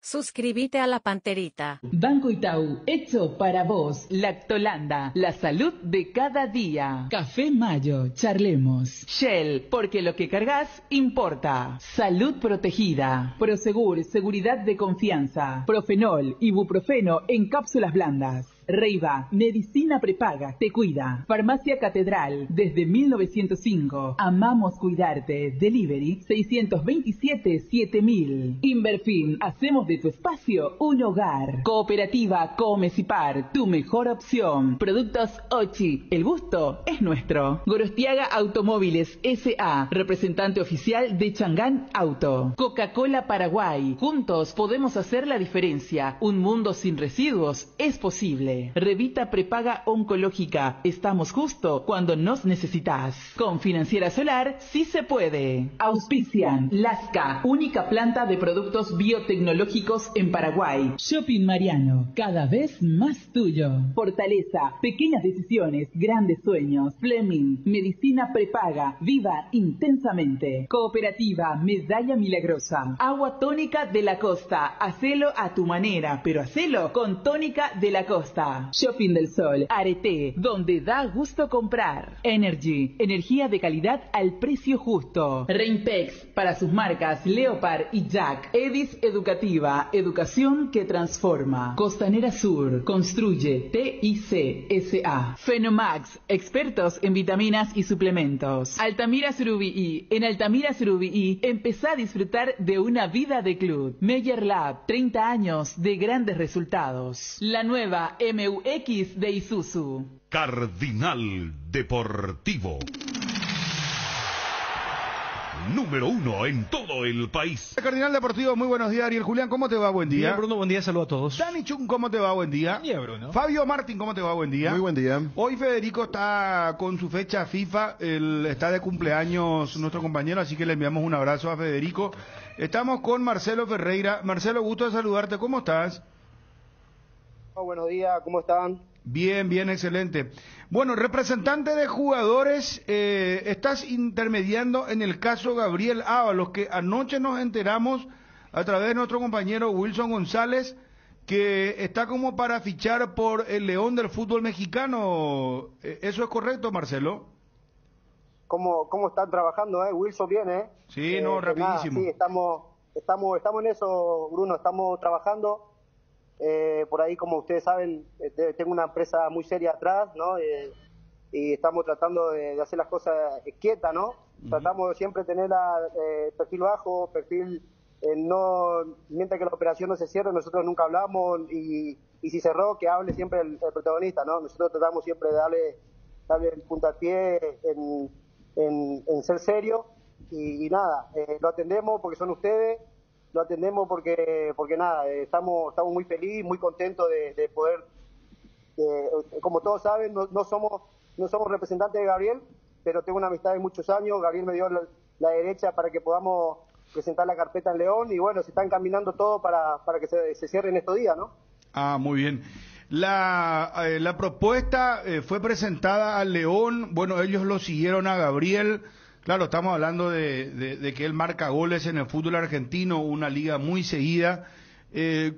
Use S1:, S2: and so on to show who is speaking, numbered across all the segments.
S1: Suscríbete a la Panterita.
S2: Banco Itaú, hecho para vos. Lactolanda, la salud de cada día. Café Mayo, charlemos. Shell, porque lo que cargas importa. Salud protegida. Prosegur, seguridad de confianza. Profenol, ibuprofeno en cápsulas blandas. Reiva, medicina prepaga, te cuida. Farmacia Catedral, desde 1905. Amamos cuidarte. Delivery 627-7000. Inverfin, hacemos de tu espacio un hogar. Cooperativa Comecipar, tu mejor opción. Productos Ochi, el gusto es nuestro. Gorostiaga Automóviles S.A., representante oficial de Changán Auto. Coca-Cola Paraguay, juntos podemos hacer la diferencia. Un mundo sin residuos es posible. Revita Prepaga Oncológica, estamos justo cuando nos necesitas. Con Financiera Solar, sí se puede. Auspician Lasca, única planta de productos biotecnológicos en Paraguay. Shopping Mariano, cada vez más tuyo. Fortaleza, pequeñas decisiones, grandes sueños. Fleming, medicina prepaga, viva intensamente. Cooperativa Medalla Milagrosa. Agua tónica de la costa, hacelo a tu manera, pero hacelo con tónica de la costa. Shopping del Sol, Arete, donde da gusto comprar. Energy, energía de calidad al precio justo. Reinpex, para sus marcas Leopard y Jack. Edis Educativa, educación que transforma. Costanera Sur, construye TIC SA. Fenomax, expertos en vitaminas y suplementos. Altamira Surubií, en Altamira Surubií, empezá a disfrutar de una vida de club. Meyer Lab, 30 años de grandes resultados. La nueva MUX de Isuzu.
S3: Cardinal Deportivo. Número 1 en todo el país.
S4: Cardinal Deportivo, muy buenos días. Ariel Julián, ¿cómo te va? Buen día.
S5: Bien, Bruno, buen día, saludos a todos.
S4: Dani Chung, ¿cómo te va? Buen día.
S5: Buen día, Bruno.
S4: Fabio Martín, ¿cómo te va? Buen día.
S6: Muy buen día.
S4: Hoy Federico está con su fecha FIFA, está de cumpleaños nuestro compañero, así que le enviamos un abrazo a Federico. Estamos con Marcelo Ferreira. Marcelo, gusto de saludarte, ¿cómo estás?
S7: Buenos días, ¿cómo están?
S4: Bien, bien, excelente. Bueno, representante de jugadores, estás intermediando en el caso Gabriel Ábalos, que anoche nos enteramos a través de nuestro compañero Wilson González, que está como para fichar por el León del fútbol mexicano. ¿Eso es correcto, Marcelo?
S7: ¿Cómo están trabajando, Wilson viene,
S4: Sí, no, rapidísimo.
S7: Sí, estamos en eso, Bruno, estamos trabajando. Por ahí, como ustedes saben, tengo una empresa muy seria atrás, ¿no? Y estamos tratando de hacer las cosas quietas, ¿no? Tratamos siempre de tener perfil bajo, no, mientras que la operación no se cierre, nosotros nunca hablamos, y si cerró, que hable siempre el protagonista, ¿no? Nosotros tratamos siempre de darle el puntapié en ser serio, y nada, lo atendemos porque son ustedes. Lo atendemos porque nada, estamos muy felices, muy contentos de poder, como todos saben, no somos representantes de Gabriel, pero tengo una amistad de muchos años. Gabriel me dio la derecha para que podamos presentar la carpeta en León, y bueno, se está encaminando todo para que se cierre en estos días, ¿no?
S4: Ah, muy bien. La propuesta fue presentada al León, bueno, ellos lo siguieron a Gabriel. Claro, estamos hablando de que él marca goles en el fútbol argentino, una liga muy seguida.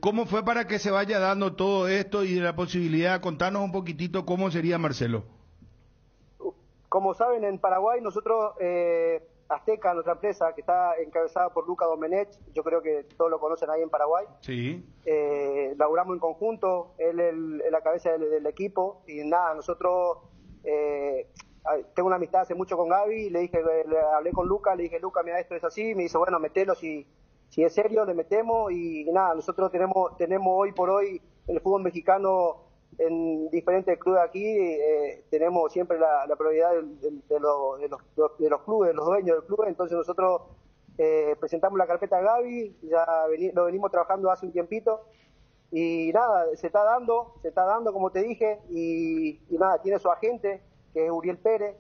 S4: ¿Cómo fue para que se vaya dando todo esto y la posibilidad? Contanos un poquitito cómo sería, Marcelo.
S7: Como saben, en Paraguay nosotros, Azteca, nuestra empresa, que está encabezada por Luca Domenech, yo creo que todos lo conocen ahí en Paraguay.
S4: Sí.
S7: Laburamos en conjunto, él es la cabeza del equipo, y nada, nosotros... tengo una amistad hace mucho con Gaby, le hablé con Luca, le dije, Luca, mira, esto es así, me dice, bueno, metelo, si es serio, le metemos, y nada, nosotros tenemos hoy por hoy en el fútbol mexicano, en diferentes clubes aquí, tenemos siempre la prioridad de los clubes, de los dueños del club. Entonces nosotros presentamos la carpeta a Gaby, ya lo venimos trabajando hace un tiempito, y nada, se está dando como te dije, y nada, tiene su agente, que es Uriel Pérez.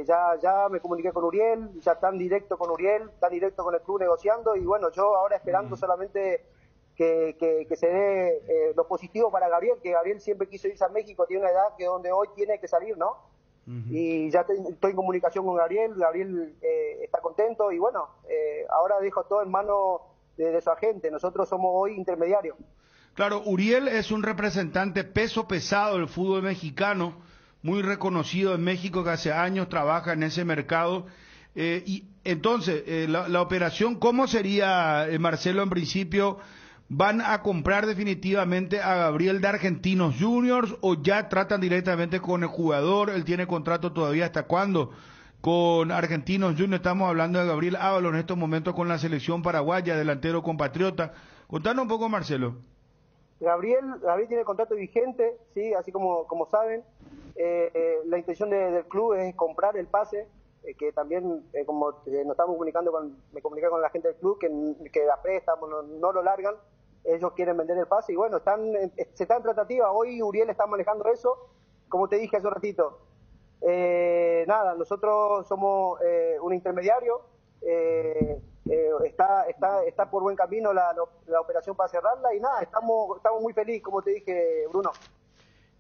S7: Ya me comuniqué con Uriel, ya están directo con Uriel, están directo con el club negociando, y bueno, yo ahora esperando solamente que se dé lo positivo para Gabriel, que Gabriel siempre quiso irse a México, tiene una edad que donde hoy tiene que salir, ¿no? Y ya estoy en comunicación con Gabriel está contento, y bueno, ahora dejo todo en manos de su agente. Nosotros somos hoy intermediarios.
S4: Claro, Uriel es un representante peso pesado del fútbol mexicano, muy reconocido en México, que hace años trabaja en ese mercado. Y entonces, la operación, ¿cómo sería, Marcelo, en principio? ¿Van a comprar definitivamente a Gabriel de Argentinos Juniors o ya tratan directamente con el jugador? Él tiene contrato todavía, ¿hasta cuándo? Con Argentinos Juniors, estamos hablando de Gabriel Ábalos en estos momentos con la selección paraguaya, delantero compatriota. Contanos un poco, Marcelo.
S7: Gabriel tiene contrato vigente, sí, así como saben. La intención del club es comprar el pase, que también, como nos estamos comunicando, me comuniqué con la gente del club, que la préstamo no lo largan. Ellos quieren vender el pase y bueno, se está en tratativa. Hoy Uriel está manejando eso, como te dije hace un ratito. Nosotros somos un intermediario. Está por buen camino la operación para cerrarla y nada, estamos muy felices, como te dije, Bruno.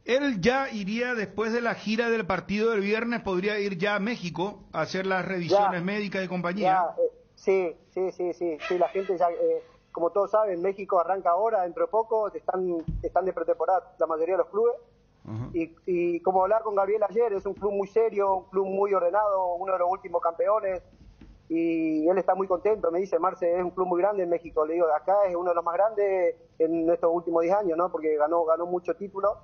S4: Él ya iría después de la gira del partido del viernes, podría ir ya a México a hacer las revisiones médicas y compañía.
S7: Sí, la gente ya, como todos saben, México arranca ahora, dentro de poco, están de pretemporada la mayoría de los clubes. Uh-huh. Y como hablaba con Gabriel ayer, es un club muy serio, un club muy ordenado, uno de los últimos campeones, y él está muy contento. Me dice, Marce, es un club muy grande en México. Le digo, acá es uno de los más grandes en estos últimos 10 años, ¿no? Porque ganó muchos títulos.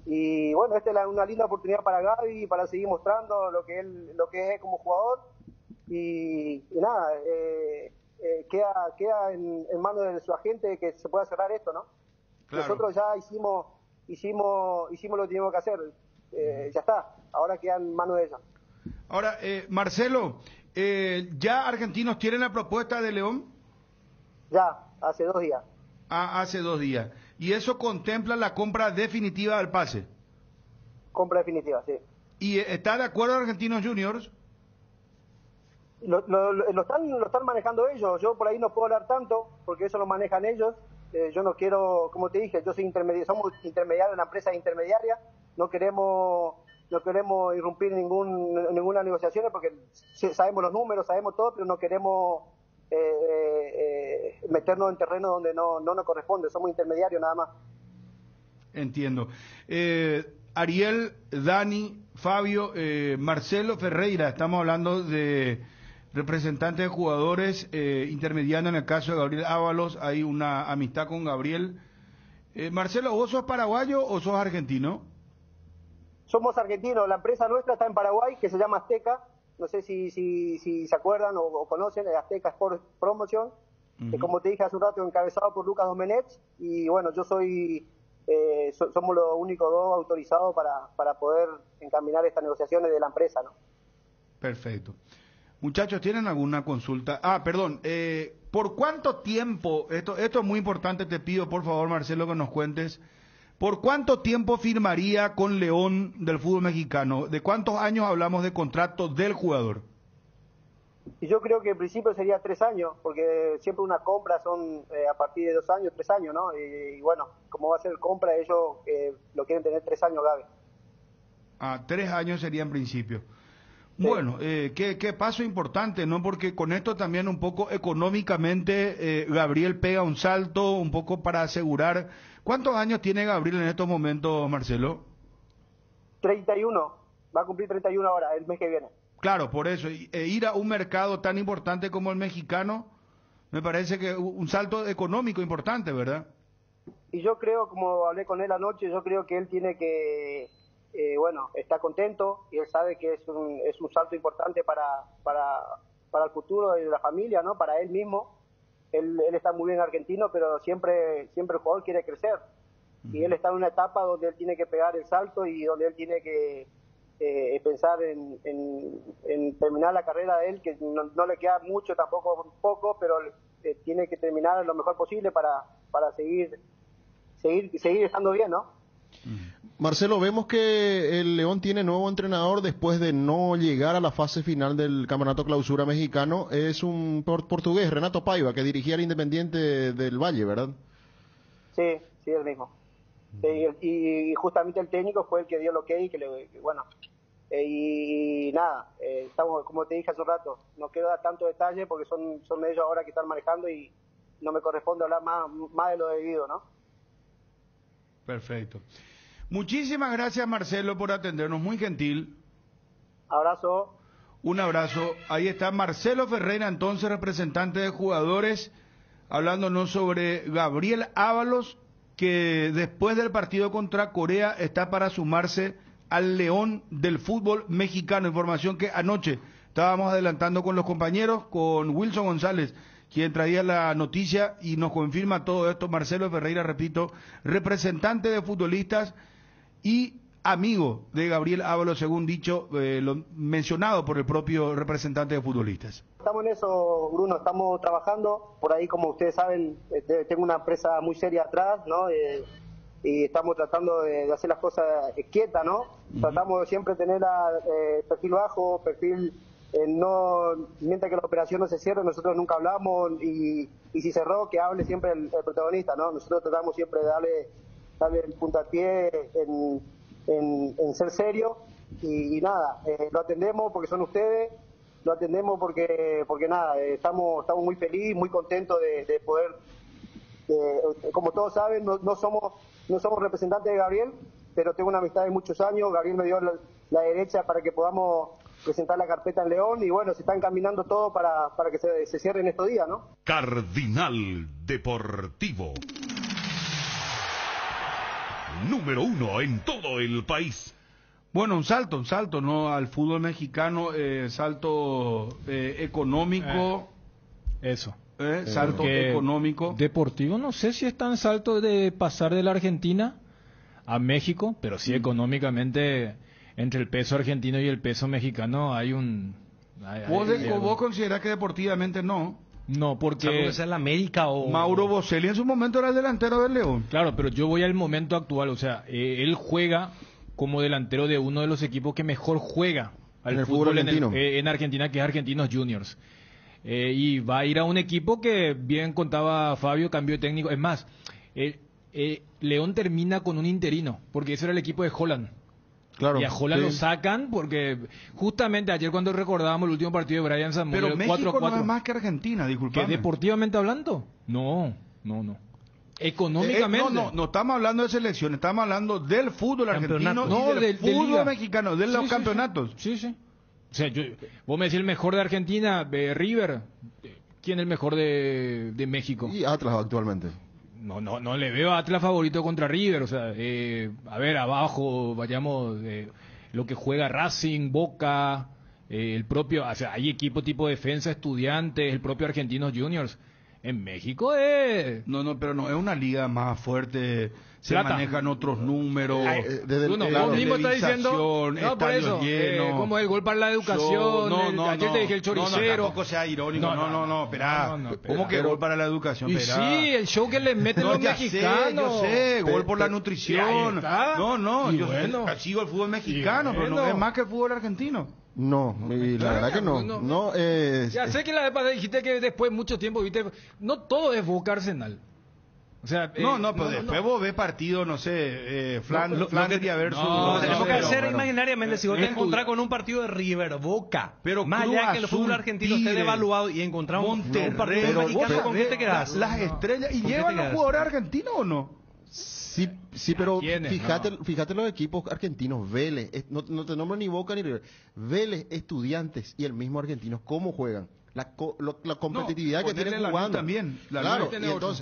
S7: Y bueno, esta es una linda oportunidad para Gaby, para seguir mostrando lo que es como jugador. Y nada, queda en manos de su agente que se pueda cerrar esto, ¿no? Claro. Nosotros ya hicimos lo que teníamos que hacer. Ya está, ahora queda en manos de ella.
S4: Ahora, Marcelo, ¿ya Argentinos tienen la propuesta de León?
S7: Ya, hace 2 días.
S4: Hace 2 días. ¿Y eso contempla la compra definitiva del pase?
S7: Compra definitiva, sí.
S4: ¿Y está de acuerdo Argentinos Juniors?
S7: Lo están manejando ellos. Yo por ahí no puedo hablar tanto, porque eso lo manejan ellos. Yo no quiero, como te dije, somos intermediarios, una empresa intermediaria. No queremos irrumpir ninguna negociación, porque sabemos los números, sabemos todo, pero no queremos meternos en terreno donde no nos corresponde. Somos intermediarios nada más.
S4: Entiendo. Ariel, Dani, Fabio, Marcelo Ferreira, estamos hablando de representantes de jugadores intermediando en el caso de Gabriel Ábalos. Hay una amistad con Gabriel. Marcelo, ¿vos sos paraguayo o sos argentino?
S7: Somos argentinos. La empresa nuestra está en Paraguay, que se llama Azteca. No sé si se acuerdan o conocen, Azteca Sport Promotion. Uh-huh. Como te dije hace un rato, encabezado por Lucas Domenech. Y bueno, yo soy... somos los únicos 2 autorizados para poder encaminar estas negociaciones de la empresa, ¿no?
S4: Perfecto. Muchachos, ¿tienen alguna consulta? Perdón, ¿por cuánto tiempo, esto es muy importante, te pido por favor, Marcelo, que nos cuentes, ¿por cuánto tiempo firmaría con León del fútbol mexicano? ¿De cuántos años hablamos de contrato del jugador?
S7: Y yo creo que en principio sería 3 años, porque siempre una compra son a partir de 2 años, 3 años, ¿no? Y bueno, como va a ser compra, ellos lo quieren tener 3 años, Gaby.
S4: 3 años sería en principio.
S7: Sí.
S4: Bueno, qué paso importante, ¿no? Porque con esto también un poco económicamente Gabriel pega un salto, un poco para asegurar. ¿Cuántos años tiene Gabriel en estos momentos, Marcelo?
S7: 31, va a cumplir 31 ahora, el mes que viene.
S4: Claro, por eso, ir a un mercado tan importante como el mexicano, me parece que un salto económico importante, ¿verdad?
S7: Y yo creo, como hablé con él anoche, yo creo que él tiene que, está contento y él sabe que es un salto importante para el futuro de la familia, ¿no? Para él mismo. Él está muy bien argentino, pero siempre el jugador quiere crecer. Uh-huh. Y él está en una etapa donde él tiene que pegar el salto y donde él tiene que pensar en terminar la carrera de él, que no le queda mucho, tampoco poco, pero tiene que terminar lo mejor posible para seguir estando bien, ¿no?
S5: Marcelo, vemos que el León tiene nuevo entrenador después de no llegar a la fase final del Campeonato Clausura Mexicano. Es un portugués, Renato Paiva, que dirigía al Independiente del Valle, ¿verdad?
S7: Sí, el mismo. Sí, y justamente el técnico fue el que dio el ok, estamos, como te dije hace un rato, no quiero dar tanto detalle porque son ellos ahora que están manejando y no me corresponde hablar más de lo debido, ¿no?
S4: Perfecto. Muchísimas gracias, Marcelo, por atendernos, muy gentil.
S7: Abrazo.
S4: Un abrazo. Ahí está Marcelo Ferreira, entonces representante de jugadores, hablándonos sobre Gabriel Ábalos, que después del partido contra Corea está para sumarse al León del fútbol mexicano. Información que anoche estábamos adelantando con los compañeros, con Wilson González, quien traía la noticia y nos confirma todo esto. Marcelo Ferreira, repito, representante de futbolistas y amigo de Gabriel Ábalos, según dicho, lo mencionado por el propio representante de futbolistas.
S7: Estamos en eso, Bruno, estamos trabajando. Por ahí, como ustedes saben, tengo una empresa muy seria atrás, ¿no? Y estamos tratando de hacer las cosas quietas, ¿no? Tratamos de siempre tener perfil bajo, perfil no, mientras que la operación no se cierre, nosotros nunca hablamos, y si cerró, que hable siempre el protagonista, ¿no? Nosotros tratamos siempre de darle el puntapié en ser serio, y nada, lo atendemos porque son ustedes, lo atendemos porque nada, estamos muy felices, muy contentos de poder, como todos saben, no somos representantes de Gabriel, pero tengo una amistad de muchos años. Gabriel me dio la derecha para que podamos presentar la carpeta en León, y bueno, se está encaminando todo para que se cierre en estos días, ¿no?
S3: Cardinal Deportivo. Número 1 en todo el país.
S4: Bueno, un salto, ¿no? Al fútbol mexicano, salto económico.
S6: Eso.
S4: Salto
S6: Porque
S4: económico.
S6: Deportivo, no sé si está en salto de pasar de la Argentina a México, pero sí económicamente, entre el peso argentino y el peso mexicano hay un...
S4: ¿Vos considerás que deportivamente no?
S6: No, porque...
S8: Salvo que sea la América o...
S4: Mauro Boselli en su momento era el delantero del León.
S6: Claro, pero yo voy al momento actual, o sea, él juega como delantero de uno de los equipos que mejor juega al
S5: en el fútbol argentino.
S6: En Argentina, que es Argentinos Juniors. Y va a ir a un equipo que, bien contaba Fabio, cambio técnico. Es más, León termina con un interino, porque ese era el equipo de Holland.
S5: Claro,
S6: y a Holland
S5: sí.
S6: lo sacan porque justamente ayer cuando recordábamos el último partido de Brian Samuel,
S4: Pero México
S6: 4-4,
S4: no es más que Argentina, disculpame.
S6: ¿que deportivamente hablando? No. Económicamente.
S4: No estamos hablando de selección, estamos hablando del fútbol argentino y del fútbol
S6: liga
S4: mexicano, de los campeonatos.
S6: Sí. O sea, vos me decís el mejor de Argentina, River. ¿Quién es el mejor de México?
S5: Y Atlas actualmente.
S6: No le veo a Atlas favorito contra River. O sea, a ver, abajo, vayamos, lo que juega Racing, Boca, el propio, o sea, hay equipo tipo Defensa, Estudiantes, el propio Argentinos Juniors. En México
S4: pero no, es una liga más fuerte, se
S6: Plata.
S4: manejan otros números.
S6: Vos mismo estás diciendo, no, por eso, como el gol para la educación, ayer te dije el choricero.
S4: No, tampoco sea irónico, no, esperá. ¿Cómo que gol para la educación?
S6: Y
S4: Esperá.
S6: sí, el show que le meten los mexicanos.
S4: Yo sé, gol por la nutrición. Yo
S6: bueno.
S4: sigo el fútbol mexicano, pero no es más que el fútbol argentino.
S5: No, y la verdad que no.
S6: Ya sé que la vez pasada dijiste que después de mucho tiempo, viste, no todo es Boca Arsenal. O sea,
S4: pero después vos ves partido, no sé, Flandria versus...
S8: tenemos que hacer imaginariamente, si vos te encontrás con un partido de River, Boca,
S4: pero
S8: más allá que el fútbol argentino esté devaluado y encontramos un partido mexicano, ¿con qué te quedás?
S4: Las estrellas, ¿y llevan los jugadores argentinos o no?
S5: Sí, pero fíjate los equipos argentinos, Vélez, no te nombro ni Boca ni River, Vélez, Estudiantes y el mismo Argentinos, ¿cómo juegan? La competitividad que tienen jugando.
S4: También,
S5: claro,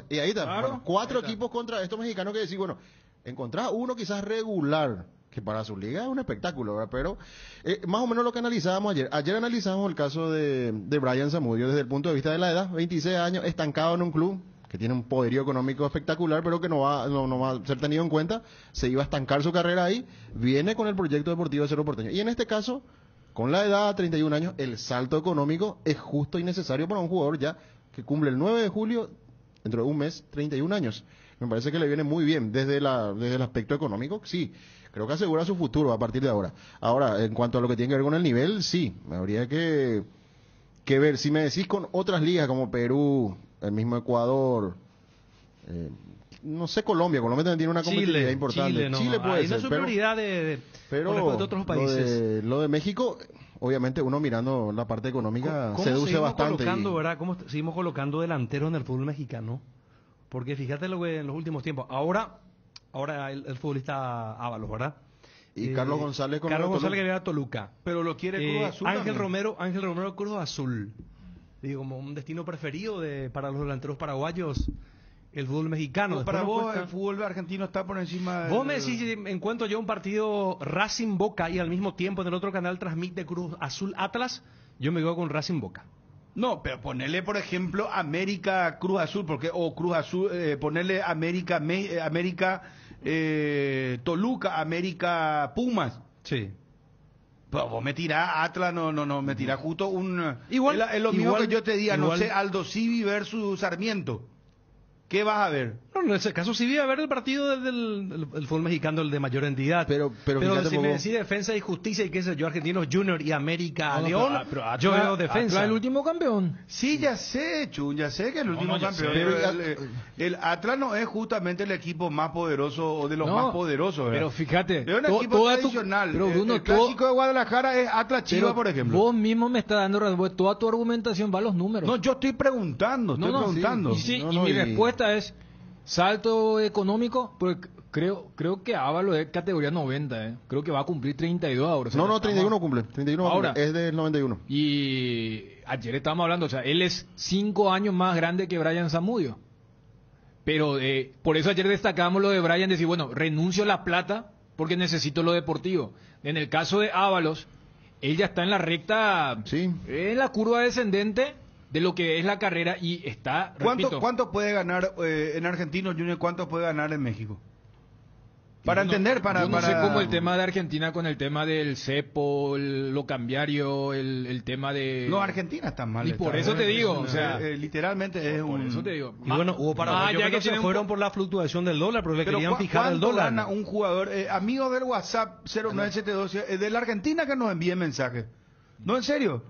S5: y ahí está, claro, 4 equipos contra estos mexicanos que decís, bueno, encontrás uno quizás regular, que para su liga es un espectáculo, ¿verdad? Pero más o menos lo que analizábamos ayer analizamos el caso de Brian Zamudio desde el punto de vista de la edad, 26 años, estancado en un club que tiene un poderío económico espectacular, pero que no va a ser tenido en cuenta, se iba a estancar su carrera ahí, viene con el proyecto deportivo de Cerro Porteño. Y en este caso, con la edad, 31 años, el salto económico es justo y necesario para un jugador ya que cumple el 9 de julio, dentro de un mes, 31 años. Me parece que le viene muy bien desde el aspecto económico, sí. Creo que asegura su futuro a partir de ahora. Ahora, en cuanto a lo que tiene que ver con el nivel, sí, habría que ver. Si me decís con otras ligas como Perú, el mismo Ecuador, no sé, Colombia también tiene una competitividad importante. Chile puede ser,
S8: pero,
S5: pero
S8: de otros países.
S5: Lo de México, obviamente uno mirando la parte económica seduce
S8: seguimos
S5: bastante.
S8: colocando, ¿verdad? ¿Cómo seguimos colocando delanteros en el fútbol mexicano? Porque fíjate lo que en los últimos tiempos. Ahora el futbolista Ábalos, ¿verdad?
S5: Y Carlos González con
S8: Carlos
S5: el
S8: González que
S5: Toluca.
S8: viene a Toluca.
S4: Pero lo quiere Cruz Azul
S8: Ángel
S4: también.
S8: Romero Cruz Azul. Digo, como un destino preferido para los delanteros paraguayos, el fútbol mexicano.
S4: No, para
S8: Después
S4: vos
S8: nos cuesta-
S4: el fútbol argentino está por encima
S8: Vos me decís, si encuentro yo un partido Racing Boca y al mismo tiempo en el otro canal transmite Cruz Azul Atlas, yo me quedo con Racing Boca.
S4: No, pero ponerle, por ejemplo, América Cruz Azul, o Cruz Azul, ponerle América Toluca, América Pumas.
S8: Sí.
S4: Pero vos me tirás Atlas, no, me tirás justo un...
S8: Igual-
S4: es lo mismo
S8: igual-
S4: que yo te diga, no
S8: igual-
S4: sé, Aldo Civi versus Sarmiento. ¿Qué vas a ver?
S8: No, en ese caso sí vi a ver el partido del fútbol mexicano, el de mayor entidad.
S5: Pero fíjate
S8: si
S5: poco-
S8: me decís defensa y justicia y qué sé yo, Argentinos Junior y América
S6: No,
S8: León,
S6: pero
S8: yo
S6: Atlas-
S8: veo defensa.
S6: Atlas el último campeón.
S4: Sí, ya sé, Chun, ya sé que el último
S6: ya
S4: campeón.
S6: sé.
S4: Pero el Atlas no es justamente el equipo más poderoso o de los
S6: No,
S4: más poderosos. ¿verdad?
S6: pero fíjate,
S4: es un
S6: to-
S4: equipo
S6: toda tu-
S4: tradicional.
S6: pero, Bruno,
S4: el clásico de Guadalajara es Atlas Chivas,
S6: Pero
S4: por ejemplo.
S6: vos mismo me estás dando razón, porque toda tu argumentación va a los números.
S4: No, yo estoy preguntando,
S6: No, no,
S4: preguntando.
S6: Y, sí,
S5: No,
S6: y
S5: no,
S6: mi
S5: y-
S6: respuesta es salto económico, porque creo que Ábalos es categoría 90, creo que va a cumplir 32 ahora. O sea,
S5: No,
S6: estamos-
S5: 31 cumple. 31
S6: Ahora.
S5: cumple, es del 91.
S6: Y ayer estábamos hablando, o sea, él es 5 años más grande que Brian Zamudio. Pero por eso ayer destacamos lo de Brian, decir, bueno, renuncio a la plata porque necesito lo deportivo. En el caso de Ábalos, él ya está en la recta,
S5: Sí.
S6: en la curva descendente de lo que es la carrera y está, repito,
S4: ¿Cuánto puede ganar en Argentinos Junior? ¿Cuánto puede ganar en México? Para entender, para...
S6: yo no sé
S4: para...
S6: cómo el tema de Argentina con el tema del cepo, lo cambiario, el tema de...
S4: No, Argentina está mal.
S6: Y por eso te digo, o sea,
S4: literalmente es
S6: por
S4: un...
S6: eso te digo.
S8: Y bueno, hubo paraguayos
S6: ya
S8: que
S6: que
S8: se
S6: tiene
S8: fueron por la fluctuación del dólar, pero le
S4: Pero
S8: querían fijar el
S4: ¿cuánto
S8: dólar.
S4: gana un jugador? Amigo del WhatsApp 0972, de la Argentina que nos envíe mensajes. No, en serio.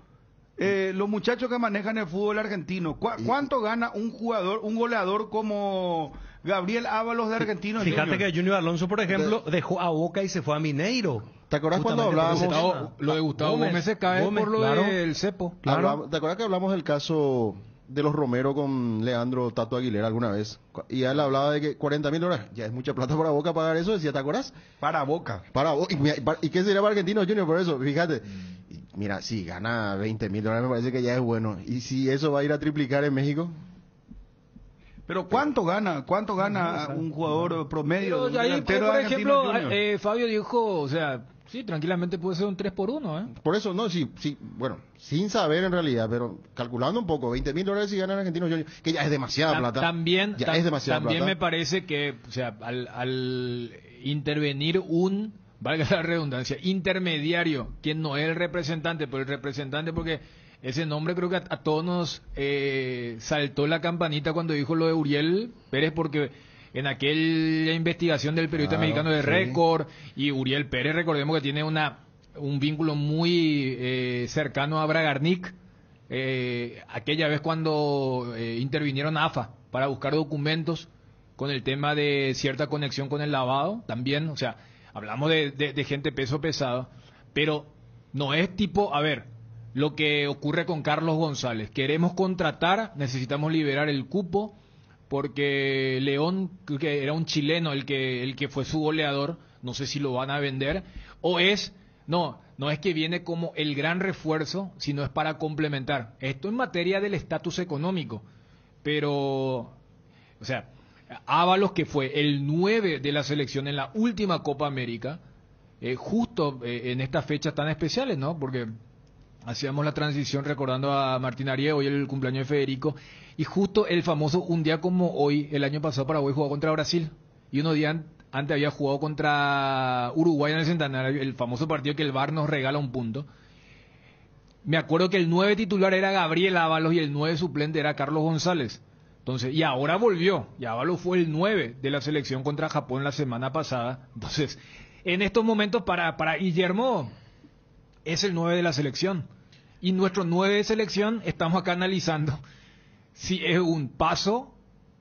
S4: Los muchachos que manejan el fútbol argentino, ¿cuánto gana un jugador, un goleador como Gabriel Ábalos de Argentinos
S8: Fíjate
S4: Junior?
S8: que Junior Alonso, por ejemplo, dejó a Boca y se fue a Mineiro.
S5: ¿Te acordás cuando
S8: Justamente por
S5: hablábamos?
S8: ese tema.
S6: Lo de Gustavo Gómez se cae
S8: Gómez,
S6: por lo
S8: claro.
S6: del cepo.
S8: Claro.
S5: ¿Te acuerdas que hablamos del caso de los Romero con Leandro Tato Aguilera alguna vez? Y él hablaba de que $40,000, ya es mucha plata para Boca pagar eso, decía, ¿te acuerdas?
S4: Para Boca.
S5: ¿Y qué sería para Argentinos Junior por eso? Fíjate. Y mira, si gana $20,000 me parece que ya es bueno. ¿Y si eso va a ir a triplicar en México?
S4: Pero ¿cuánto gana un jugador promedio?
S6: Pero ahí,
S4: delantero
S6: por
S4: de Argentinos
S6: ejemplo,
S4: Junior?
S6: Fabio dijo, o sea, sí, tranquilamente puede ser un 3-1,
S5: Por eso, no, sí, bueno, sin saber en realidad, pero calculando un poco, $20,000 si ganan Argentinos Junior, que ya es demasiada plata.
S6: También,
S5: ya es demasiada
S6: también
S5: plata.
S6: me parece que, o sea, al intervenir valga la redundancia, intermediario, quien no es el representante, pero el representante, porque ese nombre creo que a todos nos saltó la campanita cuando dijo lo de Uriel Pérez, porque en aquella investigación del periodista
S5: Claro,
S6: mexicano de
S5: sí.
S6: Récord, y Uriel Pérez, recordemos que tiene un vínculo muy cercano a Bragarnik, aquella vez cuando intervinieron AFA para buscar documentos con el tema de cierta conexión con el lavado, también, o sea, hablamos de gente peso pesado, pero no es tipo, a ver, lo que ocurre con Carlos González, queremos contratar, necesitamos liberar el cupo, porque León, creo que era un chileno el que fue su goleador, no sé si lo van a vender, o no es que viene como el gran refuerzo, sino es para complementar. Esto en materia del estatus económico, pero, o sea, Ábalos, que fue el 9 de la selección en la última Copa América, justo en estas fechas tan especiales, ¿no? Porque hacíamos la transición recordando a Martín Arias, hoy el cumpleaños de Federico, y justo el famoso, un día como hoy, el año pasado Paraguay jugó contra Brasil, y unos días antes había jugado contra Uruguay en el Centenario, el famoso partido que el VAR nos regala un punto. Me acuerdo que el 9 titular era Gabriel Ábalos y el 9 suplente era Carlos González. Entonces, y ahora volvió, y Ábalos fue el 9 de la selección contra Japón la semana pasada. Entonces, en estos momentos para Guillermo es el 9 de la selección. Y nuestro 9 de selección estamos acá analizando si es un paso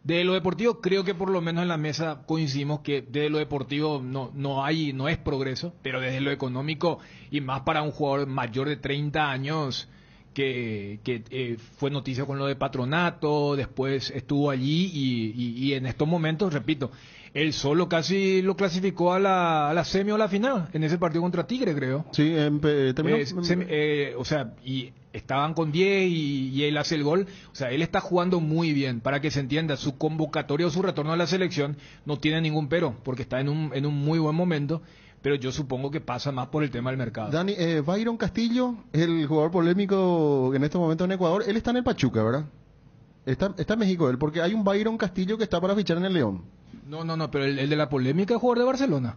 S6: De lo deportivo, creo que por lo menos en la mesa coincidimos que desde lo deportivo no es progreso, pero desde lo económico, y más para un jugador mayor de 30 años, que fue noticia con lo de Patronato, después estuvo allí y en estos momentos, repito, él solo casi lo clasificó a la semi o la final en ese partido contra Tigre, creo.
S5: Sí, terminó.
S6: O sea, y estaban con 10 y él hace el gol. O sea, él está jugando muy bien. Para que se entienda, su convocatoria o su retorno a la selección no tiene ningún pero, porque está en un muy buen momento. Pero yo supongo que pasa más por el tema del mercado.
S5: Dani, Byron Castillo, el jugador polémico en este momento en Ecuador, él está en el Pachuca, ¿verdad? Está en México él, porque hay un Byron Castillo que está para fichar en el León.
S6: No, pero el de la polémica es jugador de Barcelona.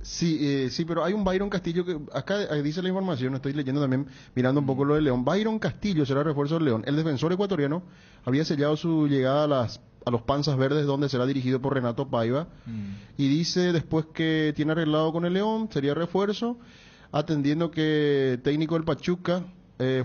S5: Sí, pero hay un Byron Castillo que acá dice la información, estoy leyendo también, mirando un poco lo del León. Byron Castillo será refuerzo del León. El defensor ecuatoriano había sellado su llegada a los Panzas Verdes, donde será dirigido por Renato Paiva, y dice después que tiene arreglado con el León, sería refuerzo, atendiendo que técnico del Pachuca,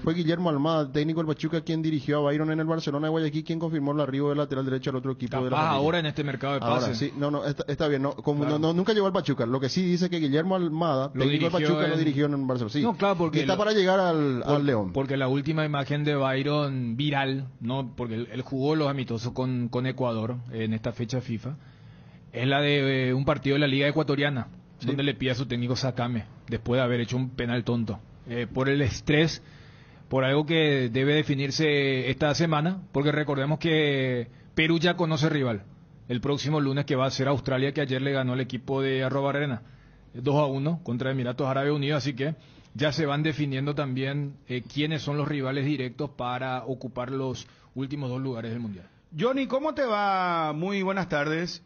S5: fue Guillermo Almada, técnico del Pachuca, quien dirigió a Byron en el Barcelona de Guayaquil, quien confirmó el arribo del lateral derecho al otro equipo de la familia.
S6: Ahora en este mercado de pases.
S5: Ahora, sí, está bien, nunca llegó al Pachuca. Lo que sí dice que Guillermo Almada, técnico del Pachuca, lo dirigió en el Barcelona. Sí.
S6: No, claro, porque
S5: y está para llegar al León.
S6: Porque la última imagen de Byron viral, no, porque él jugó los amistosos con Ecuador en esta fecha FIFA, es la de un partido de la Liga Ecuatoriana, donde le pide a su técnico Sakame, después de haber hecho un penal tonto. Por el estrés, por algo que debe definirse esta semana, porque recordemos que Perú ya conoce rival el próximo lunes, que va a ser Australia, que ayer le ganó al equipo de Arrobarrena 2-1 contra Emiratos Árabes Unidos, así que ya se van definiendo también quiénes son los rivales directos para ocupar los últimos 2 lugares del Mundial.
S4: Johnny, ¿cómo te va? Muy buenas tardes.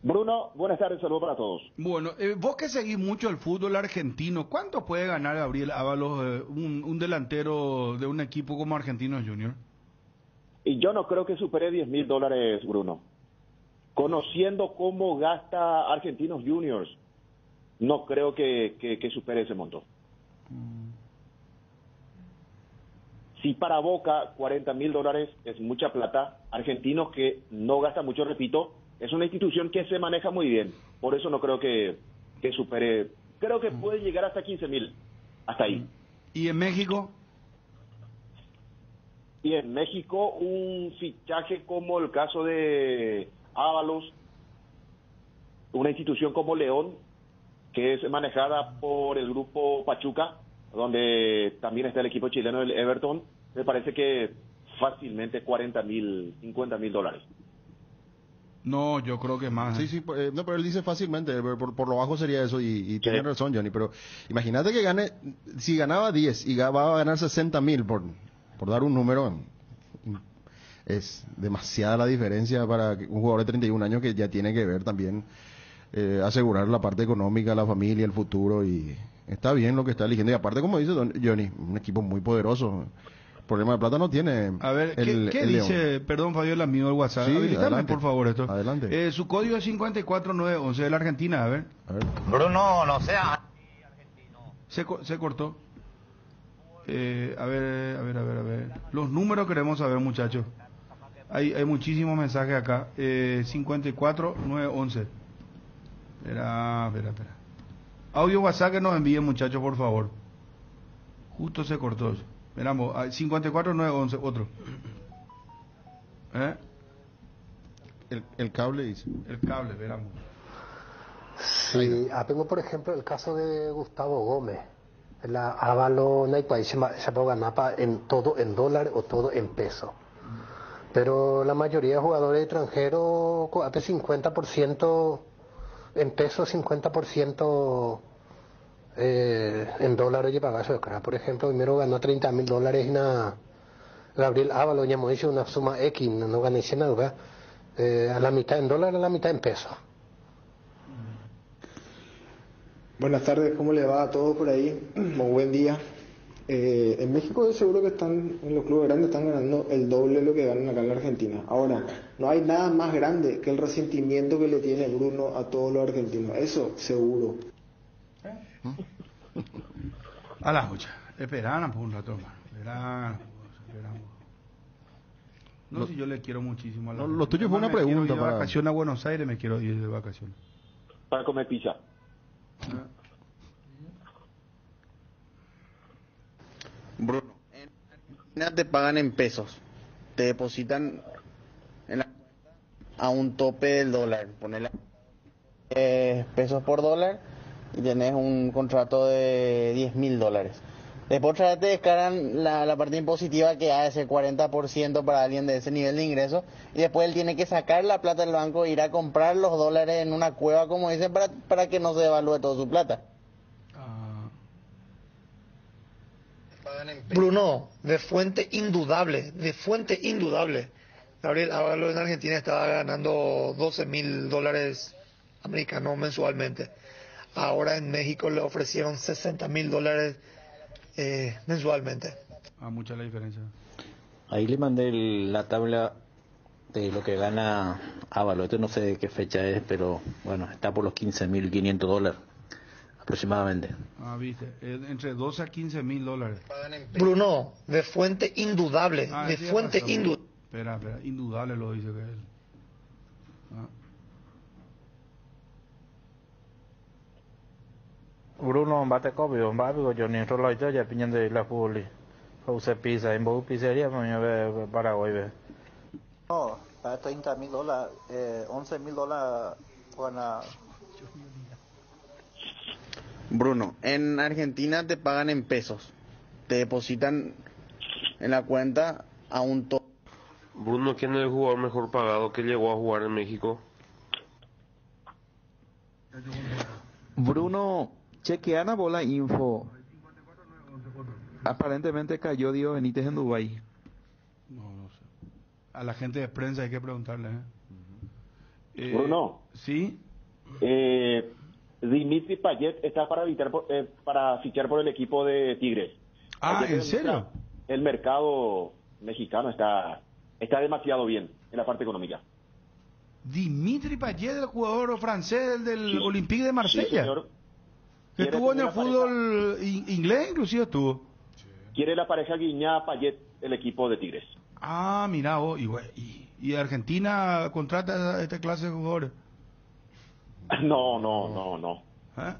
S9: Bruno, buenas tardes, saludos para todos.
S4: Bueno, vos que seguís mucho el fútbol argentino, ¿cuánto puede ganar Gabriel Ábalos, un delantero de un equipo como Argentinos Juniors?
S9: Y yo no creo que supere $10,000, Bruno. Conociendo cómo gasta Argentinos Juniors, no creo que supere ese monto. Si para Boca $40,000 es mucha plata, Argentinos, que no gasta mucho, repito, es una institución que se maneja muy bien. Por eso no creo que supere. Creo que puede llegar hasta 15,000. Hasta ahí.
S4: ¿Y en México?
S9: Y en México un fichaje como el caso de Ábalos, una institución como León, que es manejada por el grupo Pachuca, donde también está el equipo chileno del Everton, me parece que fácilmente $40,000, $50,000.
S4: No, yo creo que más.
S5: Sí, no, pero él dice fácilmente, por lo bajo sería eso, y tiene razón, Johnny, pero imagínate que gane, si ganaba 10 y va a ganar 60,000 por dar un número, es demasiada la diferencia para un jugador de 31 años que ya tiene que ver también asegurar la parte económica, la familia, el futuro, y está bien lo que está eligiendo, y aparte, como dice Johnny, un equipo muy poderoso. Problema de plata no tiene.
S4: A ver, ¿qué dice?
S5: León.
S4: Perdón, Fabiola, amigo del WhatsApp.
S5: Sí,
S4: Habilitame,
S5: adelante.
S4: por favor, esto.
S5: Adelante.
S4: Su código es 54911 de la Argentina, a ver.
S10: Bruno, no sea
S4: Se cortó. A ver. Los números queremos saber, muchachos. Hay muchísimos mensajes acá. 54911. Espera. Audio WhatsApp que nos envíen, muchachos, por favor. Justo se cortó. Miramos, 54911, otro.
S5: El cable dice.
S4: El cable, veramos.
S11: Sí, tengo por ejemplo el caso de Gustavo Gómez. La Ávalo no hay país se puede ganar en todo en dólares o todo en pesos. Pero la mayoría de jugadores extranjeros hace 50% en pesos, 50% en dólares y pagar eso. Por ejemplo, primero ganó $30,000 y Gabriel Ábalos ya me hizo una suma X, no gané nada, a la mitad en dólares, a la mitad en pesos.
S12: Buenas tardes, ¿cómo le va a todos por ahí? Muy buen día. En México de seguro que en los clubes grandes están ganando el doble de lo que ganan acá en la Argentina. Ahora, no hay nada más grande que el resentimiento que le tiene Bruno a todos los argentinos. Eso, seguro.
S4: A la escucha. Esperan por un rato más. Esperamos. No, si yo le quiero muchísimo a la
S5: lo tuyo fue una
S4: Me quiero
S5: pregunta
S4: ir de
S5: para...
S4: vacaciones a Buenos Aires, me quiero ir de vacaciones.
S9: Para comer pizza.
S13: Bruno, en Argentina te pagan en pesos, te depositan en la cuenta a un tope del dólar, ponele pesos por dólar y tenés un contrato de $10.000. Después otra vez te descargan la parte impositiva que ha de ser 40% para alguien de ese nivel de ingreso y después él tiene que sacar la plata del banco e ir a comprar los dólares en una cueva, como dicen, para que no se devalúe toda su plata.
S14: Bruno, de fuente indudable, Gabriel Ábalos en Argentina estaba ganando $12.000 americanos mensualmente. Ahora en México le ofrecieron $60.000 mensualmente.
S4: Mucha la diferencia.
S15: Ahí le mandé la tabla de lo que gana Ábalos. No sé de qué fecha es, pero bueno, está por los $15.500 aproximadamente.
S4: Viste, entre 12 a $15.000.
S14: Bruno, de fuente indudable,
S4: Espera, indudable lo dice que él.
S16: Bruno bate copio, babigo yo ni rolo ya piñan de la puli. Use pizza en Bow Pizzería, me ve Paraguay ve.
S17: No, para $30.000, $11.000 gana.
S13: Bruno, en Argentina te pagan en pesos, te depositan en la cuenta a un tope.
S18: Bruno, ¿quién es el jugador mejor pagado que llegó a jugar en México?
S19: Bruno, chequean a bola info. Aparentemente cayó Diego Benítez en Dubái.
S4: No sé. A la gente de prensa hay que preguntarle.
S9: Bruno.
S4: ¿Sí?
S9: Dimitri Payet está para fichar por el equipo de Tigres.
S4: ¿En serio?
S9: El mercado mexicano está demasiado bien en la parte económica.
S4: Dimitri Payet, el jugador francés del Olympique de Marsella.
S9: Sí, señor.
S4: Estuvo en el fútbol inglés, inclusive estuvo.
S9: Quiere la pareja Guiñá Payet el equipo de Tigres.
S4: Mira vos, y Argentina contrata a esta clase de jugadores.
S9: No.
S5: No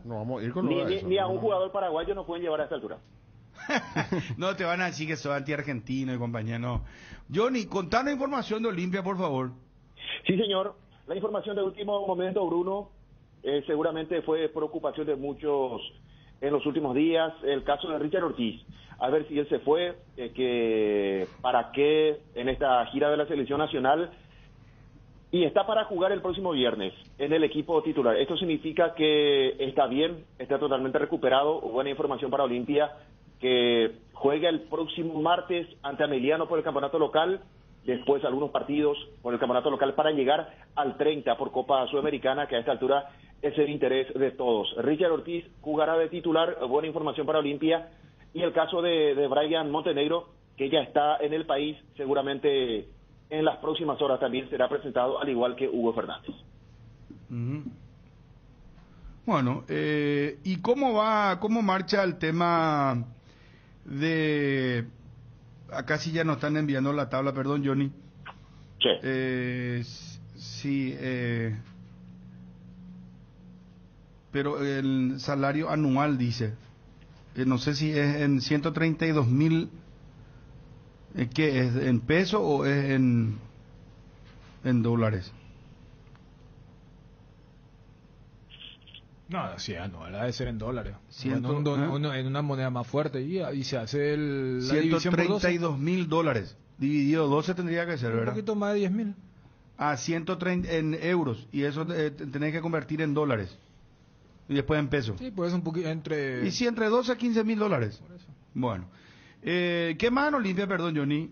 S5: vamos a ir con
S9: ni a un jugador paraguayo nos pueden llevar a esta altura.
S4: No te van a decir que soy anti-argentino y compañía, no. Johnny, contanos información de Olimpia, por favor.
S9: Sí, señor. La información de último momento, Bruno, seguramente fue preocupación de muchos en los últimos días. El caso de Richard Ortiz. A ver si él se fue, para qué en esta gira de la selección nacional. Y está para jugar el próximo viernes en el equipo titular. Esto significa que está bien, está totalmente recuperado. Buena información para Olimpia, que juega el próximo martes ante Ameliano por el campeonato local, después algunos partidos por el campeonato local para llegar al 30 por Copa Sudamericana, que a esta altura es el interés de todos. Richard Ortiz jugará de titular, buena información para Olimpia. Y el caso de Brian Montenegro, que ya está en el país, seguramente en las próximas horas también será presentado, al igual que Hugo Fernández.
S4: Bueno, ¿y cómo marcha el tema de... Acá sí ya nos están enviando la tabla, perdón, Johnny. Sí. Pero el salario anual dice, no sé si es en 132.000, ¿qué es? ¿En peso o es en dólares?
S6: No, sí, anual, ha de ser en dólares.
S4: En
S6: una moneda más fuerte y se hace la división por 12.
S4: $132.000 dividido 12 tendría que ser, ¿verdad?
S6: Un poquito más de 10.000.
S4: 130 en euros, y eso tenés que convertir en dólares y después en pesos.
S6: Sí, pues un poquito entre...
S4: Y si entre 12 a $15.000. Bueno, ¿qué más en Olimpia, perdón, Johnny?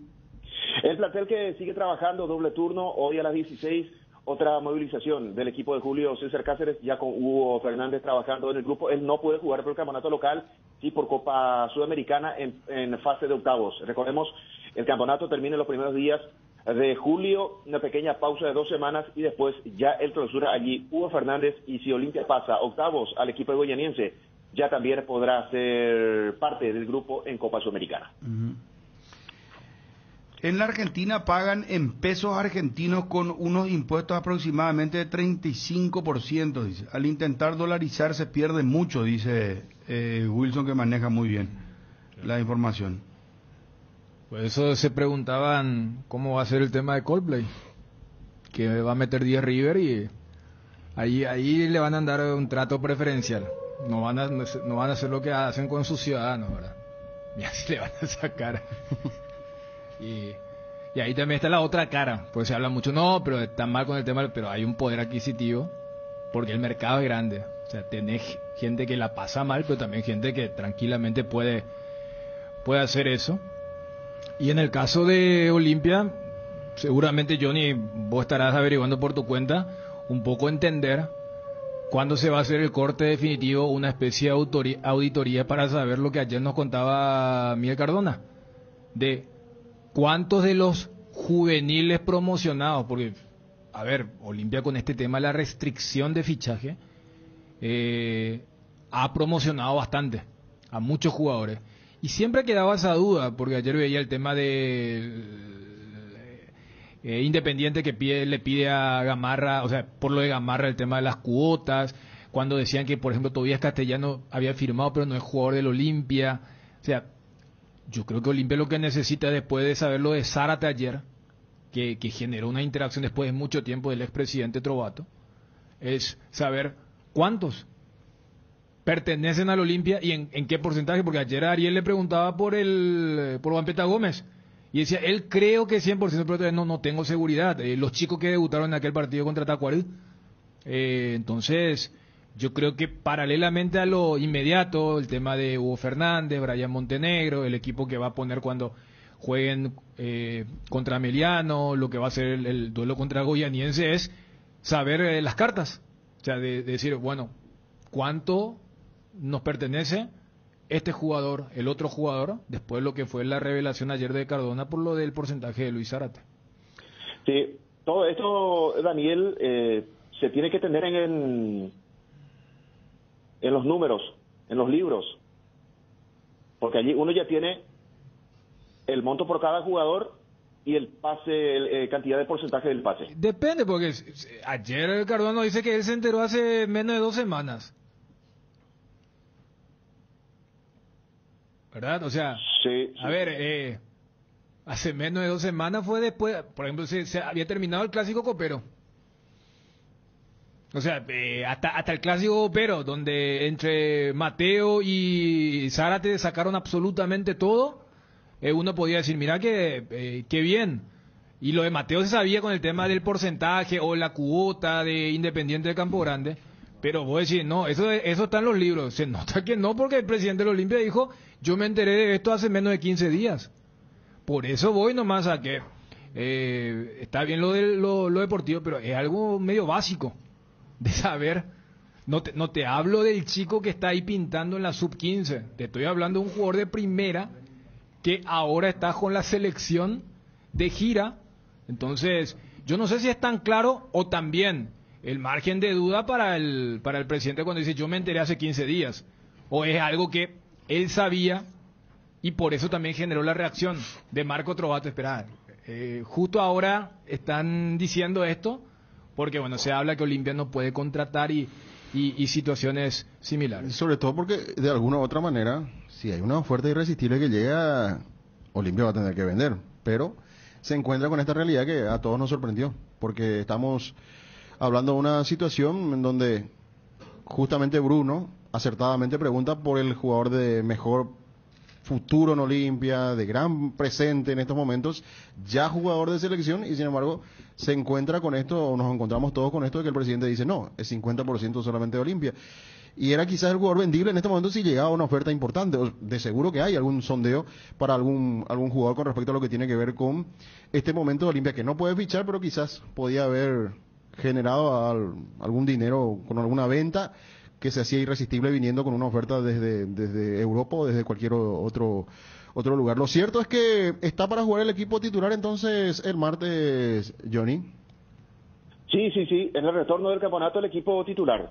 S9: El plantel que sigue trabajando doble turno, hoy a las 16, otra movilización del equipo de Julio César Cáceres, ya con Hugo Fernández trabajando en el grupo. Él no puede jugar por el campeonato local, sí por Copa Sudamericana en fase de octavos. Recordemos, el campeonato termina en los primeros días de julio, una pequeña pausa de 2 semanas y después ya el clausura allí Hugo Fernández. Y si Olimpia pasa octavos al equipo de goianiense, ya también podrá ser parte del grupo en Copa Sudamericana.
S4: En la Argentina pagan en pesos argentinos con unos impuestos aproximadamente de 35%, dice. Al intentar dolarizar se pierde mucho, dice Wilson, que maneja muy bien la información.
S6: Por eso se preguntaban cómo va a ser el tema de Coldplay, que va a meter 10 River y ahí le van a dar un trato preferencial. No van a hacer lo que hacen con sus ciudadanos, ¿verdad? Y así le van a sacar. Y ahí también está la otra cara, pues se habla mucho, no, pero está mal con el tema, pero hay un poder adquisitivo, porque el mercado es grande. O sea, tenés gente que la pasa mal, pero también gente que tranquilamente puede hacer eso. Y en el caso de Olimpia, seguramente, Johnny, vos estarás averiguando por tu cuenta un poco entender cuándo se va a hacer el corte definitivo, una especie de auditoría para saber lo que ayer nos contaba Miguel Cardona, de cuántos de los juveniles promocionados, porque, a ver, Olimpia con este tema, la restricción de fichaje, ha promocionado bastante a muchos jugadores. Y siempre quedaba esa duda, porque ayer veía el tema de Independiente que le pide a Gamarra, o sea, por lo de Gamarra el tema de las cuotas, cuando decían que, por ejemplo, Tobías Castellano había firmado pero no es jugador del Olimpia. O sea, yo creo que Olimpia lo que necesita, después de saber lo de Zárate ayer, que generó una interacción después de mucho tiempo del expresidente Trovato, es saber cuántos pertenecen al Olimpia y en qué porcentaje, porque ayer Ariel le preguntaba por Vampeta Gómez y decía, él creo que 100%, pero todavía no tengo seguridad. Los chicos que debutaron en aquel partido contra Tacuarí, entonces yo creo que paralelamente a lo inmediato, el tema de Hugo Fernández, Brian Montenegro, el equipo que va a poner cuando jueguen contra Meliano, lo que va a ser el duelo contra Goianiense, es saber las cartas, o sea, de decir, bueno, ¿cuánto nos pertenece este jugador, el otro jugador, después de lo que fue la revelación ayer de Cardona por lo del porcentaje de Luis Zárate?
S9: Sí, todo esto, Daniel, se tiene que tener en los números, en los libros, porque allí uno ya tiene el monto por cada jugador y el pase, cantidad de porcentaje del pase.
S6: Depende, porque ayer Cardona dice que él se enteró hace menos de 2 semanas. ¿Verdad? O sea,
S9: sí.
S6: A ver, hace menos de 2 semanas fue después, por ejemplo, se había terminado el Clásico Copero. O sea, hasta el Clásico Copero, donde entre Mateo y Zárate sacaron absolutamente todo, uno podía decir, mira qué bien. Y lo de Mateo se sabía con el tema del porcentaje o la cuota de Independiente de Campo Grande. Pero vos decís, no, eso está en los libros. Se nota que no, porque el presidente de la Olimpia dijo, yo me enteré de esto hace menos de 15 días. Por eso voy nomás a que está bien lo deportivo, pero es algo medio básico de saber. No te hablo del chico que está ahí pintando en la sub-15. Te estoy hablando de un jugador de primera que ahora está con la selección de gira. Entonces, yo no sé si es tan claro o también el margen de duda para el presidente cuando dice yo me enteré hace 15 días, o es algo que él sabía y por eso también generó la reacción de Marco Trovato. Espera, justo ahora están diciendo esto porque bueno, se habla que Olimpia no puede contratar y situaciones similares.
S5: Sobre todo porque de alguna u otra manera, si hay una oferta irresistible que llega, Olimpia va a tener que vender, pero se encuentra con esta realidad que a todos nos sorprendió, porque estamos hablando de una situación en donde justamente Bruno acertadamente pregunta por el jugador de mejor futuro en Olimpia, de gran presente en estos momentos, ya jugador de selección, y sin embargo se encuentra con esto, o nos encontramos todos con esto de que el presidente dice no, es 50% solamente de Olimpia. Y era quizás el jugador vendible en este momento si llegaba una oferta importante. De seguro que hay algún sondeo para algún jugador con respecto a lo que tiene que ver con este momento de Olimpia, que no puede fichar, pero quizás podía haber generado algún dinero con alguna venta que se hacía irresistible viniendo con una oferta desde Europa o desde cualquier otro lugar. Lo cierto es que está para jugar el equipo titular entonces el martes, Johnny.
S9: Sí, en el retorno del campeonato el equipo titular.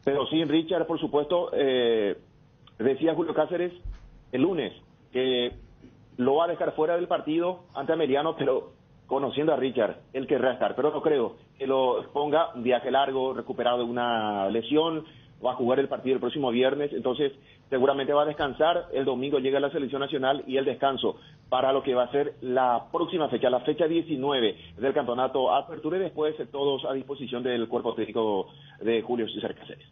S9: Pero sí, Richard, por supuesto, decía Julio Cáceres el lunes que lo va a dejar fuera del partido ante Ameliano, pero conociendo a Richard, él querrá estar, pero no creo que lo ponga un viaje largo, recuperado de una lesión, va a jugar el partido el próximo viernes, entonces seguramente va a descansar, el domingo llega la selección nacional y el descanso para lo que va a ser la próxima fecha, la fecha 19 del campeonato Apertura, y después todos a disposición del cuerpo técnico de Julio César Cáceres.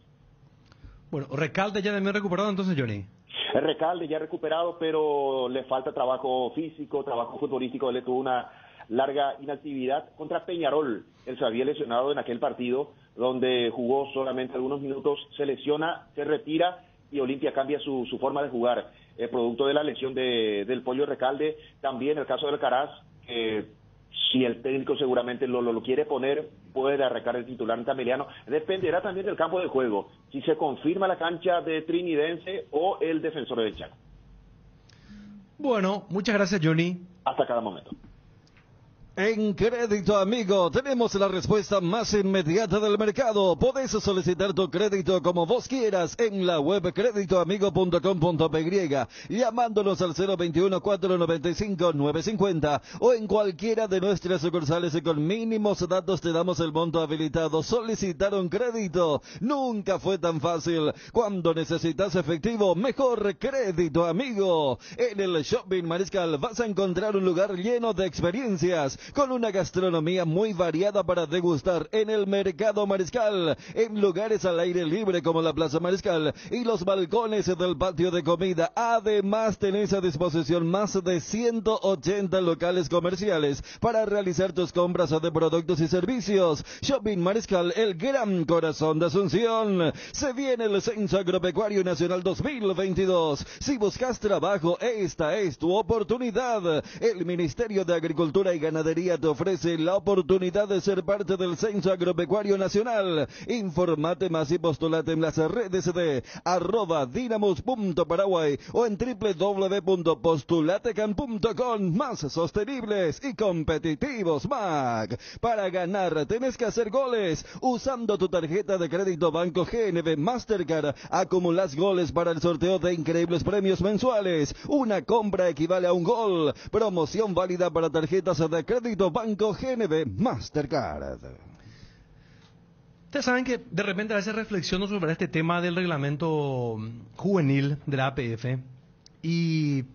S8: Bueno, Recalde ya también recuperado entonces, Johnny.
S9: El Recalde ya recuperado, pero le falta trabajo físico, trabajo futbolístico, él tuvo una larga inactividad contra Peñarol. Él se había lesionado en aquel partido donde jugó solamente algunos minutos, se lesiona, se retira y Olimpia cambia su forma de jugar, producto de la lesión del Pollo Recalde. También el caso del Caraz, si el técnico seguramente lo quiere poner, puede arrancar el titular ante Ameliano. Dependerá también del campo de juego, si se confirma la cancha de Trinidense o el Defensor del Chaco.
S8: Bueno, muchas gracias, Johnny.
S9: Hasta cada momento.
S20: En Crédito Amigo tenemos la respuesta más inmediata del mercado. Podés solicitar tu crédito como vos quieras en la web creditoamigo.com.py, llamándonos al 021-495-950 o en cualquiera de nuestras sucursales, y con mínimos datos te damos el monto habilitado. Solicitar un crédito nunca fue tan fácil. Cuando necesitas efectivo, mejor Crédito Amigo. En el Shopping Mariscal vas a encontrar un lugar lleno de experiencias, con una gastronomía muy variada para degustar en el Mercado Mariscal, en lugares al aire libre como la Plaza Mariscal y los balcones del patio de comida. Además, tenés a disposición más de 180 locales comerciales para realizar tus compras de productos y servicios. Shopping Mariscal, el gran corazón de Asunción. Se viene el Censo Agropecuario Nacional 2022. Si buscas trabajo, esta es tu oportunidad. El Ministerio de Agricultura y Ganadería te ofrece la oportunidad de ser parte del Censo Agropecuario Nacional. Informate más y postulate en las redes de @dinamos.paraguay o en www.postulatecan.com. Más sostenibles y competitivos, MAC. Para ganar tenés que hacer goles. Usando tu tarjeta de crédito Banco GNB Mastercard, acumulás goles para el sorteo de increíbles premios mensuales. Una compra equivale a un gol. Promoción válida para tarjetas de crédito Banco GNB Mastercard.
S8: Ustedes saben que de repente a veces reflexiono sobre este tema del reglamento juvenil de la APF y,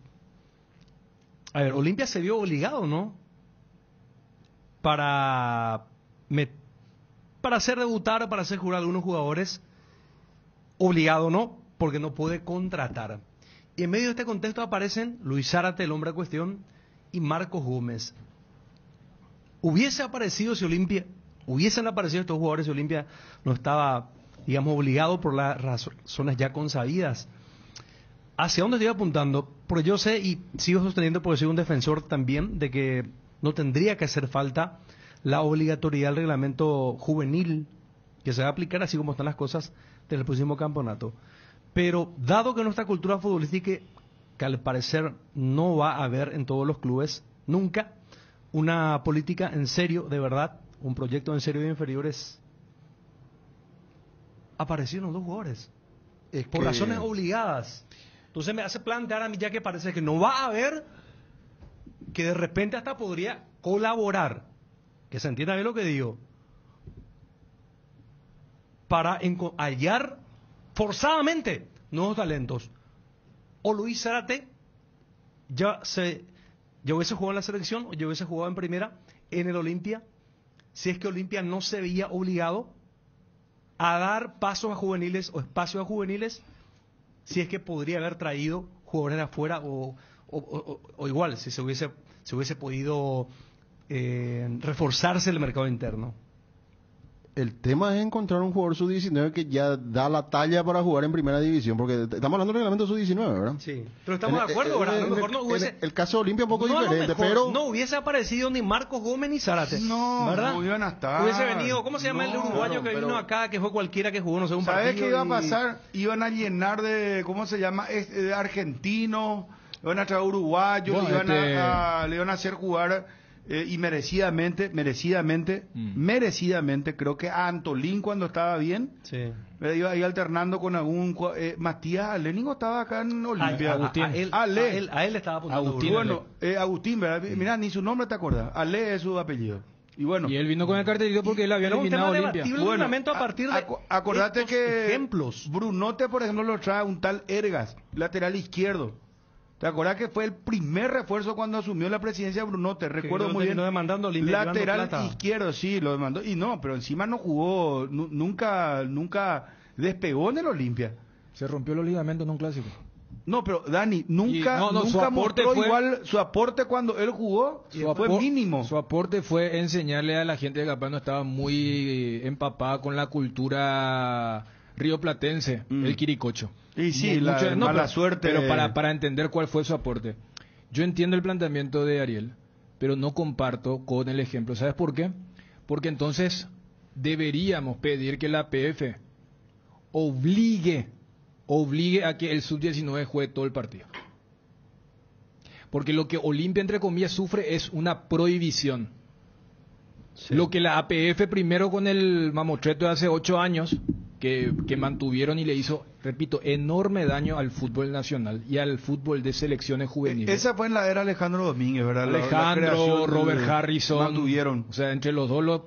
S8: a ver, Olimpia se vio obligado, ¿no? Para hacer debutar, para hacer jugar a algunos jugadores, obligado no, porque no puede contratar. Y en medio de este contexto aparecen Luis Zárate, el hombre a cuestión, y Marcos Gómez. Hubiesen aparecido estos jugadores si Olimpia no estaba, digamos, obligado por las razones ya consabidas. ¿Hacia dónde estoy apuntando? Porque yo sé y sigo sosteniendo, porque soy un defensor también, de que no tendría que hacer falta la obligatoriedad del reglamento juvenil, que se va a aplicar así como están las cosas del próximo campeonato. Pero dado que nuestra cultura futbolística, que al parecer no va a haber en todos los clubes nunca, una política en serio, de verdad, un proyecto en serio de inferiores, aparecieron dos jugadores por razones obligadas. Entonces me hace plantear a mí, ya que parece que no va a haber, que de repente hasta podría colaborar, que se entienda bien lo que digo, para hallar forzadamente nuevos talentos. O Luis Zárate ya hubiese jugado en la selección, o yo hubiese jugado en primera en el Olimpia, si es que Olimpia no se veía obligado a dar pasos a juveniles o espacios a juveniles, si es que podría haber traído jugadores afuera o igual, si se hubiese podido reforzarse el mercado interno.
S5: El tema es encontrar un jugador sub-19 que ya da la talla para jugar en primera división, porque estamos hablando del reglamento sub-19, ¿verdad?
S8: Sí, pero estamos de acuerdo, ¿verdad? A lo mejor no hubiese...
S5: el caso de Olimpia un poco diferente, pero...
S8: No hubiese aparecido ni Marcos Gómez ni Zárate.
S4: No,
S8: ¿verdad?
S4: no iban a estar.
S8: Hubiese venido, ¿cómo se llama el uruguayo que vino acá, que fue cualquiera que jugó, no sé, un partido?
S4: ¿Sabes qué iba a pasar? Iban a llenar de, ¿cómo se llama? De argentinos, iban a traer uruguayos, le iban a hacer jugar y merecidamente, creo que a Antolín cuando estaba bien, iba ahí alternando con algún Matías Alénico estaba acá en Olimpia.
S8: A él le estaba apuntando.
S4: Bueno, Agustín, ¿verdad? Mirá, ni su nombre te acuerdas. Ale es su apellido. Y bueno,
S6: y él vino con el cartelito porque él había eliminado a Olimpia.
S4: Bueno,
S8: a partir de
S4: acordate que
S8: ejemplos.
S4: Brunote, por ejemplo, lo trae un tal Ergas, lateral izquierdo. ¿Te acuerdas que fue el primer refuerzo cuando asumió la presidencia Brunote? Recuerdo muy bien.
S8: Demandando a Olimpia,
S4: lateral izquierdo, sí, lo demandó. Y no, pero encima no jugó, nunca despegó en el Olimpia.
S6: Se rompió los ligamentos en un clásico.
S4: No, pero Dani, nunca mostró igual su aporte cuando él jugó, fue mínimo.
S6: Su aporte fue enseñarle a la gente que capaz no estaba muy empapada con la cultura rioplatense, el quiricocho.
S4: Y sí, mala suerte.
S6: Pero para entender cuál fue su aporte. Yo entiendo el planteamiento de Ariel, pero no comparto con el ejemplo. ¿Sabes por qué? Porque entonces deberíamos pedir que la APF obligue a que el sub-19 juegue todo el partido. Porque lo que Olimpia, entre comillas, sufre es una prohibición. Sí. Lo que la APF primero con el mamotreto de hace 8 años, que mantuvieron y le hizo, repito, enorme daño al fútbol nacional y al fútbol de selecciones juveniles.
S4: Esa fue en la era Alejandro Domínguez, ¿verdad?
S6: Alejandro, Robert Harrison.
S4: Mantuvieron.
S6: O sea, entre los dos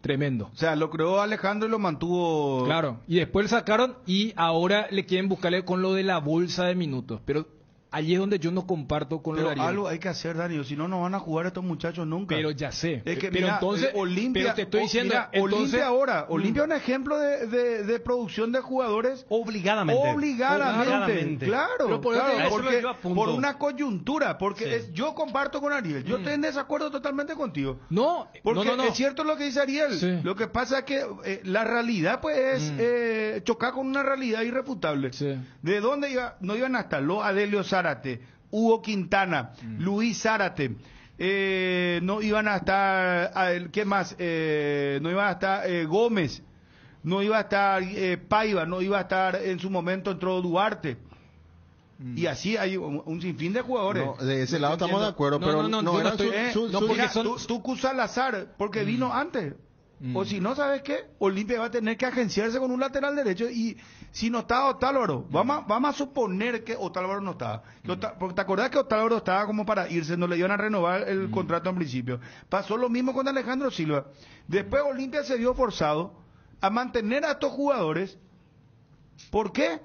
S6: tremendo.
S4: O sea, lo creó Alejandro y lo mantuvo.
S6: Claro, y después lo sacaron y ahora le quieren buscarle con lo de la bolsa de minutos. Pero allí es donde yo no comparto con lo de Ariel.
S4: Algo hay que hacer, Dani, si no, no van a jugar estos muchachos nunca.
S6: Pero ya sé.
S4: Es que,
S6: pero
S4: mira,
S6: entonces,
S4: Olimpia,
S6: pero te estoy diciendo,
S4: Olimpia ahora, Olimpia es un ejemplo de producción de jugadores obligadamente. Claro, por una coyuntura, porque yo comparto con Ariel, yo estoy en desacuerdo totalmente contigo. Porque es cierto lo que dice Ariel, lo que pasa es que la realidad pues es chocar con una realidad irrefutable. ¿De dónde no iban a estar los Adelio Zárate, Hugo Quintana, Luis Zárate? No iban a estar, ¿qué más? No iba a estar Gómez, no iba a estar Paiva, no iba a estar, en su momento entró Duarte. Y así hay un sinfín de jugadores.
S5: No, de ese lado estamos de acuerdo, pero no eran
S4: Tucu Salazar, porque vino antes. O si no, ¿sabes qué? Olimpia va a tener que agenciarse con un lateral derecho y si no está Otálvaro, vamos a suponer que Otálvaro no estaba. Porque te acordás que Otálvaro estaba como para irse, no le iban a renovar el contrato en principio. Pasó lo mismo con Alejandro Silva. Después Olimpia se vio forzado a mantener a estos jugadores. ¿Por qué?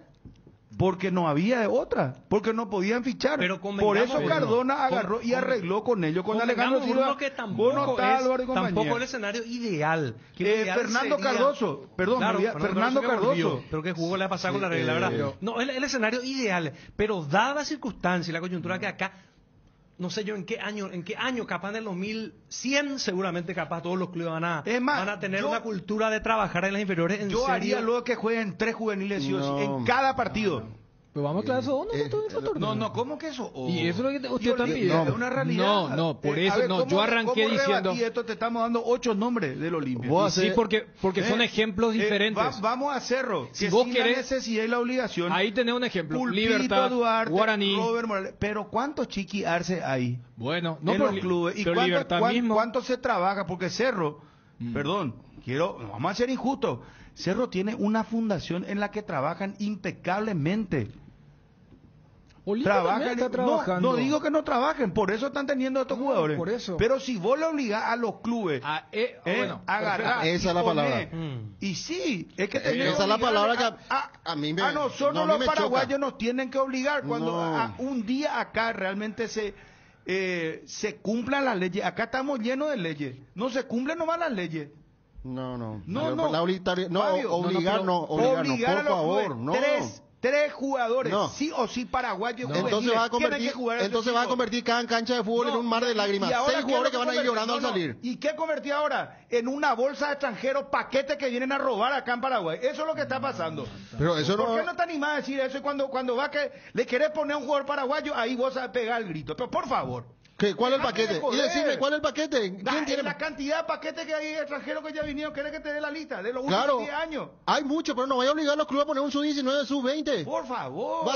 S4: Porque no había de otra, porque no podían fichar. Por eso Cardona agarró y arregló con ellos, con Alejandro Silva,
S8: que tampoco
S4: tampoco
S8: el escenario ideal.
S4: Fernando Cardoso, perdón,
S8: claro,
S4: Fernando Cardoso.
S8: Pero que jugó la pasada con la regla, ¿verdad? No, el escenario ideal, pero dada la circunstancia y la coyuntura que acá, no sé yo en qué año, capaz en el 2100, seguramente capaz todos los clubes van a tener una cultura de trabajar en las inferiores en
S4: serio. Haría luego que jueguen 3 juveniles en cada partido.
S6: Pero vamos a clase
S4: no, ¿cómo que eso?
S6: Y eso es lo que usted está pidiendo.
S4: Es una realidad.
S6: No, por eso yo arranqué diciendo.
S4: Y esto te estamos dando 8 nombres del Olimpia.
S6: Sí, porque son ejemplos diferentes.
S4: Vamos a Cerro,
S6: si vos querés,
S4: la necesidad y la obligación.
S6: Ahí tenés un ejemplo.
S4: Pulpito,
S6: Libertad,
S4: Duarte,
S6: Guaraní.
S4: Robert Morales. Pero ¿cuántos Chiqui Arce hay?
S6: Bueno, no
S4: en los clubes. ¿Y
S6: pero
S4: cuánto se trabaja? Porque Cerro, vamos a ser injustos. Cerro tiene una fundación en la que trabajan impecablemente. Trabajan, no digo que no trabajen, por eso están teniendo estos jugadores.
S6: Por eso.
S4: Pero si vos le obligás a los clubes a agarrar,
S5: esa es la palabra.
S4: Y sí, es que
S5: esa es la palabra que a mí me
S4: a nosotros los paraguayos
S5: choca.
S4: Nos tienen que obligar cuando un día acá realmente se cumplan las leyes. Acá estamos llenos de leyes. No se cumplen nomás las leyes.
S5: No.
S4: Obligar,
S5: por favor, no.
S4: 3 jugadores, sí o sí paraguayos.
S5: Entonces va a convertir cada cancha de fútbol en un mar de lágrimas. 6 jugadores que van a ir llorando al salir.
S4: ¿Y qué convertí ahora? En una bolsa de extranjeros, paquetes que vienen a robar acá en Paraguay. Eso es lo que está pasando.
S5: Pero eso
S4: ¿Por qué no te animás a decir eso? Y cuando va que le querés poner a un jugador paraguayo, ahí vos vas a pegar el grito. Pero por favor.
S5: ¿Cuál es el paquete? Y decime, ¿cuál es el paquete? ¿Quién tiene
S4: la cantidad de paquetes que hay extranjeros que ya vinieron? ¿Querés que te dé la lista de los últimos 10 años?
S5: Hay mucho, pero no vaya a obligar a los clubes a poner un sub-19, sub-20.
S4: Por favor.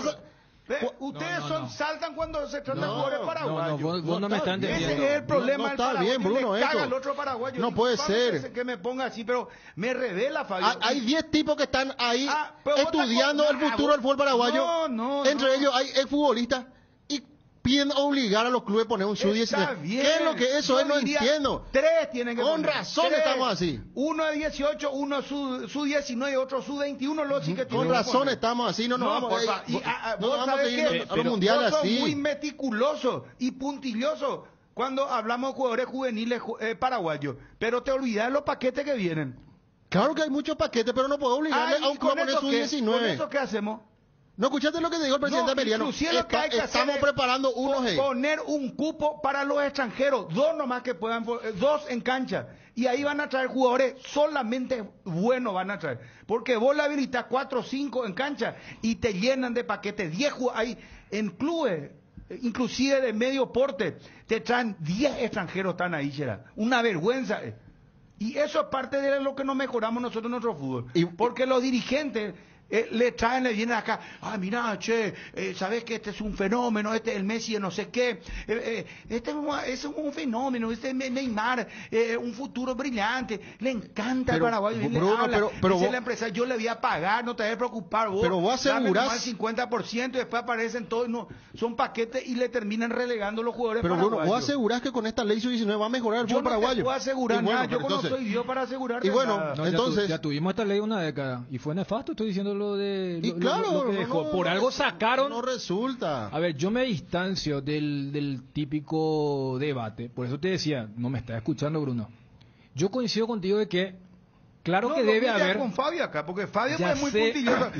S4: Ustedes saltan cuando se trata de jugadores paraguayos.
S6: Vos no me estás entendiendo.
S4: Ese es el problema del
S5: está
S4: paraguayo,
S5: bien, Bruno,
S4: le caga
S5: eso.
S4: al otro paraguayo.
S5: No puede ser.
S4: Que me ponga así, pero me revela, Fabio.
S5: Hay 10 tipos que están ahí
S4: pero vos
S5: estudiando
S4: estás
S5: el futuro del fútbol paraguayo. Entre ellos hay exfutbolistas y piden obligar a los clubes a poner un sub-19.
S4: Está bien.
S5: ¿Qué es lo que eso
S4: Yo
S5: es? No
S4: diría,
S5: entiendo.
S4: 3 tienen que
S5: Con
S4: poner.
S5: razón
S4: 3.
S5: estamos así.
S4: Uno de 18, uno sub-19, otro sub-21, los sí que tienen
S5: Con
S4: que
S5: razón
S4: poner.
S5: estamos así, no nos vamos
S4: porfa. Y,
S5: no
S4: vos
S5: vamos a
S4: sabés
S5: ir
S4: que
S5: a los mundiales
S4: vos sos
S5: así.
S4: muy meticuloso y puntilloso cuando hablamos de jugadores juveniles paraguayos, pero te olvidas de los paquetes que vienen.
S5: Claro que hay muchos paquetes, pero no puedo obligarle a un club a poner
S4: ¿Con
S5: sub-19.
S4: eso qué hacemos?
S5: ¿No escuchaste lo que dijo el presidente Meliano?
S4: Inclusive lo que hay que
S5: Estamos
S4: hacer
S5: preparando unos
S4: es poner un cupo para los extranjeros, 2 nomás que puedan, 2 en cancha, y ahí van a traer jugadores solamente buenos van a traer, porque vos la habilitas 4 o 5 en cancha y te llenan de paquetes, 10 ahí en clubes, inclusive de medio porte, te traen 10 extranjeros, están ahí, Gerard. Una vergüenza. Y eso es parte de lo que nos mejoramos nosotros en nuestro fútbol, porque los dirigentes le vienen acá, mira, che, sabes que este es un fenómeno, este es el Messi de no sé qué, este es un fenómeno, este es Neymar, un futuro brillante, le encanta el paraguayo,
S5: Bruno, pero
S4: dice
S5: vos,
S4: la empresa, yo le voy a pagar, no te debes preocupar vos,
S5: pero vos asegurás,
S4: el 50% y después aparecen todos, no, son paquetes y le terminan relegando los jugadores
S5: pero
S4: paraguayos.
S5: Bruno, vos asegurás que con esta ley sub-19 va a mejorar el fútbol paraguayo.
S4: Yo no te puedo asegurar nada, yo no soy Dios para asegurarte nada.
S6: Entonces, ya tuvimos esta ley una década y fue nefasto, estoy diciendo lo de...
S5: Claro,
S6: lo que dejó. Por algo sacaron.
S5: No resulta.
S6: A ver, yo me distancio del típico debate. Por eso te decía, no me estás escuchando, Bruno. Yo coincido contigo de que, claro que debe haber.
S4: Con Fabio acá, porque Fabio es muy puntilloso.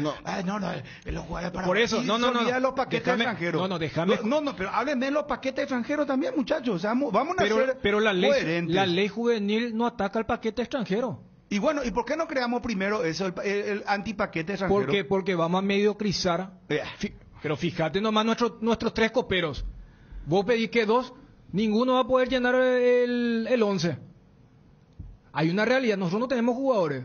S4: Los jugadores para.
S6: Por eso, no.
S4: Los paquetes extranjeros.
S6: Déjame.
S4: No, pero háblenme de los paquetes extranjeros también, muchachos. O sea, vamos a ser
S6: pero la
S4: coherentes.
S6: ley juvenil no ataca al paquete extranjero.
S4: Y bueno, ¿y por qué no creamos primero eso, el antipaquete extranjero?
S6: Porque vamos a mediocrizar. Pero fíjate nomás nuestros 3 coperos. Vos pedís que 2, ninguno va a poder llenar el 11. Hay una realidad, nosotros no tenemos jugadores.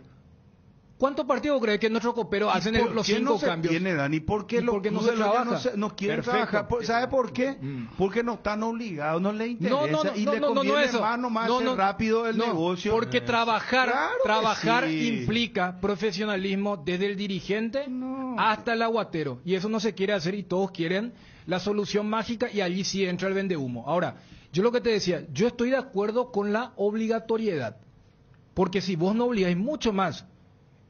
S6: ¿Cuántos partidos crees que nuestros coperos hacen los 5 cambios?
S4: ¿Tiene, Dani? ¿Por qué los
S6: no se trabaja?
S4: No quieren trabajar? ¿Sabe por qué? Porque no están obligados, no les interesa y le conviene más hacer rápido el negocio.
S6: Porque trabajar implica profesionalismo desde el dirigente hasta el aguatero. Y eso no se quiere hacer y todos quieren la solución mágica y allí sí entra el vendehumo. Ahora, yo lo que te decía, yo estoy de acuerdo con la obligatoriedad. Porque si vos no obligáis mucho más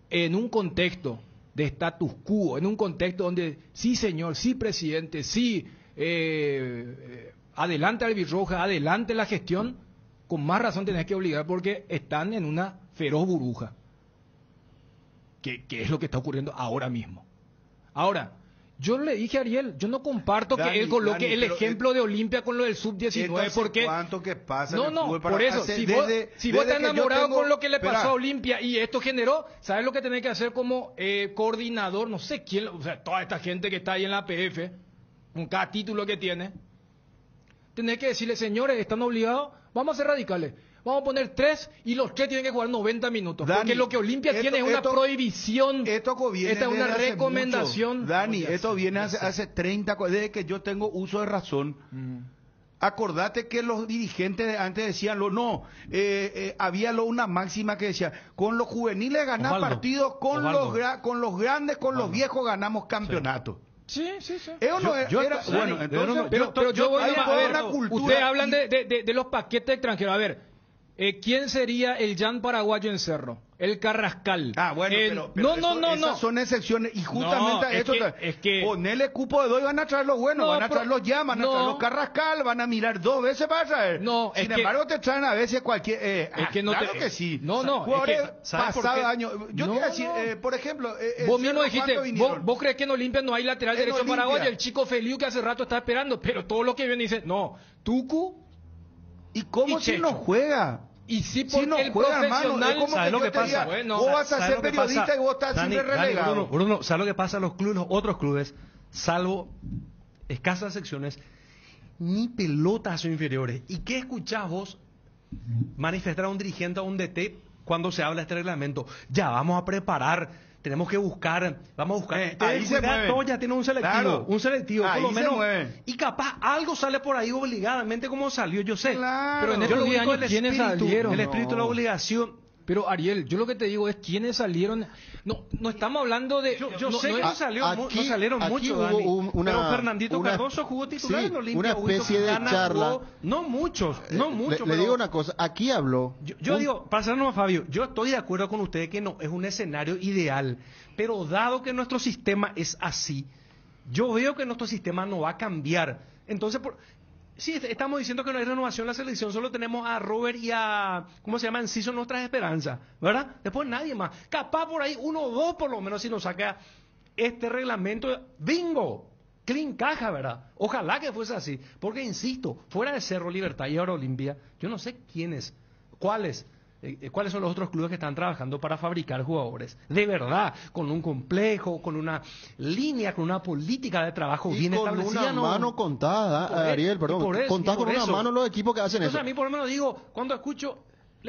S6: en un contexto de status quo, en un contexto donde sí señor, sí presidente, sí adelante Albirroja, adelante la gestión, con más razón tenés que obligar porque están en una feroz burbuja, que es lo que está ocurriendo ahora mismo. Ahora, yo le dije a Ariel, yo no comparto que él coloque el ejemplo de Olimpia con lo del sub-19, porque...
S4: ¿Cuánto que pasa?
S6: Por eso, si vos estás enamorado con lo que le pasó a Olimpia y esto generó, ¿sabes lo que tenés que hacer como coordinador? No sé quién, o sea, toda esta gente que está ahí en la APF, con cada título que tiene, tenés que decirle, señores, están obligados, vamos a ser radicales. Vamos a poner 3 y los 3 tienen que jugar 90 minutos. Dani, porque lo que Olimpia tiene es una prohibición.
S4: Esta es una recomendación. Dani, esto viene hace 30, desde que yo tengo uso de razón. Acordate que los dirigentes de antes decían, había una máxima que decía, con los juveniles ganás partidos, con los grandes, con los viejos ganamos campeonatos.
S6: Sí.
S4: Pero
S6: yo voy a ver, ustedes hablan de los paquetes extranjeros. A ver, ¿quién sería el Jan paraguayo en Cerro? El Carrascal.
S4: Pero esas son excepciones y justamente es que ponerle cupo de 2 y van a traer los buenos, van a traer los Jan, van a traer los Carrascal, van a mirar 2 veces para traer. Sin embargo te traen a veces cualquier claro que sí. Pasado año. Yo quiero decir, por ejemplo,
S6: vos mismo dijiste, vos crees que en Olimpia no hay lateral derecho paraguayo, el chico Feliu que hace rato está esperando, pero todo lo que viene dice, Tucu
S4: ¿y cómo si no juega?
S6: Y sí, porque no el juega, profesional...
S8: ¿Sabes lo que pasa?
S4: Vos vas a ser periodista y vos estás siempre relegado.
S8: Bruno, ¿sabes lo que pasa? Los otros clubes, salvo escasas secciones, ni pelotas son inferiores. ¿Y qué escuchás vos manifestar a un dirigente, a un DT, cuando se habla de este reglamento. Ya vamos a preparar, tenemos que buscar, vamos a buscar.
S4: Ahí se mueve.
S8: Todos ya tienen un selectivo,
S4: Ahí
S8: por lo
S4: se
S8: menos.
S4: mueve.
S8: Y capaz algo sale por ahí obligadamente como salió, yo sé.
S4: Claro.
S6: Pero en
S8: Yo
S6: estos
S8: lo
S6: 10
S8: único,
S6: años, ¿quiénes salieron?
S8: el espíritu de la obligación.
S6: Pero Ariel, yo lo que te digo es quiénes salieron. No estamos hablando de.
S8: Yo
S6: no,
S8: sé
S6: no
S8: que
S6: es-
S8: no salieron
S5: aquí
S8: mucho,
S5: hubo
S8: Dani,
S5: una-
S8: pero Fernandito
S5: una-
S8: Cardoso jugó titular
S5: sí,
S8: en Olimpia.
S5: una especie de charla.
S8: Jugó, no muchos.
S5: Le
S8: pero
S5: digo una cosa, aquí habló.
S8: yo digo, para cerrarnos, Fabio, yo estoy de acuerdo con ustedes que no es un escenario ideal, pero dado que nuestro sistema es así, yo veo que nuestro sistema no va a cambiar. Entonces, sí, estamos diciendo que no hay renovación en la selección, solo tenemos a Robert y a, ¿cómo se llama? Enciso nuestras esperanzas, ¿verdad? Después nadie más. Capaz por ahí uno o dos por lo menos si nos saca este reglamento, bingo, clean caja, ¿verdad? Ojalá que fuese así, porque insisto, fuera de Cerro Libertad y ahora Olimpia, yo no sé cuáles son los otros clubes que están trabajando para fabricar jugadores, de verdad, con un complejo, con una línea, con una política de trabajo
S5: Y
S8: bien
S5: con
S8: establecida.
S5: una mano contada, Ariel, perdón, contás con una mano los equipos que hacen
S8: Entonces
S5: eso.
S8: a mí por lo menos digo, cuando le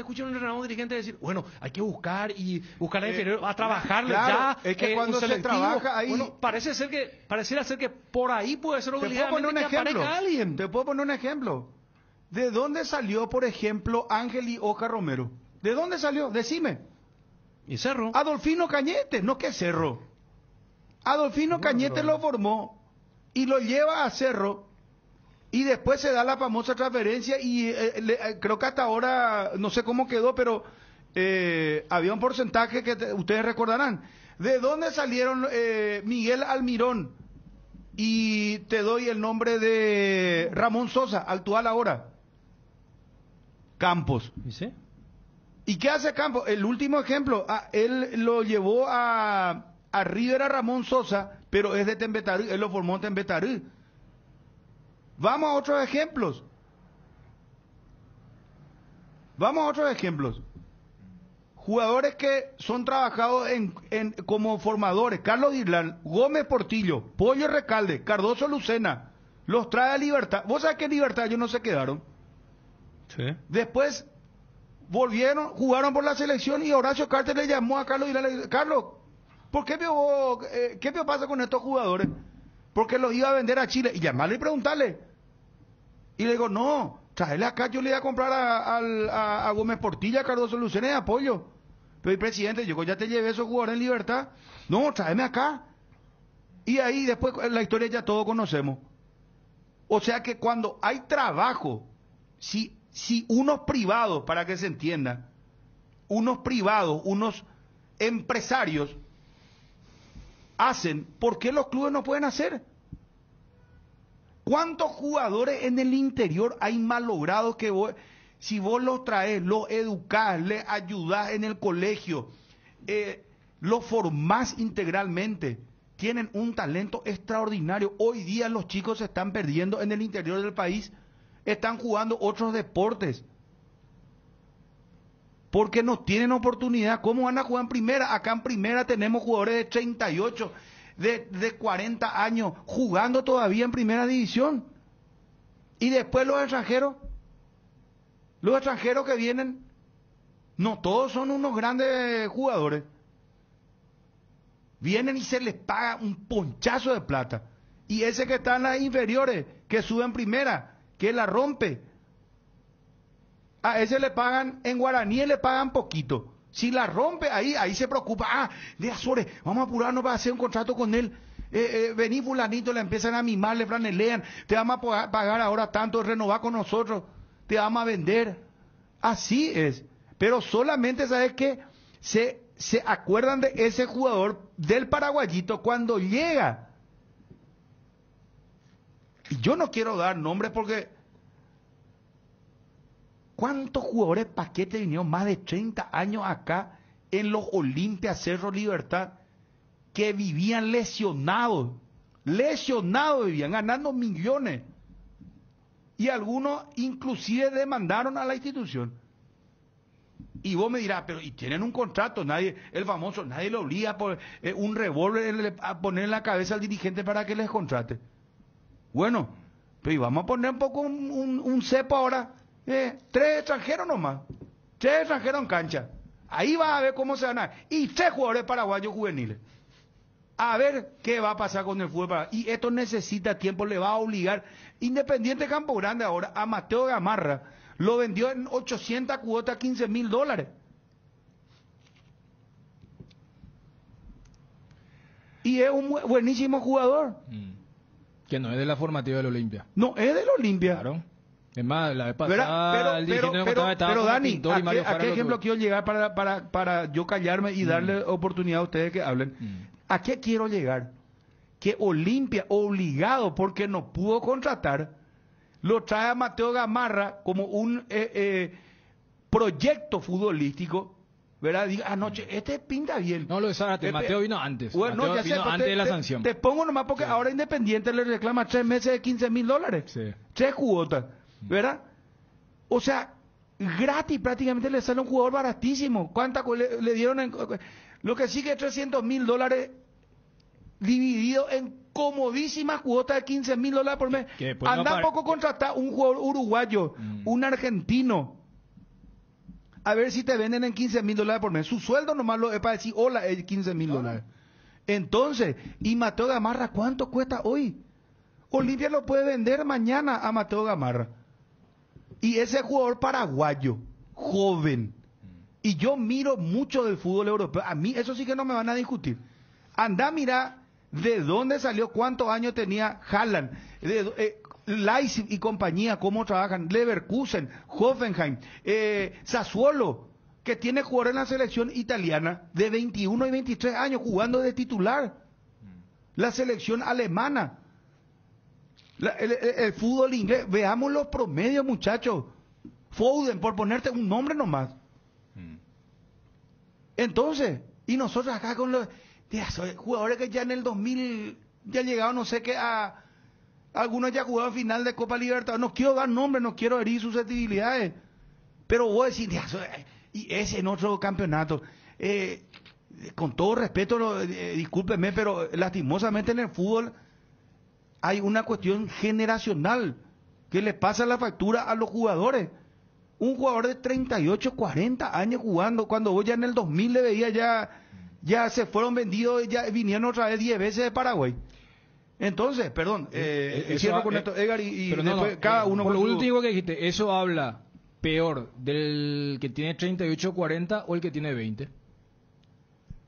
S8: escucho a un entrenador dirigente decir, bueno, hay que buscar la inferior, a trabajarle
S4: claro,
S8: ya.
S4: es que cuando
S8: un
S4: se
S8: selectivo.
S4: trabaja ahí-
S8: Bueno, pareciera ser que por ahí puede ser
S4: Te puedo
S8: obligadamente
S4: poner un
S8: que
S4: ejemplo.
S8: aparezca alguien.
S4: Te puedo poner un ejemplo. ¿De dónde salió, por ejemplo, Ángel y Oca Romero? ¿De dónde salió? Decime.
S8: ¿Y Cerro?
S4: Adolfino Cañete, no que Cerro. Adolfino Cañete lo formó y lo lleva a Cerro y después se da la famosa transferencia y creo que hasta ahora, no sé cómo quedó, pero había un porcentaje que ustedes recordarán. ¿De dónde salieron Miguel Almirón? Y te doy el nombre de Ramón Sosa, actual ahora. Campos.
S6: ¿Y sí?
S4: ¿Y qué hace Campos? El último ejemplo, él lo llevó a River a Ramón Sosa, pero es de Tembetarú, él lo formó en Tembetarú. Vamos a otros ejemplos. Jugadores que son trabajados como formadores. Carlos Irlán, Gómez Portillo, Pollo Recalde, Cardoso Lucena, los trae a Libertad. ¿Vos sabés que en Libertad ellos no se quedaron?
S8: Sí.
S4: Después volvieron, jugaron por la selección y Horacio Carter le llamó a Carlos Irlán y le dijo, Carlos, ¿por qué qué pasa con estos jugadores? Porque los iba a vender a Chile. Y llamarle y preguntarle. Y le digo, no, tráele acá, yo le iba a comprar a Gómez Portilla, a Cardoso Lucena y a Pollo. Pero el presidente, yo ya te llevé esos jugadores en libertad. No, tráeme acá. Y ahí después la historia ya todos conocemos. O sea que cuando hay trabajo, si unos privados, para que se entienda, unos privados, unos empresarios hacen, ¿por qué los clubes no pueden hacer? ¿Cuántos jugadores en el interior hay malogrados que si vos los traes, los educás, les ayudás en el colegio, los formás integralmente, tienen un talento extraordinario? Hoy día los chicos se están perdiendo en el interior del país, están jugando otros deportes, porque no tienen oportunidad. ¿Cómo van a jugar en primera? Acá en primera tenemos jugadores de 38, de 40 años, jugando todavía en primera división. Y después los extranjeros que vienen, no todos son unos grandes jugadores. Vienen y se les paga un ponchazo de plata. Y ese que está en las inferiores, que sube en primera, que la rompe, a ese le pagan, en guaraní le pagan poquito. Si la rompe, ahí se preocupa. De Azores, vamos a apurarnos para hacer un contrato con él. Vení fulanito, le empiezan a mimar, le franelean. Te vamos a pagar ahora tanto, renovar con nosotros. Te vamos a vender. Así es. Pero solamente, ¿sabes qué? Se acuerdan de ese jugador del paraguayito cuando llega. Y yo no quiero dar nombres porque... ¿Cuántos jugadores paquete vinieron más de 30 años acá en los Olimpia, Cerro Libertad, que vivían lesionados vivían, ganando millones? Y algunos inclusive demandaron a la institución. Y vos me dirás, pero y tienen un contrato, nadie le obliga a poner un revólver a poner en la cabeza al dirigente para que les contrate. Bueno, pero y vamos a poner un poco un cepo ahora. 3 extranjeros nomás. 3 extranjeros en cancha. Ahí vas a ver cómo se van a... Y 3 jugadores paraguayos juveniles. A ver qué va a pasar con el fútbol paraguayo. Y esto necesita tiempo, le va a obligar. Independiente Campo Grande ahora, a Mateo Gamarra, lo vendió en 800 cuotas, $15,000. Y es un buenísimo jugador.
S6: Que no es de la formativa del Olimpia.
S4: No, es del Olimpia.
S6: Claro. Es más, la vez pasada...
S4: Pero Dani, ¿a qué ejemplo quiero llegar para yo callarme y darle oportunidad a ustedes que hablen? ¿A qué quiero llegar? Que Olimpia, obligado porque no pudo contratar, lo trae a Mateo Gamarra como un proyecto futbolístico, ¿verdad? Diga, anoche, este pinta bien.
S6: No, lo de Zárate, Mateo vino antes.
S4: Bueno,
S6: Mateo
S4: ya
S6: vino
S4: sé,
S6: antes de la sanción.
S4: Te pongo nomás porque ahora Independiente le reclama 3 meses de $15,000.
S6: Sí.
S4: 3 cuotas, ¿verdad? O sea, gratis prácticamente le sale un jugador baratísimo. ¿Cuántas le dieron? Lo que sí que es $300,000 dividido en comodísimas cuotas de $15,000 por mes. Anda poco contratar un jugador uruguayo, un argentino. A ver si te venden en $15,000 por mes. Su sueldo nomás lo es para decir hola, es $15,000. Entonces, y Mateo Gamarra, ¿cuánto cuesta hoy? Olimpia lo puede vender mañana a Mateo Gamarra. Y ese jugador paraguayo, joven. Y yo miro mucho del fútbol europeo. A mí eso sí que no me van a discutir. Anda, mira de dónde salió, cuántos años tenía Haaland, Leipzig y compañía, cómo trabajan, Leverkusen, Hoffenheim, Sassuolo, que tiene jugadores en la selección italiana de 21 y 23 años jugando de titular. La selección alemana. El fútbol inglés, veamos los promedios, muchachos. Foden, por ponerte un nombre nomás. Entonces, y nosotros acá con los jugadores que ya en el 2000 ya llegaron, no sé qué, a algunos ya jugaron final de Copa Libertadores. No quiero dar nombres, no quiero herir susceptibilidades, pero voy a decir, y ese en otro campeonato, con todo respeto, discúlpeme, pero lastimosamente en el fútbol hay una cuestión generacional que le pasa la factura a los jugadores. Un jugador de 38, 40 años jugando, cuando vos ya en el 2000 le veía ya se fueron vendidos, ya vinieron otra vez 10 veces de Paraguay. Entonces, perdón, cierro con esto, Edgar, y después cada uno...
S6: Por lo último que dijiste, ¿eso habla peor del que tiene 38, 40 o el que tiene 20?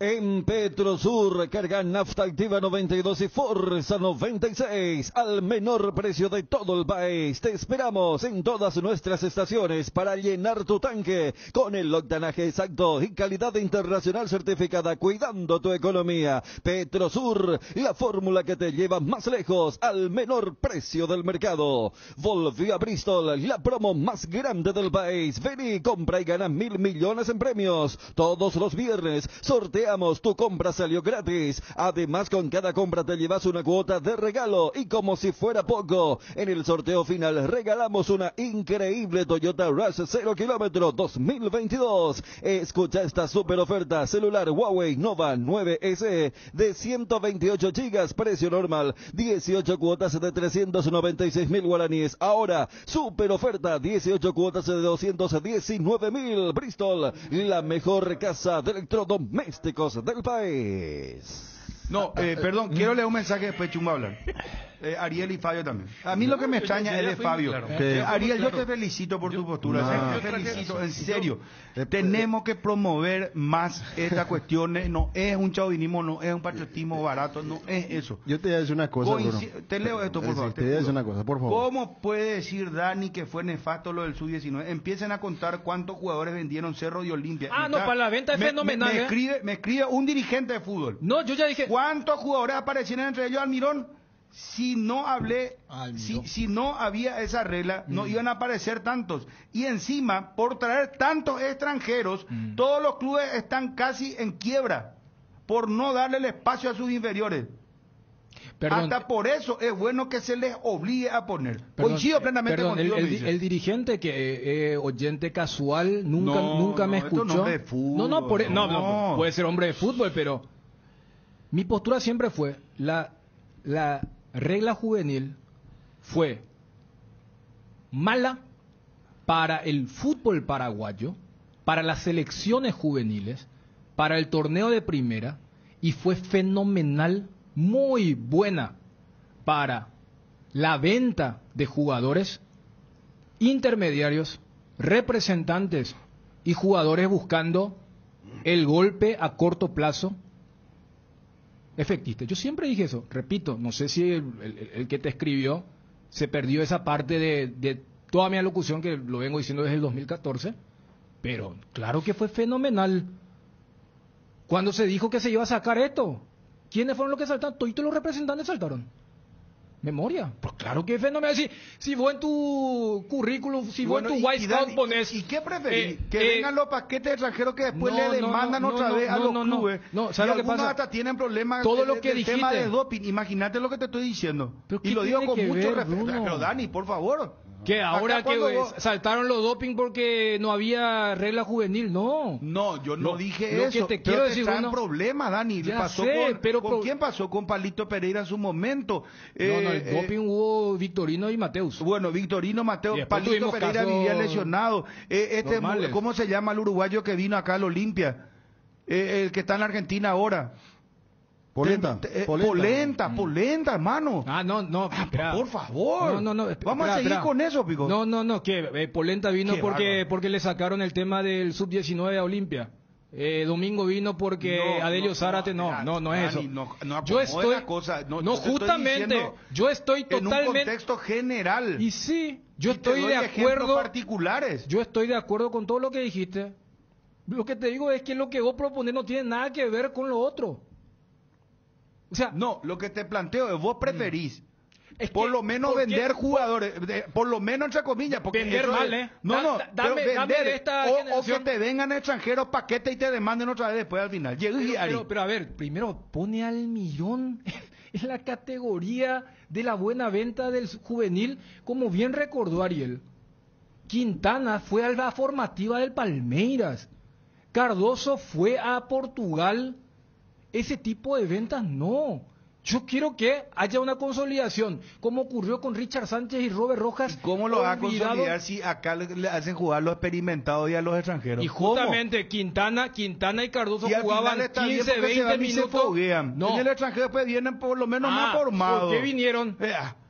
S20: En Petrosur, carga nafta activa 92 y Forza 96 al menor precio de todo el país. Te esperamos en todas nuestras estaciones para llenar tu tanque con el octanaje exacto y calidad internacional certificada, cuidando tu economía. Petrosur, la fórmula que te lleva más lejos al menor precio del mercado. Volvió a Bristol, la promo más grande del país. Ven y compra y gana 1.000 millones en premios. Todos los viernes sortea. Tu compra salió gratis. Además, con cada compra te llevas una cuota de regalo. Y como si fuera poco, en el sorteo final regalamos una increíble Toyota Rush 0 kilómetro 2022. Escucha esta super oferta: celular Huawei Nova 9S de 128 gigas, precio normal, 18 cuotas de 396.000 guaraníes. Ahora, super oferta, 18 cuotas de 219.000. Bristol, la mejor casa de electrodomésticos del país.
S4: No, perdón, quiero leer un mensaje después Chumba hablar. Ariel y Fabio también. A mí lo que me extraña es de Fabio. Ariel, yo te felicito por tu postura. Te felicito, en serio. Tenemos que promover más estas cuestiones. No es un chauvinismo, no es un patriotismo barato, no es eso.
S5: Yo te voy a decir una cosa, Bruno.
S4: Te leo esto, por favor.
S5: Te voy a decir una cosa, por favor.
S4: ¿Cómo puede decir Dani que fue nefasto lo del Sub-19? Empiecen a contar cuántos jugadores vendieron Cerro y Olimpia.
S6: No, para la venta es fenomenal.
S4: Me escribe un dirigente de fútbol.
S6: No, yo ya dije.
S4: ¿Cuántos jugadores aparecieron entre ellos, Almirón? Si no hablé, si no había esa regla, no iban a aparecer tantos. Y encima, por traer tantos extranjeros, todos los clubes están casi en quiebra por no darle el espacio a sus inferiores.
S6: Perdón,
S4: hasta por eso es bueno que se les obligue a poner. Coincido plenamente contigo.
S6: El dirigente que oyente casual nunca me escuchó. No, puede ser hombre de fútbol, pero mi postura siempre fue la regla juvenil fue mala para el fútbol paraguayo, para las selecciones juveniles, para el torneo de primera, y fue fenomenal, muy buena para la venta de jugadores intermediarios, representantes y jugadores buscando el golpe a corto plazo efectista. Yo siempre dije eso, repito, no sé si el que te escribió se perdió esa parte de toda mi alocución, que lo vengo diciendo desde el 2014, pero claro que fue fenomenal. Cuando se dijo que se iba a sacar esto, ¿quiénes fueron los que saltaron? Todos los representantes saltaron. Memoria. Pues claro que es fenomenal. Si vos en tu currículum, si vos en tu White Scout pones...
S4: ¿Y qué preferís? Que vengan los paquetes extranjeros que después le demandan otra vez a los clubes.
S6: No,
S4: y
S6: ¿sabes lo que
S4: algunos
S6: pasa?
S4: hasta tienen problemas
S6: Todo lo que
S4: del
S6: dijiste.
S4: tema de doping. Imagínate lo que te estoy diciendo. Y lo digo con mucho respeto. Pero Dani, por favor.
S6: Que ahora
S4: Acá
S6: que
S4: vos...
S6: saltaron los doping porque no había regla juvenil, no.
S4: No, yo no dije
S6: lo
S4: eso.
S6: Que te quiero decir,
S4: está en problema, Dani.
S6: Ya
S4: Pasó
S6: sé,
S4: ¿Con quién pasó? Con Palito Pereira en su momento.
S6: El doping hubo Victorino y Mateus.
S4: Bueno, Victorino, Mateus, Palito Pereira vivía lesionado. ¿Cómo se llama el uruguayo que vino acá al Olimpia? El que está en la Argentina ahora. Polenta, hermano. Por favor. Vamos a seguir con eso, Pico.
S6: No, que Polenta vino porque le sacaron el tema del sub-19 a Olimpia. Domingo vino porque Adelio Zárate, no es eso. Yo estoy, justamente, yo estoy totalmente...
S4: En un contexto general.
S6: Y sí, yo estoy de acuerdo...
S4: particulares.
S6: Yo estoy de acuerdo con todo lo que dijiste. Lo que te digo es que lo que vos propones no tiene nada que ver con lo otro. O sea,
S4: no, lo que te planteo es vos preferís por lo menos vender jugadores, por lo menos entre comillas, porque
S6: vender mal,
S4: dame de esta o que te vengan extranjeros paquete y te demanden otra vez después al final.
S6: Pero a ver, primero pone al Mirón en la categoría de la buena venta del juvenil, como bien recordó Ariel. Quintana fue a la formativa del Palmeiras, Cardoso fue a Portugal. Ese tipo de ventas no. Yo quiero que haya una consolidación, como ocurrió con Richard Sánchez y Robert Rojas.
S4: ¿Cómo lo va a consolidar si acá le hacen jugar los experimentados y a los extranjeros?
S6: Y justamente Quintana y Cardoso jugaban 15, 20 minutos.
S4: No. Y el extranjero después vienen por lo menos más formados.
S6: ¿Por qué vinieron?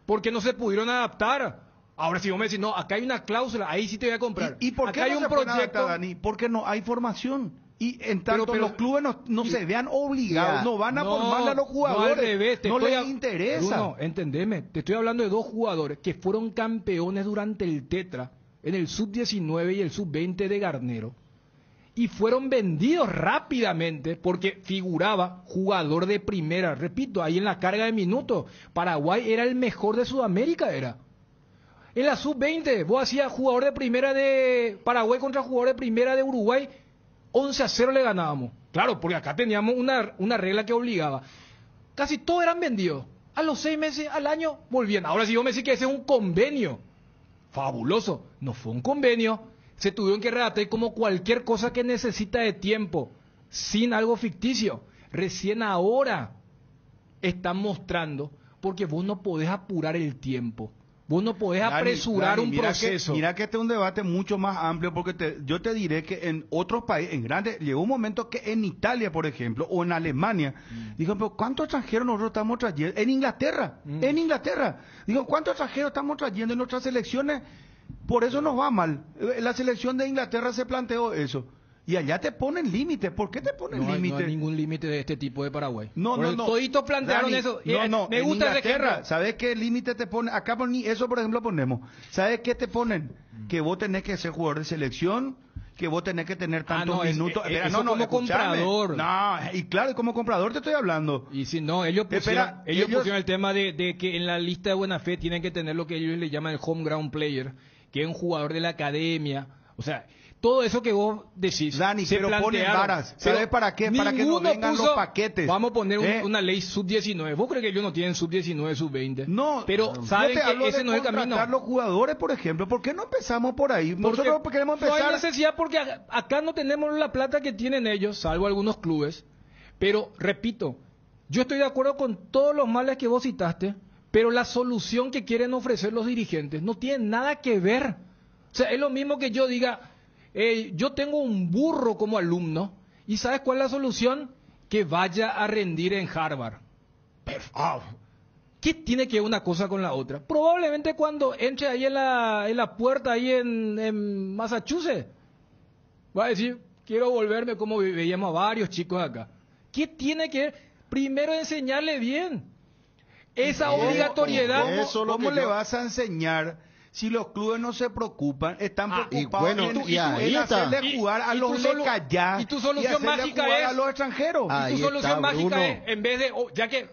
S6: Porque no se pudieron adaptar. Ahora si vos me decís, no, acá hay una cláusula, ahí sí te voy a comprar.
S4: ¿Y por qué
S6: acá
S4: no
S6: hay
S4: se
S6: un proyecto,
S4: Dani? Porque no hay formación. Y en tanto los clubes no se vean obligados, no van a formarle a los jugadores,
S6: no, al revés,
S4: les interesa.
S6: No, entendeme, te estoy hablando de dos jugadores que fueron campeones durante el Tetra, en el sub-19 y el sub-20 de Garnero, y fueron vendidos rápidamente porque figuraba jugador de primera, repito, ahí en la carga de minutos, Paraguay era el mejor de Sudamérica, era. En la sub-20, vos hacías jugador de primera de Paraguay contra jugador de primera de Uruguay, 11-0 le ganábamos. Claro, porque acá teníamos una regla que obligaba. Casi todos eran vendidos. A los 6 meses, al año, volvían. Ahora si vos me decís que ese es un convenio, fabuloso. No fue un convenio. Se tuvieron que redactar como cualquier cosa que necesita de tiempo, sin algo ficticio. Recién ahora están mostrando, porque vos no podés apurar el tiempo. Vos no podés apresurar un proceso.
S4: Mira que este es un debate mucho más amplio, porque yo te diré que en otros países, en grandes, llegó un momento que en Italia, por ejemplo, o en Alemania, dijo, pero ¿cuántos extranjeros nosotros estamos trayendo? En Inglaterra, digo, ¿cuántos extranjeros estamos trayendo en nuestras selecciones? Por eso nos va mal. La selección de Inglaterra se planteó eso. Y allá te ponen límites. ¿Por qué te ponen límites?
S6: No hay ningún límite de este tipo de Paraguay.
S4: No.
S6: Toditos plantearon
S4: Dani,
S6: eso.
S4: Me gusta Inglaterra. ¿Sabes qué límite te ponen? Acá eso, por ejemplo, ponemos. ¿Sabes qué te ponen? Que vos tenés que ser jugador de selección, que vos tenés que tener tantos minutos.
S6: Como comprador.
S4: No, y claro, como comprador te estoy hablando.
S6: Y si no, ellos pusieron el tema de que en la lista de buena fe tienen que tener lo que ellos le llaman el home ground player, que es un jugador de la academia. O sea, todo eso que vos decís,
S4: Dani, pero ponen varas. ¿Sabes para qué? Para que no vengan los paquetes.
S6: Vamos a poner una ley sub-19. ¿Vos crees que ellos no tienen sub-19, sub-20?
S4: No,
S6: pero saben que ese no es el camino.
S4: Los jugadores, por ejemplo, ¿por qué no empezamos por ahí? Nosotros queremos empezar.
S6: No hay necesidad porque acá no tenemos la plata que tienen ellos, salvo algunos clubes. Pero, repito, yo estoy de acuerdo con todos los males que vos citaste, pero la solución que quieren ofrecer los dirigentes no tiene nada que ver. O sea, es lo mismo que yo diga... yo tengo un burro como alumno, ¿y sabes cuál es la solución? Que vaya a rendir en Harvard. ¿Qué tiene que ver una cosa con la otra? Probablemente cuando entre ahí en la puerta ahí en Massachusetts, va a decir, quiero volverme como veíamos a varios chicos acá. ¿Qué tiene que ver? Primero enseñarle bien. Esa obligatoriedad.
S4: ¿Cómo le vas a enseñar si los clubes no se preocupan? Están preocupados en hacerle jugar a los lecayá
S6: y tu solución mágica es
S4: a los extranjeros.
S6: Y tu solución mágica es, en vez de, ya que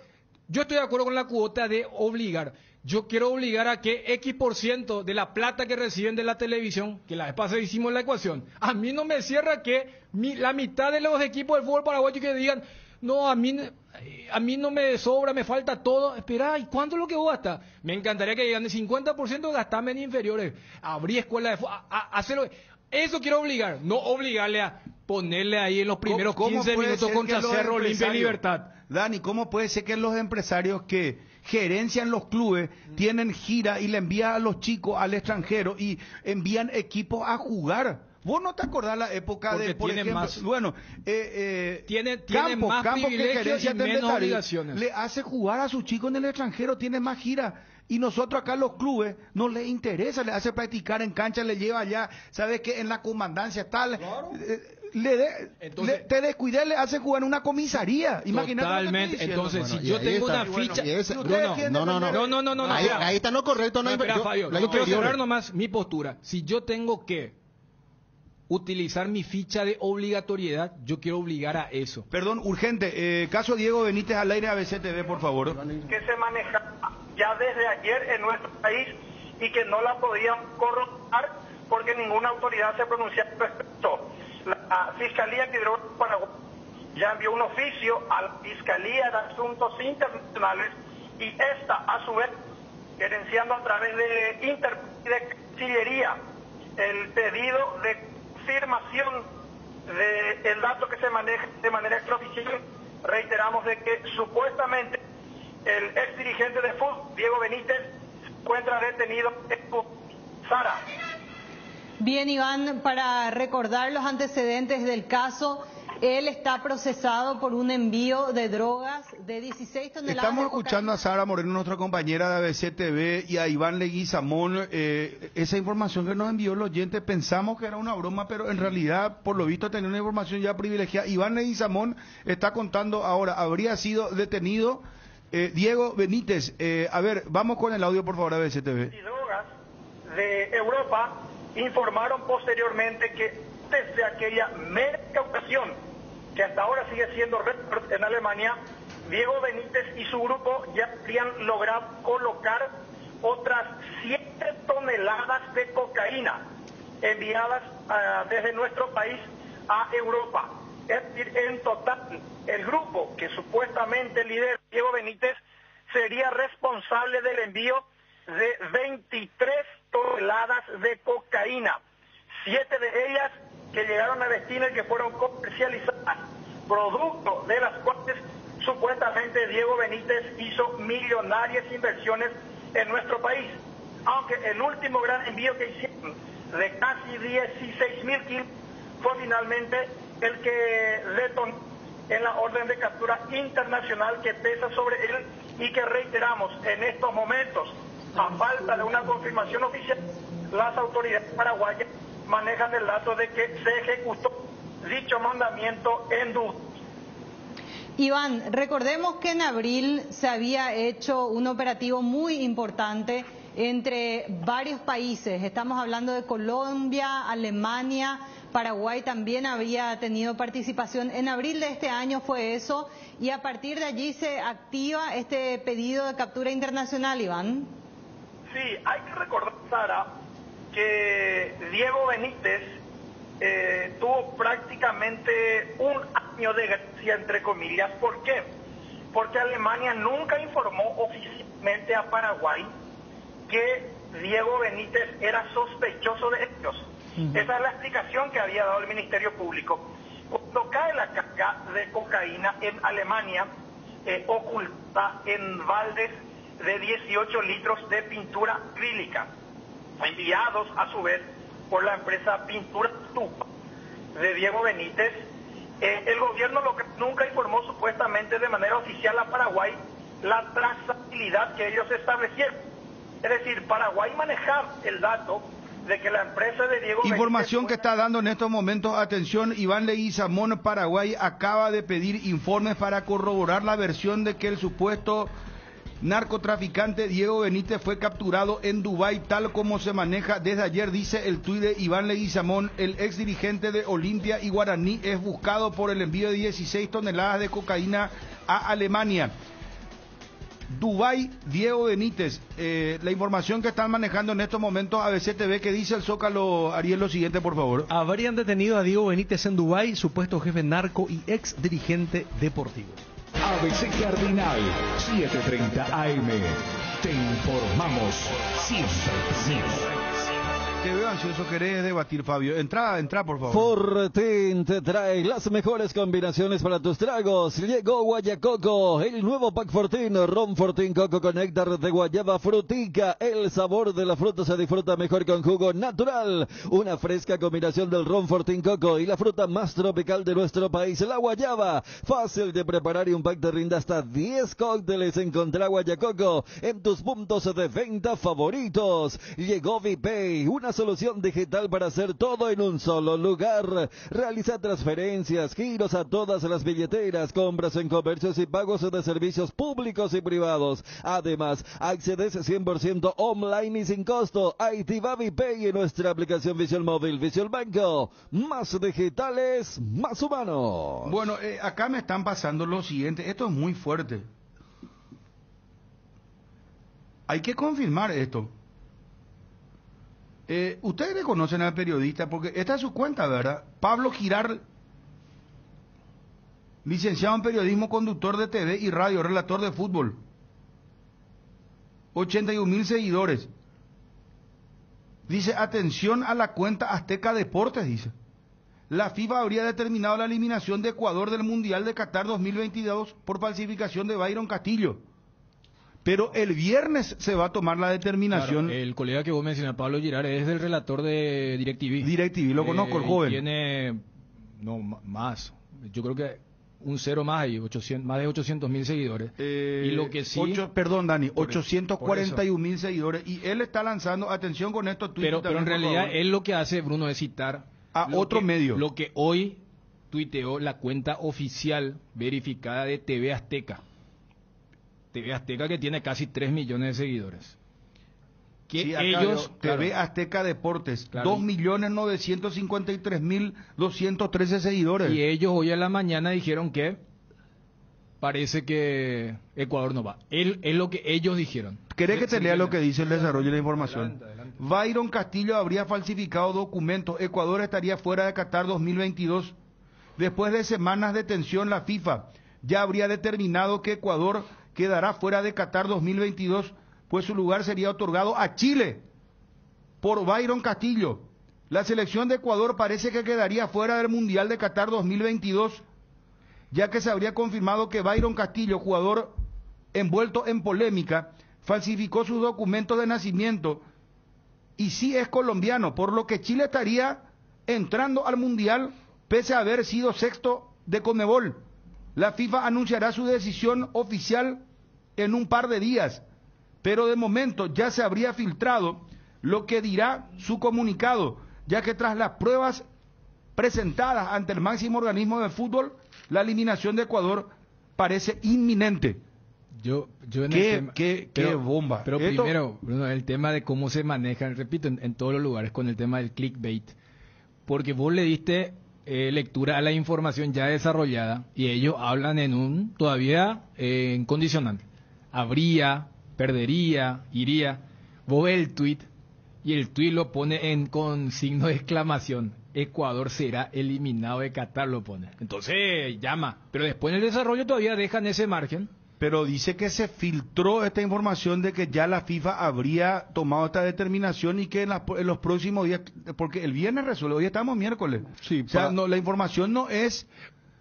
S6: yo estoy de acuerdo con la cuota de obligar, yo quiero obligar a que X% de la plata que reciben de la televisión, que la vez pasada hicimos la ecuación, a mí no me cierra que la mitad de los equipos del fútbol paraguayo que digan, no, a mí no me sobra, me falta todo. Espera, ¿y cuánto es lo que vos gastas? Me encantaría que digan de 50% gastame en inferiores. Abrí escuela de fútbol, hacerlo. Eso quiero obligar, no obligarle a ponerle ahí en los primeros 15 minutos contra Cerro, Olimpia y Libertad.
S4: Dani, ¿cómo puede ser que los empresarios que gerencian los clubes tienen gira y le envían a los chicos al extranjero y envían equipos a jugar? ¿Vos no te acordás la época porque de, por ejemplo, más,
S6: bueno, tiene más privilegios y menos obligaciones?
S4: Le hace jugar a sus chicos en el extranjero, tiene más gira. Y nosotros acá los clubes no les interesa, le hace practicar en cancha, le lleva allá, ¿sabes qué? En la comandancia tal. Claro. Te descuidé, le hace jugar en una comisaría. Imagínate.
S6: Totalmente. Entonces, bueno, si yo tengo una ficha.
S5: No. Ahí está lo correcto.
S6: Yo quiero cerrar nomás mi postura. Si yo tengo que utilizar mi ficha de obligatoriedad, yo quiero obligar a eso.
S4: Perdón, urgente. Caso Diego Benítez al aire ABC TV, por favor.
S21: Que se maneja ya desde ayer en nuestro país y que no la podían corroborar porque ninguna autoridad se pronunciaba al respecto. La Fiscalía de Paraguay ya envió un oficio a la Fiscalía de Asuntos Internacionales y esta, a su vez, gerenciando a través de Cancillería el pedido de confirmación del dato que se maneja de manera extraoficial. Reiteramos de que supuestamente el ex dirigente de fútbol, Diego Benítez, se encuentra detenido en Sara.
S22: Bien, Iván, para recordar los antecedentes del caso, él está procesado por un envío de drogas de 16 toneladas.
S4: Estamos escuchando a Sara Moreno, nuestra compañera de ABC TV, y a Iván Leguizamón. Esa información que nos envió el oyente, pensamos que era una broma, pero en realidad, por lo visto, tenía una información ya privilegiada. Iván Leguizamón está contando ahora, habría sido detenido Diego Benítez. A ver, vamos con el audio, por favor, a ABC TV.
S21: Y drogas de Europa informaron posteriormente que desde aquella mera ocasión, que hasta ahora sigue siendo récord en Alemania, Diego Benítez y su grupo ya habrían logrado colocar otras 7 toneladas de cocaína enviadas desde nuestro país a Europa. Es decir, en total, el grupo que supuestamente lidera Diego Benítez sería responsable del envío de 23 toneladas de cocaína, 7 de ellas que llegaron a destino y que fueron comercializadas, producto de las cuales supuestamente Diego Benítez hizo millonarias inversiones en nuestro país, aunque el último gran envío que hicieron de casi 16.000 kilos fue finalmente el que detonó en la orden de captura internacional que pesa sobre él y que reiteramos en estos momentos, a falta de una confirmación oficial, las autoridades paraguayas manejan el dato de que se ejecutó dicho mandamiento en duda.
S22: Iván, recordemos que en abril se había hecho un operativo muy importante entre varios países. Estamos hablando de Colombia, Alemania, Paraguay también había tenido participación. En abril de este año fue eso, y a partir de allí se activa este pedido de captura internacional, Iván.
S21: Sí, hay que recordar, Sara, que Diego Benítez tuvo prácticamente un año de gracia, entre comillas. ¿Por qué? Porque Alemania nunca informó oficialmente a Paraguay que Diego Benítez era sospechoso de hechos. Esa es la explicación que había dado el Ministerio Público. Cuando cae la carga de cocaína en Alemania, oculta en baldes de 18 litros de pintura acrílica, enviados a su vez por la empresa Pintura Tupa de Diego Benítez. El gobierno lo que nunca informó supuestamente de manera oficial a Paraguay la trazabilidad que ellos establecieron. Es decir, Paraguay manejar el dato de que la empresa de Diego
S4: Información
S21: Benítez
S4: que está dando en estos momentos, atención, Iván Leguizamón, Paraguay acaba de pedir informes para corroborar la versión de que el supuesto narcotraficante Diego Benítez fue capturado en Dubái, tal como se maneja desde ayer, dice el tuit de Iván Leguizamón. El ex dirigente de Olimpia y Guaraní es buscado por el envío de 16 toneladas de cocaína a Alemania. Dubái, Diego Benítez, la información que están manejando en estos momentos ABC TV, que dice el Zócalo, Ariel, lo siguiente, por favor.
S8: Habrían detenido a Diego Benítez en Dubái, supuesto jefe narco y ex dirigente deportivo.
S3: ABC Cardinal, 7:30 AM. Te informamos siempre.
S4: Te veo ansioso, querés debatir, Fabio. Entra, por favor.
S20: Fortín te trae las mejores combinaciones para tus tragos. Llegó Guayacoco, el nuevo pack Fortín, ron Fortín Coco con néctar de guayaba frutica. El sabor de la fruta se disfruta mejor con jugo natural. Una fresca combinación del ron Fortín Coco y la fruta más tropical de nuestro país, la guayaba. Fácil de preparar y un pack te rinda hasta 10 cócteles. Encontrá Guayacoco en tus puntos de venta favoritos. Llegó VPay, una solución digital para hacer todo en un solo lugar. Realiza transferencias, giros a todas las billeteras, compras en comercios y pagos de servicios públicos y privados. Además, accedes 100% online y sin costo. Activa VPay en nuestra aplicación Visual Móvil, Visual Banco. Más digitales, más humanos.
S4: Bueno, acá me están pasando lo siguiente. Esto es muy fuerte. Hay que confirmar esto. Ustedes le conocen al periodista, porque esta es su cuenta, ¿verdad? Pablo Girard, licenciado en periodismo, conductor de TV y radio, relator de fútbol. 81,000 seguidores. Dice, atención a la cuenta Azteca Deportes, dice. La FIFA habría determinado la eliminación de Ecuador del Mundial de Qatar 2022 por falsificación de Byron Castillo. Pero el viernes se va a tomar la determinación.
S6: Claro, el colega que vos mencionas, Pablo Girard, es del relator de DirecTV.
S4: DirecTV, lo conozco, el joven.
S6: Tiene, no, más. Yo creo que un cero más ahí, más de 800,000 seguidores. Y lo que sí...
S4: Perdón, Dani, 841,000 seguidores. Y él está lanzando, atención con esto.
S6: Pero en realidad, él lo que hace, Bruno, es citar...
S4: a otro medio.
S6: Lo que hoy tuiteó la cuenta oficial verificada de TV Azteca. TV Azteca, que tiene casi 3 millones de seguidores. Que
S4: sí,
S6: ellos...
S4: TV Azteca Deportes, claro, 2.953.213 seguidores.
S6: Y ellos hoy a la mañana dijeron que parece que Ecuador no va. Es lo que ellos dijeron.
S4: ¿Querés que te lea lo que dice el desarrollo de la información?
S6: Adelante.
S4: Byron Castillo habría falsificado documentos. Ecuador estaría fuera de Qatar 2022. Después de semanas de tensión, la FIFA ya habría determinado que Ecuador quedará fuera de Qatar 2022, pues su lugar sería otorgado a Chile por Byron Castillo. La selección de Ecuador parece que quedaría fuera del Mundial de Qatar 2022, ya que se habría confirmado que Byron Castillo, jugador envuelto en polémica, falsificó sus documentos de nacimiento y sí es colombiano, por lo que Chile estaría entrando al Mundial pese a haber sido sexto de Conmebol. La FIFA anunciará su decisión oficial en un par de días, pero de momento ya se habría filtrado lo que dirá su comunicado, ya que tras las pruebas presentadas ante el máximo organismo de fútbol, la eliminación de Ecuador parece inminente.
S6: Yo en
S4: ¿Qué bomba?
S6: Pero primero, Bruno, el tema de cómo se maneja, repito, en todos los lugares con el tema del clickbait, porque vos le diste lectura a la información ya desarrollada y ellos hablan en un todavía en condicional. Habría, perdería, iría. Vos ves el tuit y el tuit lo pone con signo de exclamación. Ecuador será eliminado de Qatar, lo pone. Entonces llama, pero después en el desarrollo todavía dejan ese margen.
S4: Pero dice que se filtró esta información de que ya la FIFA habría tomado esta determinación y que en los próximos días, porque el viernes resuelve, hoy estamos miércoles.
S6: Sí,
S4: o sea, no, la información no es...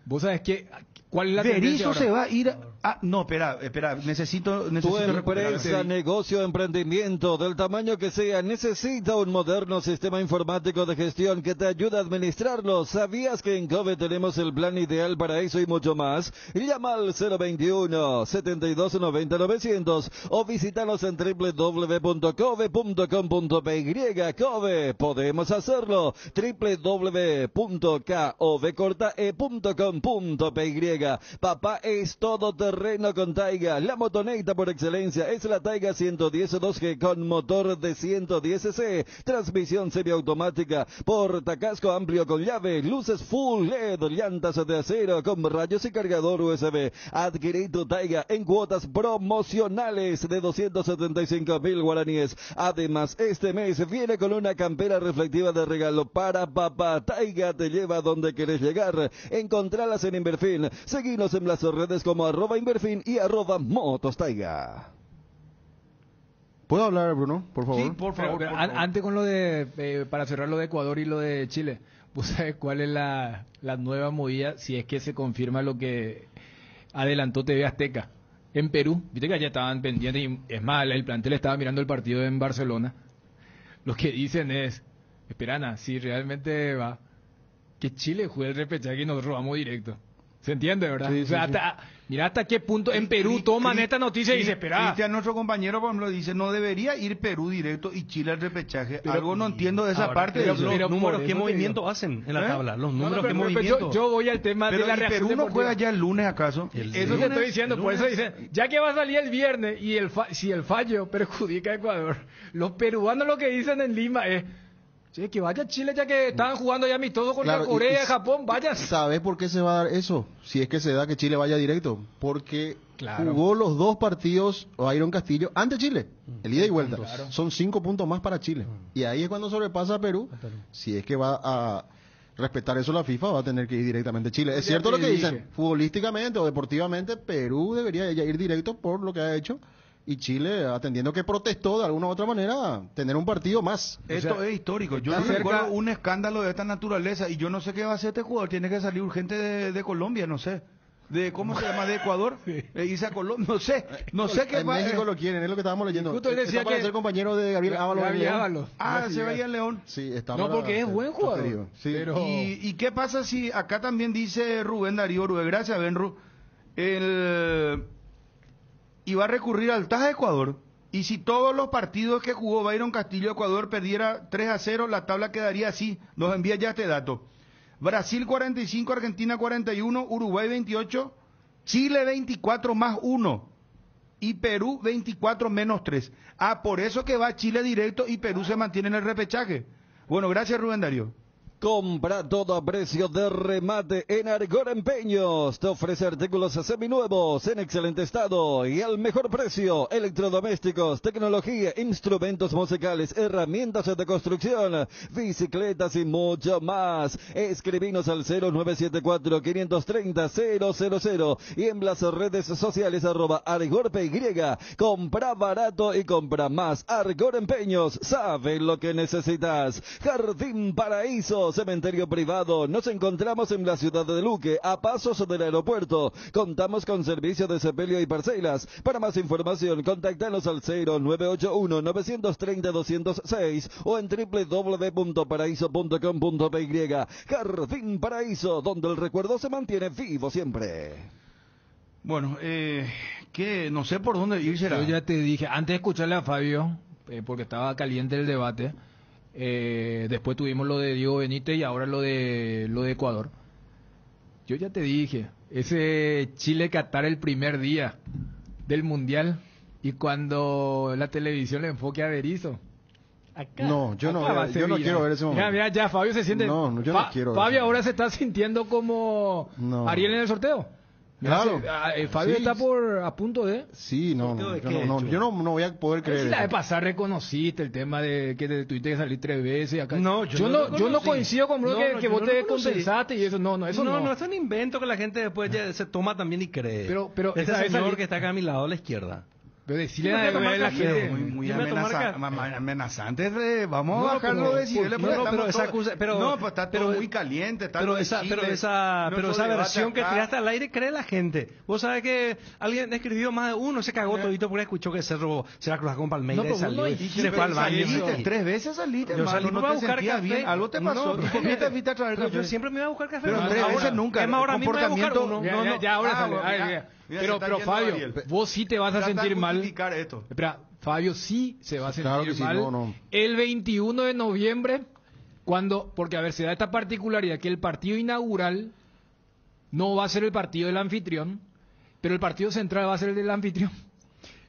S6: Vos sabés que ¿Cuál es la
S4: Berizzo
S6: tendencia ahora?
S4: se va a ir no, espera, necesito
S20: Tu
S4: recuperar.
S20: empresa, negocio, emprendimiento, del tamaño que sea, necesita un moderno sistema informático de gestión que te ayude a administrarlo. ¿Sabías que en Cove tenemos el plan ideal para eso y mucho más? Llama al 021 72 90 900 o visítanos en www.cove.com.py. Cove, podemos hacerlo. www.cove.com.py. Papá es todoterreno con Taiga. La motoneta por excelencia es la Taiga 110 2G con motor de 110cc, transmisión semiautomática, portacasco amplio con llave, luces full LED, llantas de acero con rayos y cargador USB. Adquirí tu Taiga en cuotas promocionales de 275.000 guaraníes. Además, este mes viene con una campera reflectiva de regalo para papá. Taiga te lleva a donde querés llegar. Encontralas en Inverfin. Seguinos en las redes como @Inverfin y @MotosTaiga.
S5: ¿Puedo hablar, Bruno? Por favor.
S4: Sí, por favor.
S6: Pero antes con lo de, para cerrar lo de Ecuador y lo de Chile, ¿vos sabés cuál es la nueva movida si es que se confirma lo que adelantó TV Azteca? En Perú, viste que allá estaban pendientes y es más, el plantel estaba mirando el partido en Barcelona. Lo que dicen es, Esperana, si realmente va, que Chile juegue el repechaje y nos robamos directo. ¿Se entiende, verdad?
S5: Sí,
S6: O sea,
S5: sí, sí.
S6: Mira hasta qué punto en Perú toman esta noticia y dice, espera.
S4: Cristian, nuestro compañero, por ejemplo, dice, no debería ir Perú directo y Chile al repechaje.
S6: Pero-
S4: Algo no entiendo de esa
S6: ahora,
S4: parte.
S6: pero-
S4: Los
S6: pero-
S8: números,
S6: por
S8: ¿qué
S6: eso te
S8: movimiento
S6: digo.
S8: hacen en la
S4: ¿Eh?
S8: tabla? Los
S6: No,
S8: números,
S6: pero-
S8: ¿qué
S6: pero
S8: movimiento?
S6: yo voy al tema
S4: Pero
S6: de la
S4: ¿y
S6: reacción
S4: Perú no
S6: deportiva.
S4: juega ya el lunes acaso?
S8: El
S6: Eso te estoy diciendo, por eso dicen, ya que va a salir el viernes y si el fallo perjudica a Ecuador, los peruanos lo que dicen en Lima es, che, que vaya Chile ya que estaban jugando ya amistosos contra
S5: Claro,
S6: Corea y Japón, vayan.
S5: ¿Sabes por qué se va a dar eso? Si es que se da que Chile vaya directo. Porque
S6: Claro.
S5: jugó los dos partidos Iron Castillo ante Chile. El ida y vuelta.
S6: Claro.
S5: Son 5 puntos más para Chile. Y ahí es cuando sobrepasa a Perú. Si es que va a respetar eso la FIFA, va a tener que ir directamente a Chile. Es
S6: Ya
S5: cierto
S6: te
S5: lo que
S6: dije.
S5: dicen. Futbolísticamente o deportivamente, Perú debería ya ir directo por lo que ha hecho. Y Chile, atendiendo que protestó de alguna u otra manera, tener un partido más.
S4: Esto es histórico. Yo
S6: está
S4: no
S6: cerca-
S4: recuerdo un escándalo de esta naturaleza y yo no sé qué va a hacer este jugador. Tiene que salir urgente de Colombia, no sé. De ¿cómo se llama? De Ecuador. Irse a Colombia, no sé qué
S5: En
S4: va.
S5: México lo quieren, es lo que estábamos leyendo.
S6: Justo él decía
S5: Está para
S6: que-
S5: ser compañero de Gabriel Ábalos. en
S6: Gabriel
S5: León.
S6: Ábalos.
S4: Se veía en León.
S5: Sí, está
S6: No,
S5: para
S6: porque es
S5: ser
S6: buen jugador.
S5: transferido. Sí.
S6: Pero-
S4: ¿Y qué pasa si acá también dice Rubén Darío Rubén? Gracias, Benru. Iba a recurrir al TAS de Ecuador. Y si todos los partidos que jugó Byron Castillo Ecuador perdiera 3-0, la tabla quedaría así. Nos envía ya este dato. Brasil 45, Argentina 41, Uruguay 28, Chile 24 más 1 y Perú 24 menos 3. Por eso que va Chile directo y Perú se mantiene en el repechaje. Bueno, gracias Rubén Darío.
S20: Compra todo a precio de remate en Argor Empeños. Te ofrece artículos seminuevos en excelente estado y al mejor precio. Electrodomésticos, tecnología, instrumentos musicales, herramientas de construcción, bicicletas y mucho más. Escribinos al 0974-530-000 y en las redes sociales @ArgorPY. Compra barato y compra más. Argor Empeños, sabe lo que necesitas. Jardín Paraíso, cementerio privado. Nos encontramos en la ciudad de Luque, a pasos del aeropuerto. Contamos con servicio de sepelio y parcelas. Para más información, contactanos al 0981-930-206 o en www.paraíso.com.py. Jardín Paraíso, donde el recuerdo se mantiene vivo siempre.
S4: Bueno, que no sé por dónde ir será.
S6: Yo ya te dije, antes de escucharle a Fabio, porque estaba caliente el debate, después tuvimos lo de Diego Benítez y ahora lo de Ecuador. Yo ya te dije, ese Chile-Catar el primer día del Mundial y cuando la televisión le enfoque a Berizzo. Acá,
S5: No, yo no
S6: acá va
S5: veo- yo no
S6: Sevilla.
S5: quiero ver ese momento.
S6: Mira, ya Fabio se siente...
S5: No, yo no quiero ver
S6: Fabio
S5: ese
S6: ahora se está sintiendo como
S5: No.
S6: Ariel en el sorteo. Mira,
S5: Claro.
S6: Fabio
S5: Sí.
S6: está a punto de...
S5: Sí, no,
S8: ¿Sorteo de
S5: yo
S8: qué,
S5: no,
S8: Chuy?
S5: yo no voy a poder
S6: Si
S5: creer.
S6: la de
S5: eso.
S6: pasar reconociste el tema de que te tuviste que salir 3 veces acá.
S8: No,
S6: yo no
S8: reconocí.
S6: coincido con Bruno
S8: No,
S6: que,
S8: no,
S6: que
S8: yo
S6: vos
S8: no
S6: te
S8: reconocí.
S6: compensaste y eso no
S8: No, es un invento que la gente después ya se toma también y cree.
S6: Pero
S8: este
S6: esa
S8: señor
S6: li-
S8: que está acá a mi lado a la izquierda.
S6: Pero decirle a la gente...
S4: Muy
S8: Yo me tomo
S4: amenazante. Vamos
S8: No,
S4: a bajar
S8: pero-
S4: los decibeles.
S8: no,
S4: porque
S8: no, pero
S4: estamos
S8: esa
S4: todos-
S8: acusa- pero-
S4: no, pues está todo
S8: pero-
S4: muy caliente. Está
S8: Pero
S4: lo de
S8: esa,
S4: Chile,
S8: pero esa
S4: nuestro debate
S8: versión que
S4: acá.
S8: tiraste al aire cree la gente. Vos sabés que alguien escribió más de uno, se cagó todito porque escuchó que Cerro se la cruzó con Palmeiras
S4: No,
S8: y
S4: pero
S8: salió
S4: vos
S8: y
S4: no dijiste,
S8: se fue al baño.
S4: saliste, 3 veces saliste,
S8: Yo
S4: hermano,
S8: salí
S4: no
S8: para
S4: te
S8: buscar
S4: sentías
S8: café.
S4: bien, algo te pasó.
S8: No,
S4: ¿Y por qué te fuiste a traer
S8: pero
S4: café?
S8: yo siempre me voy a buscar café.
S4: Pero 3 veces nunca.
S8: Es más, ahora mismo voy a buscar
S4: Comportamiento-
S8: uno.
S4: no, no.
S6: Ya, ahora sale.
S4: bueno,
S6: Ay,
S4: mira,
S6: mira.
S4: mira, se
S6: Pero
S4: está yendo
S6: Fabio,
S4: Ariel.
S6: vos sí te vas a
S4: Trata de
S6: sentir mal.
S4: justificar esto.
S6: Espera, Fabio sí se va a sentir
S5: Claro que sí,
S6: mal
S5: no.
S6: el 21 de noviembre, porque a ver, se da esta particularidad que el partido inaugural no va a ser el partido del anfitrión, pero el partido central va a ser el del anfitrión.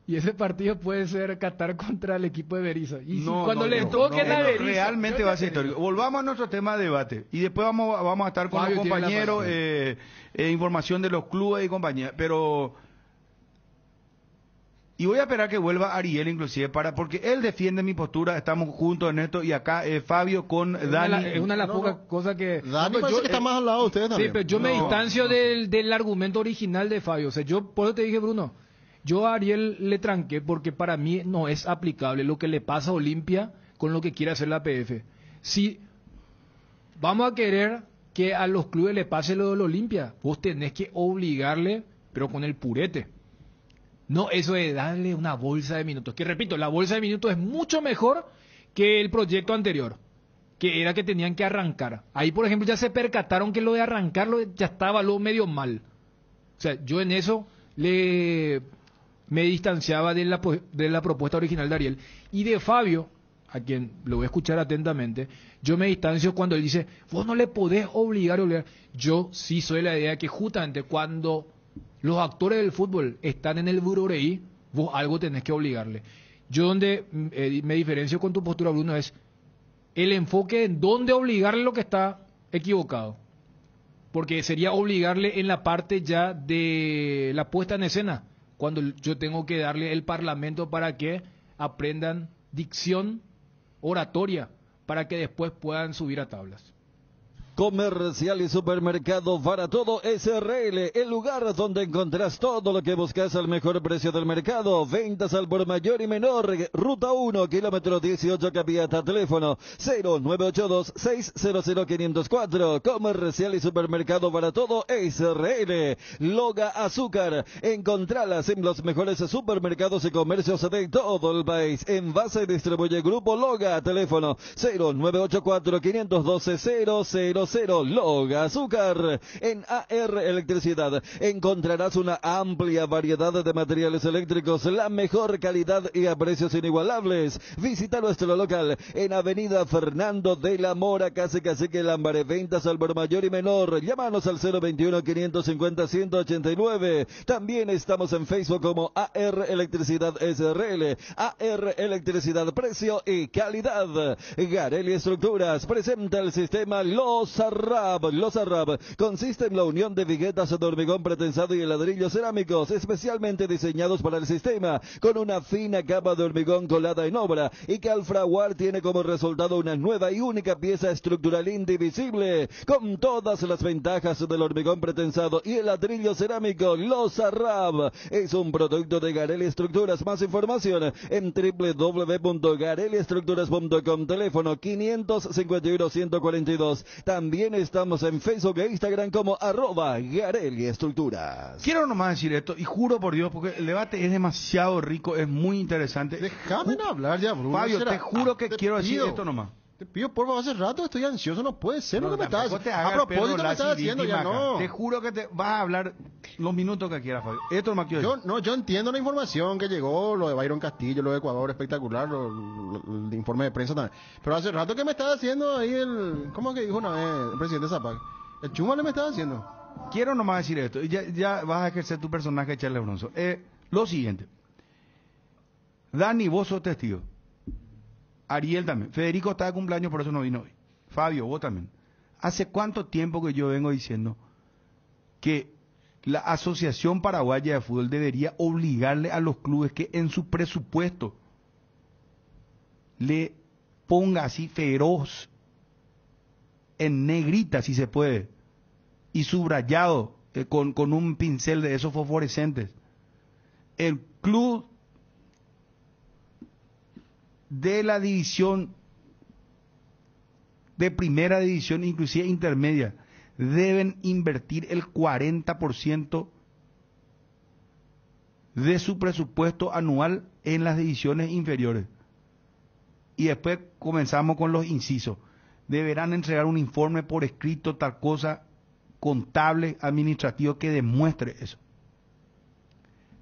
S6: Y ese partido puede ser Qatar contra el equipo de Berizzo. Y si cuando le toquen a Berizzo...
S4: Realmente va a ser histórico. Volvamos a nuestro tema de debate. Y después vamos a estar con
S6: Fabio
S4: los
S6: tiene la
S4: compañeros,
S6: palabra.
S4: información de los clubes y compañía. Pero... Y voy a esperar que vuelva Ariel inclusive, porque él defiende mi postura, estamos juntos en esto, y acá Fabio con Dani.
S6: Es una de las pocas cosas que...
S5: Dani parece que está más al lado de ustedes también.
S6: Sí, pero yo me distancio del argumento original de Fabio. O sea, yo por eso te dije, Bruno, yo a Ariel le tranqué porque para mí no es aplicable lo que le pasa a Olimpia con lo que quiere hacer la PF. Si vamos a querer que a los clubes le pase lo de la Olimpia, vos tenés que obligarle, pero con el purete. No eso de darle una bolsa de minutos. Que repito, la bolsa de minutos es mucho mejor que el proyecto anterior, que era que tenían que arrancar. Ahí, por ejemplo, ya se percataron que lo de arrancarlo ya estaba lo medio mal. O sea, yo en eso me distanciaba de la propuesta original de Ariel. Y de Fabio, a quien lo voy a escuchar atentamente, yo me distancio cuando él dice, vos no le podés obligar. Yo sí soy la idea que justamente cuando los actores del fútbol están en el buroreí, vos algo tenés que obligarle. Yo donde me diferencio con tu postura, Bruno, es el enfoque en dónde obligarle lo que está equivocado. Porque sería obligarle en la parte ya de la puesta en escena, cuando yo tengo que darle el parlamento para que aprendan dicción, oratoria, para que después puedan subir a tablas.
S20: Comercial y Supermercado Para Todo SRL, el lugar donde encontrás todo lo que buscas al mejor precio del mercado. Ventas al por mayor y menor. Ruta 1, kilómetro 18, Capiata. Teléfono 0982-600-504. Comercial y Supermercado Para Todo SRL. Loga Azúcar. Encontralas en los mejores supermercados y comercios de todo el país. Envase y distribuye Grupo Loga. Teléfono 0984-512-000. Loga Azúcar. En AR Electricidad encontrarás una amplia variedad de materiales eléctricos, la mejor calidad y a precios inigualables. Visita nuestro local en Avenida Fernando de la Mora, casi Cacique Lambaré. Ventas al por mayor y menor. Llámanos al 021-550-189. También estamos en Facebook como AR Electricidad SRL. AR Electricidad, precio y calidad. Garelli Estructuras presenta el sistema Los Arrab. Los Arrab consiste en la unión de viguetas de hormigón pretensado y ladrillos cerámicos especialmente diseñados para el sistema, con una fina capa de hormigón colada en obra y que al fraguar tiene como resultado una nueva y única pieza estructural indivisible, con todas las ventajas del hormigón pretensado y el ladrillo cerámico. Los Arrab es un producto de Garelli Estructuras. Más información en www.garelliestructuras.com. Teléfono 551-142. También estamos en Facebook e Instagram como @Garelli Estructuras.
S4: Quiero nomás decir esto, y juro por Dios, porque el debate es demasiado rico, es muy interesante.
S5: Déjame hablar ya, Bruno.
S4: Fabio, te juro que quiero decir
S5: pido.
S4: esto nomás.
S5: Te pido, por favor, hace rato estoy ansioso, no puede ser lo que me estás
S4: Tampoco te
S5: a
S4: hagas el
S5: propósito
S4: Pedro
S5: me estás
S4: Lassi
S5: haciendo, ya
S4: víctima acá.
S5: no.
S4: Te juro que te vas a hablar los minutos que quieras, Fabio. Esto nomás quiero decir.
S5: Yo entiendo la información que llegó, lo de Byron Castillo, lo de Ecuador, espectacular, el informe de prensa también. Pero hace rato que me estás haciendo ahí ¿cómo que dijo una vez el presidente Zapag? El chumale me estás haciendo.
S4: Quiero nomás decir esto, y ya vas a ejercer tu personaje, Charles Bronzo. Lo siguiente. Dani, vos sos testigo. Ariel también. Federico está de cumpleaños, por eso no vino hoy. Fabio, vos también. ¿Hace cuánto tiempo que yo vengo diciendo que la Asociación Paraguaya de Fútbol debería obligarle a los clubes que en su presupuesto le ponga así feroz, en negrita si se puede, y subrayado con un pincel de esos fosforescentes? El club de la división de primera división, inclusive intermedia, deben invertir el 40% de su presupuesto anual en las divisiones inferiores. Y después comenzamos con los incisos. Deberán entregar un informe por escrito, tal cosa, contable, administrativo, que demuestre eso.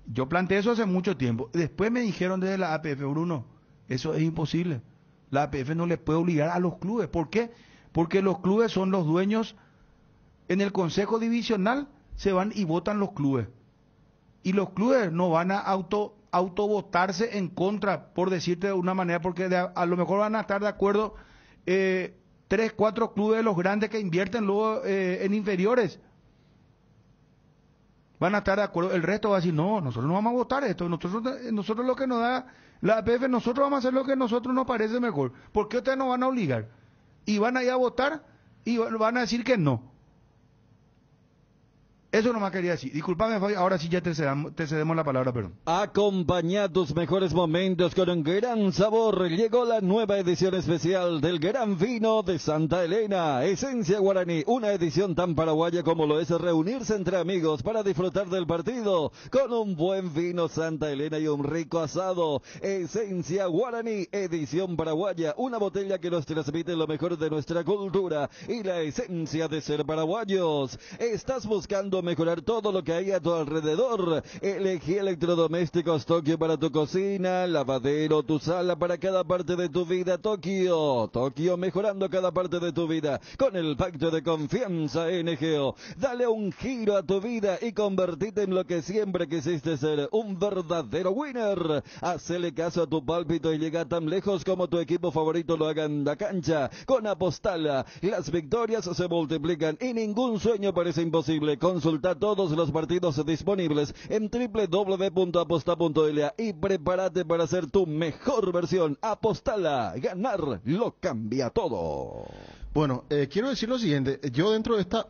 S4: Yo planteé eso hace mucho tiempo. Después me dijeron desde la APF, Bruno, eso es imposible. La APF no le puede obligar a los clubes. ¿Por qué? Porque los clubes son los dueños. En el Consejo Divisional se van y votan los clubes. Y los clubes no van a autovotarse en contra, por decirte de una manera, porque a lo mejor van a estar de acuerdo 3, 4 clubes de los grandes que invierten luego en inferiores. Van a estar de acuerdo, el resto va a decir, no, nosotros no vamos a votar esto, nosotros lo que nos da la APF, nosotros vamos a hacer lo que a nosotros nos parece mejor. ¿Por qué ustedes nos van a obligar? Y van a ir a votar y van a decir que no. Eso nomás quería decir. Disculpame, Fabi, ahora sí ya te cedemos la palabra, perdón.
S20: Acompaña tus mejores momentos con un gran sabor. Llegó la nueva edición especial del Gran Vino de Santa Elena. Esencia Guaraní, una edición tan paraguaya como lo es reunirse entre amigos para disfrutar del partido con un buen vino Santa Elena y un rico asado. Esencia Guaraní, edición paraguaya, una botella que nos transmite lo mejor de nuestra cultura y la esencia de ser paraguayos. ¿Estás buscando mejorar todo lo que hay a tu alrededor? Elegí electrodomésticos Tokio para tu cocina, lavadero, tu sala, para cada parte de tu vida. Tokio, mejorando cada parte de tu vida con el pacto de confianza NGO. Dale un giro a tu vida y convertite en lo que siempre quisiste ser, un verdadero winner. Hacele caso a tu pálpito y llega tan lejos como tu equipo favorito lo haga en la cancha. Con Apostala, las victorias se multiplican y ningún sueño parece imposible. Consulta todos los partidos disponibles en www.aposta.la y prepárate para ser tu mejor versión. Apostala, ganar lo cambia todo.
S5: Bueno, quiero decir lo siguiente. Yo dentro de esta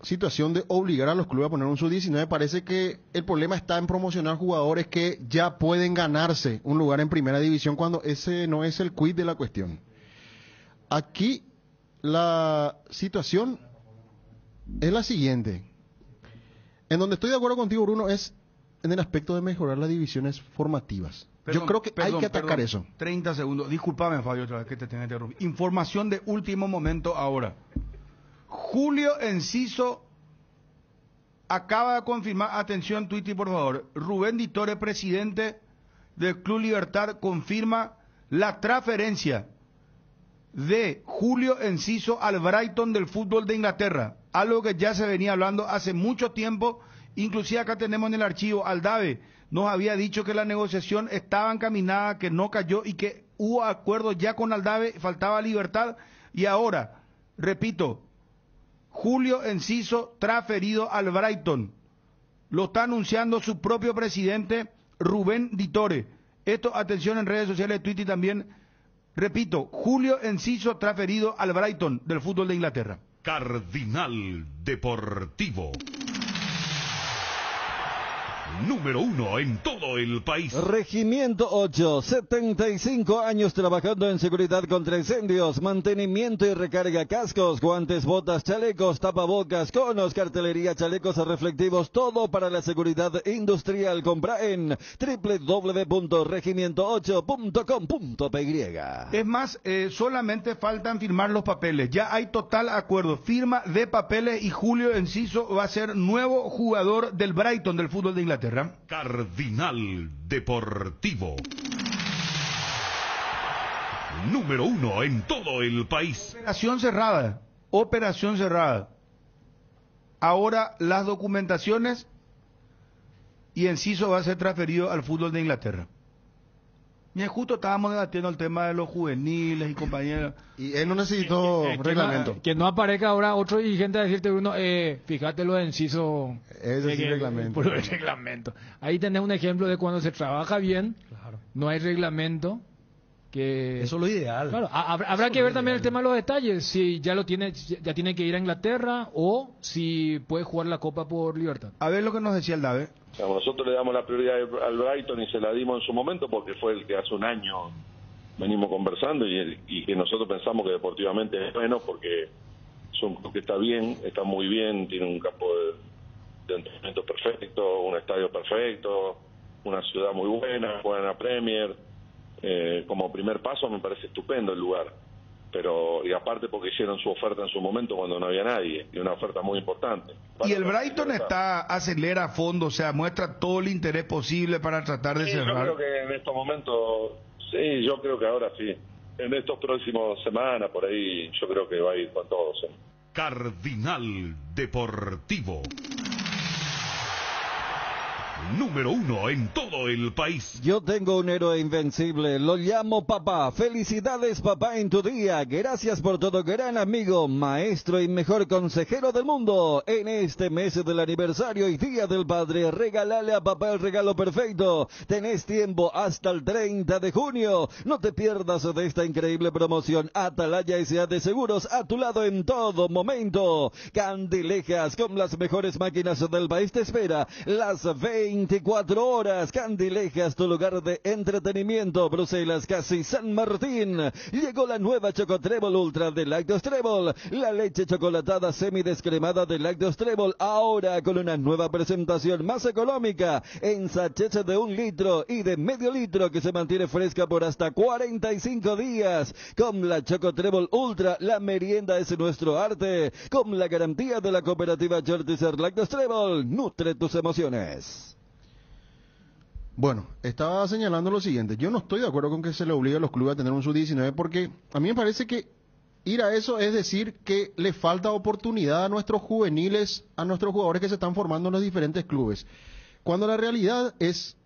S5: situación de obligar a los clubes a poner un sub-19, parece que el problema está en promocionar jugadores que ya pueden ganarse un lugar en primera división cuando ese no es el quid de la cuestión. Aquí la situación es la siguiente. En donde estoy de acuerdo contigo, Bruno, es en el aspecto de mejorar las divisiones formativas. Yo creo que hay que atacar eso.
S4: 30 segundos. Discúlpame, Fabio, otra vez que te tenga que interrumpir. Información de último momento ahora. Julio Enciso acaba de confirmar, atención, Twitty, por favor. Rubén Ditore, presidente del Club Libertad, confirma la transferencia de Julio Enciso al Brighton del fútbol de Inglaterra, algo que ya se venía hablando hace mucho tiempo. Inclusive acá tenemos en el archivo, Aldave nos había dicho que la negociación estaba encaminada, que no cayó y que hubo acuerdo ya con Aldave, faltaba Libertad, y ahora, repito, Julio Enciso transferido al Brighton, lo está anunciando su propio presidente Rubén Ditore. Esto, atención, en redes sociales, Twitter también. Repito, Julio Enciso transferido al Brighton del fútbol de Inglaterra.
S3: Cardinal Deportivo. Número 1 en todo el país.
S20: Regimiento 8, 75 años trabajando en seguridad contra incendios, mantenimiento y recarga, cascos, guantes, botas, chalecos, tapabocas, conos, cartelería, chalecos reflectivos, todo para la seguridad industrial. Compra en www.regimiento8.com.py.
S4: Es más, solamente faltan firmar los papeles. Ya hay total acuerdo. Firma de papeles y Julio Enciso va a ser nuevo jugador del Brighton del fútbol de Inglaterra.
S3: Cardinal Deportivo. Número 1 en todo el país.
S4: Operación cerrada. Operación cerrada. Ahora las documentaciones y Enciso va a ser transferido al fútbol de Inglaterra. Y justo estábamos debatiendo el tema de los juveniles y compañeros.
S5: Y él no necesitó reglamento.
S6: Que no aparezca ahora otro dirigente a decirte, Bruno, fíjate lo de Enciso.
S5: Ese sí, reglamento.
S6: Por el reglamento. Ahí tenés un ejemplo de cuando se trabaja bien, claro, no hay reglamento. Que
S8: eso es lo ideal.
S6: Claro, habrá que ver también el tema de los detalles, si ya tiene que ir a Inglaterra o si puede jugar la Copa por Libertad.
S4: A ver lo que nos decía el Dave.
S9: Nosotros le damos la prioridad al Brighton y se la dimos en su momento porque fue el que hace un año
S1: venimos conversando y que nosotros pensamos que deportivamente es bueno porque es un club que está bien, está muy bien, tiene un campo de entrenamiento perfecto, un estadio perfecto, una ciudad muy buena, juegan a Premier. Como primer paso me parece estupendo el lugar, pero y aparte porque hicieron su oferta en su momento cuando no había nadie, y una oferta muy importante.
S4: Y el Brighton acelera a fondo, o sea, muestra todo el interés posible para tratar de cerrar.
S1: Yo creo que en estos momentos, sí, yo creo que ahora sí. En estos próximos semanas, por ahí, yo creo que va a ir con todos.
S3: Cardinal Deportivo. Número 1 en todo el país.
S20: Yo tengo un héroe invencible, lo llamo papá. Felicidades papá en tu día. Gracias por todo, gran amigo, maestro y mejor consejero del mundo. En este mes del aniversario y Día del Padre, regálale a papá el regalo perfecto. Tenés tiempo hasta el 30 de junio. No te pierdas de esta increíble promoción. Atalaya S.A. de Seguros, a tu lado en todo momento. Candilejas, con las mejores máquinas del país, te espera las 24 horas. Candilejas, tu lugar de entretenimiento. Bruselas, casi San Martín. Llegó la nueva Chocotrébol Ultra de Lácteos Trébol. La leche chocolatada semidescremada de Lácteos Trébol. Ahora con una nueva presentación más económica. En sachets de 1 litro y de medio litro que se mantiene fresca por hasta 45 días. Con la Chocotrébol Ultra, la merienda es nuestro arte. Con la garantía de la cooperativa Jortizer Lácteos Trébol. Nutre tus emociones.
S5: Bueno, estaba señalando lo siguiente. Yo no estoy de acuerdo con que se le obligue a los clubes a tener un sub-19 porque a mí me parece que ir a eso es decir que le falta oportunidad a nuestros juveniles, a nuestros jugadores que se están formando en los diferentes clubes. Cuando la realidad es,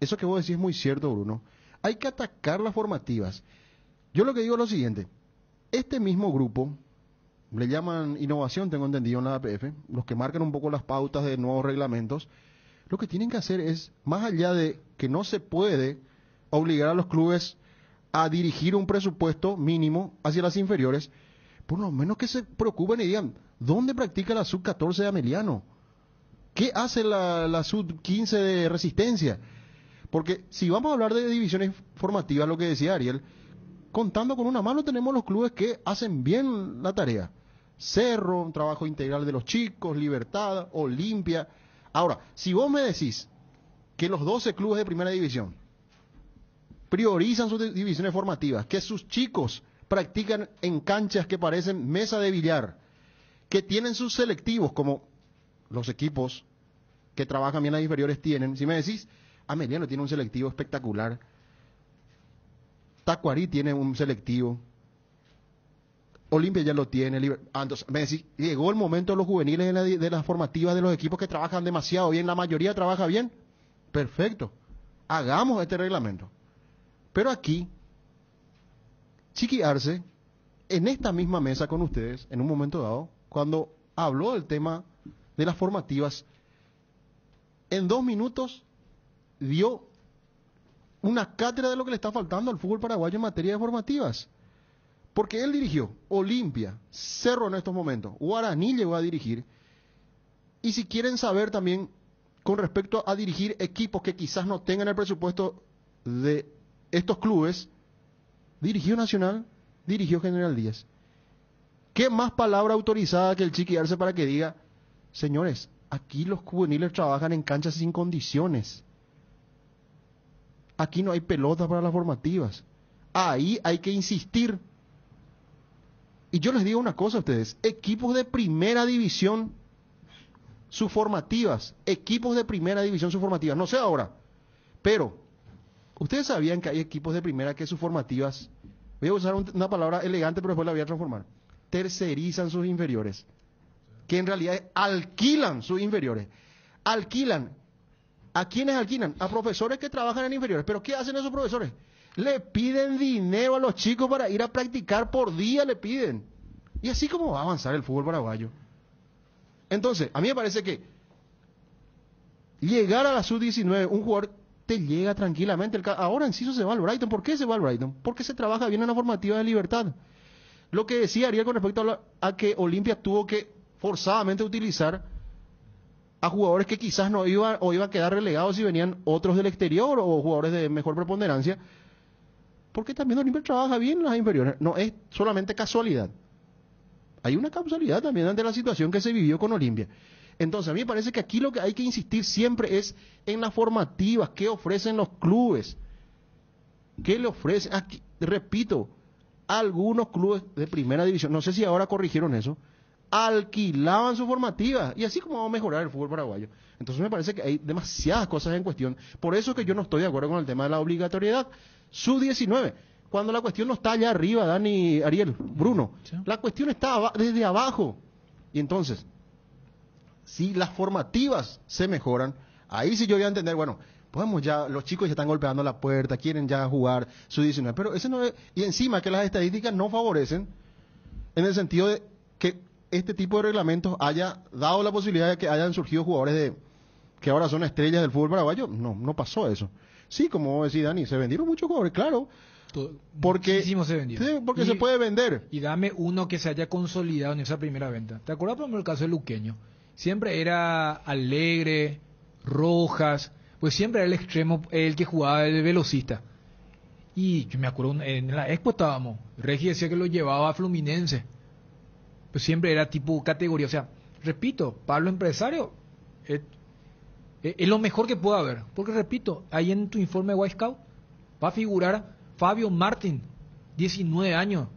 S5: eso que vos decís es muy cierto, Bruno, hay que atacar las formativas. Yo lo que digo es lo siguiente. Este mismo grupo, le llaman innovación, tengo entendido en la APF, los que marcan un poco las pautas de nuevos reglamentos, lo que tienen que hacer es, más allá de que no se puede obligar a los clubes a dirigir un presupuesto mínimo hacia las inferiores, por lo menos que se preocupen y digan, ¿dónde practica la sub-14 de Ameliano? ¿Qué hace la sub-15 de Resistencia? Porque si vamos a hablar de divisiones formativas, lo que decía Ariel, contando con una mano tenemos los clubes que hacen bien la tarea. Cerro, un trabajo integral de los chicos, Libertad, Olimpia. Ahora, si vos me decís que los 12 clubes de primera división priorizan sus divisiones formativas, que sus chicos practican en canchas que parecen mesa de billar, que tienen sus selectivos, como los equipos que trabajan bien las inferiores tienen, si me decís, Ameliano tiene un selectivo espectacular, Tacuarí tiene un selectivo, Olimpia ya lo tiene. Entonces, me decís, llegó el momento de los juveniles de las formativas de los equipos que trabajan demasiado bien, la mayoría trabaja bien. Perfecto, hagamos este reglamento. Pero aquí, Chiqui Arce, en esta misma mesa con ustedes, en un momento dado, cuando habló del tema de las formativas, en 2 minutos dio una cátedra de lo que le está faltando al fútbol paraguayo en materia de formativas. Porque él dirigió Olimpia, Cerro en estos momentos, Guaraní llegó a dirigir. Y si quieren saber también con respecto a dirigir equipos que quizás no tengan el presupuesto de estos clubes, dirigió Nacional, dirigió General Díaz. ¿Qué más palabra autorizada que el Chiqui Arce para que diga, señores, aquí los juveniles trabajan en canchas sin condiciones? Aquí no hay pelota para las formativas. Ahí hay que insistir. Y yo les digo una cosa a ustedes, equipos de primera división, sus formativas, equipos de primera división, sus formativas, no sé ahora, pero ustedes sabían que hay equipos de primera que sus formativas, voy a usar una palabra elegante pero después la voy a transformar, tercerizan sus inferiores, que en realidad alquilan sus inferiores, alquilan, ¿a quiénes alquilan? A profesores que trabajan en inferiores, pero ¿qué hacen esos profesores? Le piden dinero a los chicos para ir a practicar por día, le piden. Y así como va a avanzar el fútbol paraguayo. Entonces, a mí me parece que llegar a la sub-19, un jugador te llega tranquilamente. Ahora Enciso se va al Brighton. ¿Por qué se va al Brighton? Porque se trabaja bien en la formativa de Libertad. Lo que decía Ariel con respecto a que Olimpia tuvo que forzadamente utilizar a jugadores que quizás no iban o iban a quedar relegados si venían otros del exterior o jugadores de mejor preponderancia. porque también Olimpia trabaja bien en las inferiores. No es solamente casualidad. Hay una causalidad también ante la situación que se vivió con Olimpia. Entonces, a mí me parece que aquí lo que hay que insistir siempre es en las formativas, qué ofrecen los clubes. ¿Qué le ofrecen? Aquí, repito, algunos clubes de primera división, no sé si ahora corrigieron eso, alquilaban sus formativas. Y así como vamos a mejorar el fútbol paraguayo. Entonces me parece que hay demasiadas cosas en cuestión. Por eso que yo no estoy de acuerdo con el tema de la obligatoriedad. Sub-19, cuando la cuestión no está allá arriba, Dani, Ariel, Bruno, la cuestión está desde abajo. Y entonces, si las formativas se mejoran, ahí sí yo voy a entender, bueno, podemos ya, los chicos ya están golpeando la puerta, quieren ya jugar Sub-19, pero ese no es, y encima que las estadísticas no favorecen, en el sentido de que este tipo de reglamentos haya dado la posibilidad de que hayan surgido jugadores que ahora son estrellas del fútbol paraguayo. No pasó eso. Sí, como decía Dani, se vendieron muchos jugadores, claro. Porque
S6: se vendieron.
S5: Sí, porque se puede vender.
S6: Y dame uno que se haya consolidado en esa primera venta. ¿Te acuerdas, por ejemplo, el caso de Luqueño? Siempre era Alegre, Rojas, pues siempre era el extremo, el que jugaba el velocista. Y yo me acuerdo, en la Expo estábamos, Regi decía que lo llevaba a Fluminense. Pues siempre era tipo categoría. O sea, repito, Pablo Empresario es lo mejor que puede haber. Porque repito, ahí en tu informe de White Scout va a figurar Fabio Martín, 19 años,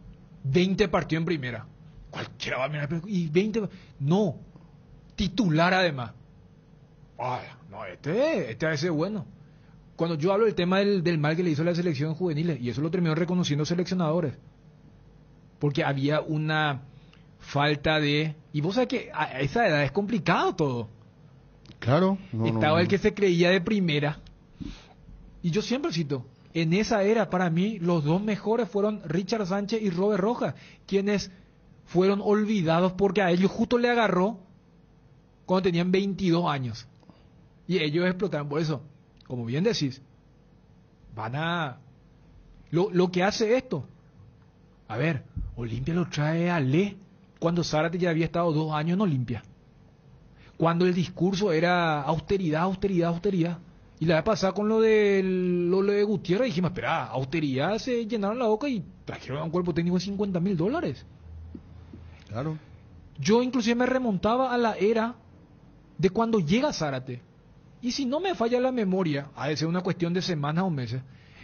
S6: 20 partidos en primera. Cualquiera va a mirar, y 20, no, titular además. Ay, no, este a veces es bueno. Cuando yo hablo del tema del mal que le hizo la selección juvenil, y eso lo terminó reconociendo seleccionadores, porque había una falta de... Y vos sabés que a esa edad es complicado todo.
S5: Claro.
S6: Estaba el que se creía de primera. Y yo siempre cito, en esa era, para mí, los dos mejores fueron Richard Sánchez y Robert Rojas, quienes fueron olvidados porque a ellos justo le agarró cuando tenían 22 años. Y ellos explotaron. Por eso, como bien decís, van a... Lo que hace esto, a ver, Olimpia lo trae a Le cuando Zárate ya había estado 2 años en Olimpia. Cuando el discurso era austeridad, austeridad, austeridad. Y la vez pasada con lo de Gutiérrez dijimos, espera, austeridad, se llenaron la boca y trajeron a un cuerpo técnico de $50,000.
S5: Claro.
S6: Yo inclusive me remontaba a la era de cuando llega Zárate. Y si no me falla la memoria, ha de ser una cuestión de semanas o meses,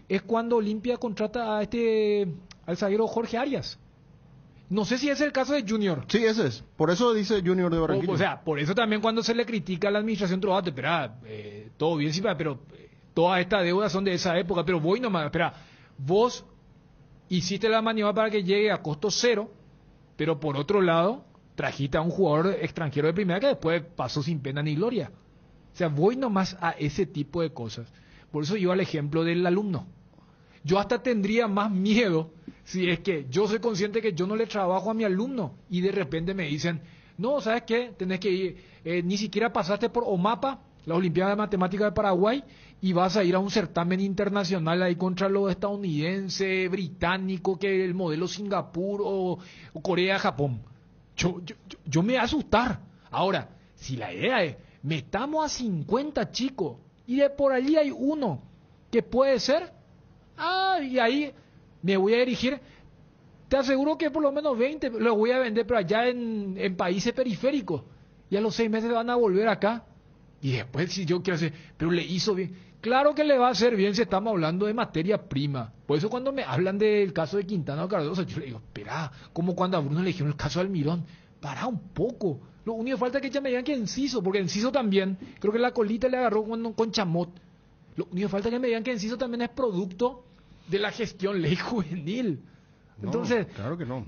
S6: es cuando Olimpia contrata al zaguero Jorge Arias. No sé si es el caso de Junior.
S5: Sí, ese es. Por eso dice Junior de Barranquilla.
S6: O sea, por eso también cuando se le critica a la administración Trovate, espera, todo bien, sí, pero todas estas deudas son de esa época, pero voy nomás, espera, vos hiciste la maniobra para que llegue a costo cero, pero por otro lado, trajiste a un jugador extranjero de primera que después pasó sin pena ni gloria. O sea, voy nomás a ese tipo de cosas. Por eso yo al ejemplo del alumno. Yo hasta tendría más miedo si es que yo soy consciente que yo no le trabajo a mi alumno y de repente me dicen, no, ¿sabes qué? Tenés que ir, ni siquiera pasaste por OMAPA, la Olimpiada de Matemáticas de Paraguay, y vas a ir a un certamen internacional ahí contra los estadounidenses, británicos, que el modelo Singapur o Corea, Japón. Yo me voy a asustar. Ahora, si la idea es, metamos a 50 chicos y de por allí hay uno que puede ser, y ahí me voy a dirigir, te aseguro que por lo menos 20 los voy a vender, pero allá en países periféricos, y a los 6 meses van a volver acá, y después si yo quiero hacer, pero le hizo bien, claro que le va a hacer bien si estamos hablando de materia prima. Por eso cuando me hablan del caso de Quintana o Cardoso, yo le digo, espera, como cuando a Bruno le dijeron el caso de Almirón, para un poco. Lo único que falta es que ya me digan que Enciso, porque Enciso también, creo que la colita le agarró con Chamot. Lo único que falta es que me digan que Enciso también es producto de la gestión ley juvenil. Entonces,
S5: claro que no.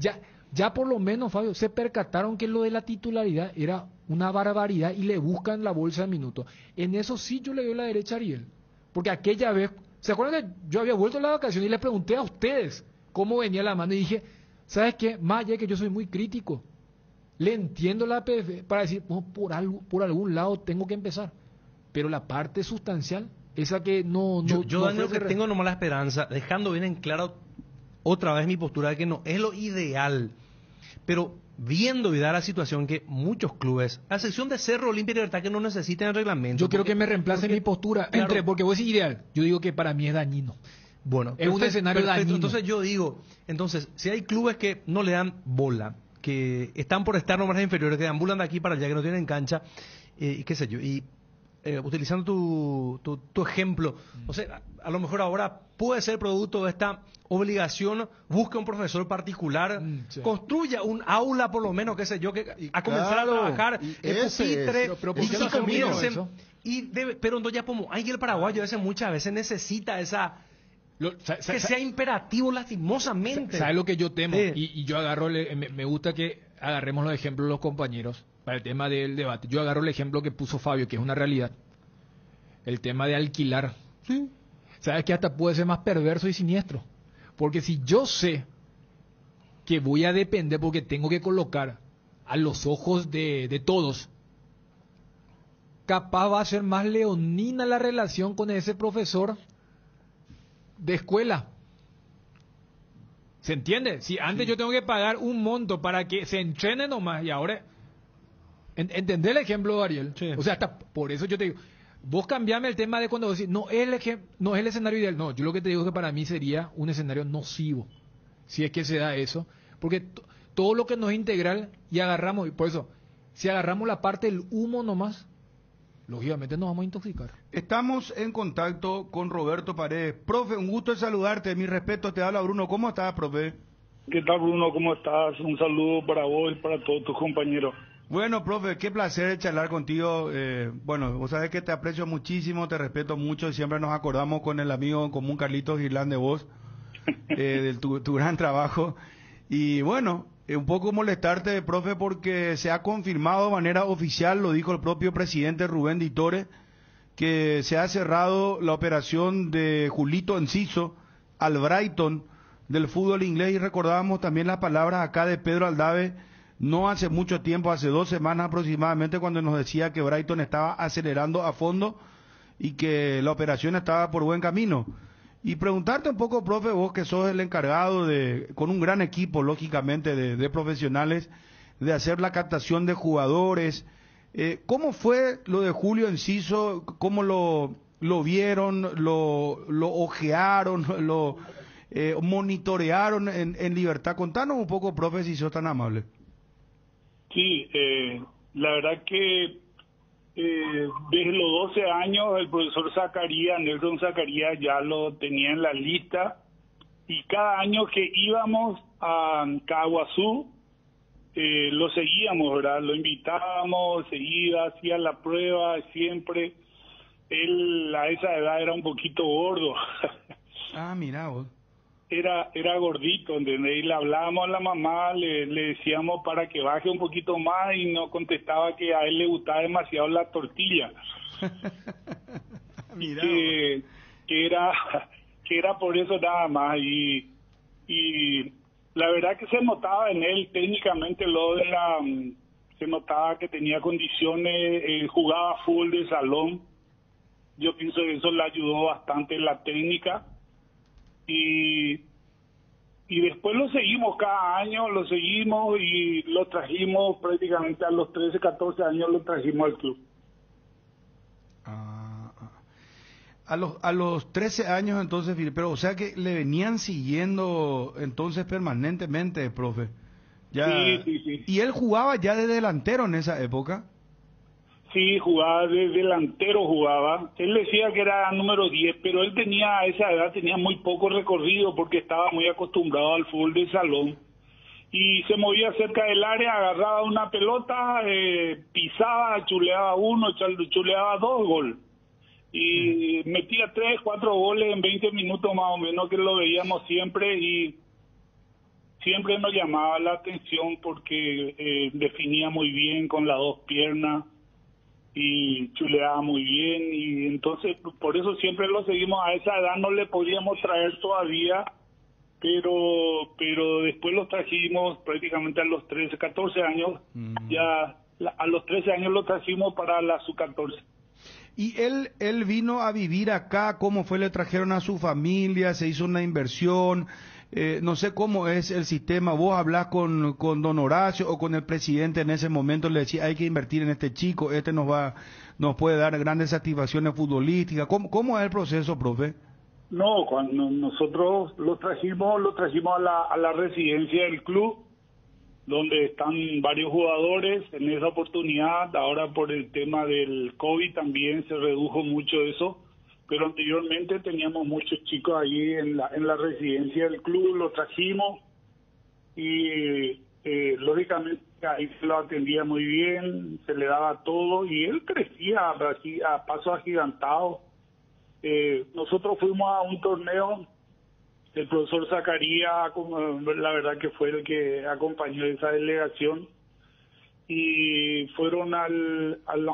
S6: Ya por lo menos, Fabio, se percataron que lo de la titularidad era una barbaridad y le buscan la bolsa de minutos. En eso sí yo le doy la derecha a Ariel. Porque aquella vez, ¿se acuerdan que yo había vuelto a la vacación y les pregunté a ustedes cómo venía la mano? Y dije, ¿sabes qué? Más allá que yo soy muy crítico, le entiendo la APF para decir, por algún lado tengo que empezar. Pero la parte sustancial, esa que no...
S8: Yo Daniel, que tengo nomás la esperanza, dejando bien en claro otra vez mi postura de que no es lo ideal, pero viendo y dar la situación que muchos clubes, a excepción de Cerro, Olimpia y Libertad, que no necesitan el reglamento.
S6: Yo quiero que me reemplace mi postura, claro, porque vos decís ideal, yo digo que para mí es dañino.
S8: Bueno,
S6: es un escenario dañino.
S8: Entonces yo digo, si hay clubes que no le dan bola, que están por estar nomás inferiores, que deambulan de aquí para allá, que no tienen cancha, y qué sé yo, y utilizando tu ejemplo, no sé, a lo mejor ahora puede ser producto de esta obligación, busca un profesor particular, construya un aula por lo menos, qué sé yo, comenzar a trabajar, el pupitre, y comiencen, pero no ya como hay el paraguayo muchas veces necesita esa... que sea imperativo lastimosamente.
S6: ¿Sabes lo que yo temo? Y yo agarro, me gusta que agarremos los ejemplos de los compañeros para el tema del debate. Yo agarro el ejemplo que puso Fabio, que es una realidad. El tema de alquilar.
S8: Sí.
S6: ¿Sabes que hasta puede ser más perverso y siniestro? Porque si yo sé que voy a depender, porque tengo que colocar a los ojos de todos, capaz va a ser más leonina la relación con ese profesor de escuela. ¿Se entiende? Si antes yo tengo que pagar un monto para que se entrene nomás y ahora... ¿Entendés el ejemplo, Ariel? Sí. O sea, hasta por eso yo te digo, vos cambiame el tema de cuando decís, no es el escenario ideal. No, yo lo que te digo es que para mí sería un escenario nocivo, si es que se da eso. Porque todo lo que no es integral y agarramos, y por eso, si agarramos la parte del humo nomás, lógicamente nos vamos a intoxicar.
S4: Estamos en contacto con Roberto Paredes. Profe, un gusto de saludarte, mi respeto, te habla Bruno. ¿Cómo estás, profe?
S2: ¿Qué tal, Bruno? ¿Cómo estás? Un saludo para vos y para todos tus compañeros.
S4: Bueno, profe, qué placer charlar contigo. Bueno, vos sabés que te aprecio muchísimo, te respeto mucho y siempre nos acordamos con el amigo en común Carlitos Girlán de vos, de tu gran trabajo. Y bueno, un poco molestarte, profe, porque se ha confirmado de manera oficial, lo dijo el propio presidente Rubén Ditore, que se ha cerrado la operación de Julito Enciso al Brighton del fútbol inglés, y recordábamos también las palabras acá de Pedro Aldave no hace mucho tiempo, hace 2 semanas aproximadamente, cuando nos decía que Brighton estaba acelerando a fondo y que la operación estaba por buen camino. Y preguntarte un poco, profe, vos que sos el encargado con un gran equipo, lógicamente, de profesionales, de hacer la captación de jugadores, ¿cómo fue lo de Julio Enciso? ¿Cómo lo vieron, lo ojearon, lo monitorearon en libertad? Contanos un poco, profe, si sos tan amable.
S2: Sí, la verdad que desde los 12 años el profesor Nelson Zacarías ya lo tenía en la lista, y cada año que íbamos a Caguazú lo seguíamos, ¿verdad? Lo invitábamos, se iba, hacía la prueba siempre. Él a esa edad era un poquito gordo.
S4: Ah, mira vos.
S2: Era gordito, ¿entendés? Y le hablábamos a la mamá, le decíamos para que baje un poquito más, y no contestaba que a él le gustaba demasiado la tortilla.
S4: Mira,
S2: que era por eso nada más. Y la verdad que se notaba en él técnicamente se notaba que tenía condiciones, jugaba fútbol de salón. Yo pienso que eso le ayudó bastante en la técnica. Y después lo seguimos cada año, y lo trajimos prácticamente a los 13, 14 años, lo trajimos al club.
S4: A los 13 años entonces, pero o sea que le venían siguiendo entonces permanentemente, profe. Ya,
S2: sí.
S4: ¿Y él jugaba ya de delantero en esa época?
S2: Sí, jugaba de delantero, jugaba. Él decía que era número 10, pero él a esa edad tenía muy poco recorrido porque estaba muy acostumbrado al fútbol de salón. Y se movía cerca del área, agarraba una pelota, pisaba, chuleaba uno, chuleaba 2 goles. Y metía 3, 4 goles en 20 minutos más o menos, que lo veíamos siempre, y siempre nos llamaba la atención porque definía muy bien con las 2 piernas y chuleaba muy bien, y entonces por eso siempre lo seguimos. A esa edad no le podíamos traer todavía, pero después lo trajimos prácticamente a los 13, 14 años, ya a los 13 años lo trajimos para la sub-14.
S4: ¿Y él vino a vivir acá? ¿Cómo fue? ¿Le trajeron a su familia? ¿Se hizo una inversión? No sé cómo es el sistema. ¿Vos hablás con don Horacio o con el presidente en ese momento? Le decía, hay que invertir en este chico, nos puede dar grandes satisfacciones futbolísticas. ¿Cómo es el proceso, profe?
S2: No, cuando nosotros lo trajimos a la residencia del club, donde están varios jugadores. En esa oportunidad, ahora por el tema del COVID también se redujo mucho eso, pero anteriormente teníamos muchos chicos ahí en la residencia del club, lo trajimos y lógicamente ahí se lo atendía muy bien, se le daba todo y él crecía así a pasos agigantados. Nosotros fuimos a un torneo, el profesor Zacarías, la verdad que fue el que acompañó esa delegación, y fueron a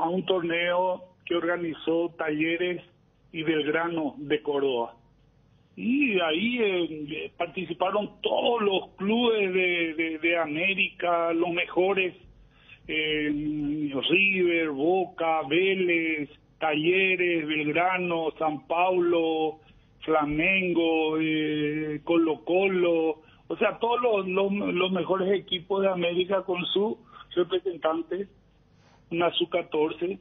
S2: un torneo que organizó Talleres y Belgrano de Córdoba. Y ahí participaron todos los clubes de América, los mejores, River, Boca, Vélez, Talleres, Belgrano, San Paulo, Flamengo, Colo Colo, o sea, todos los mejores equipos de América con su representante, una Sub-14,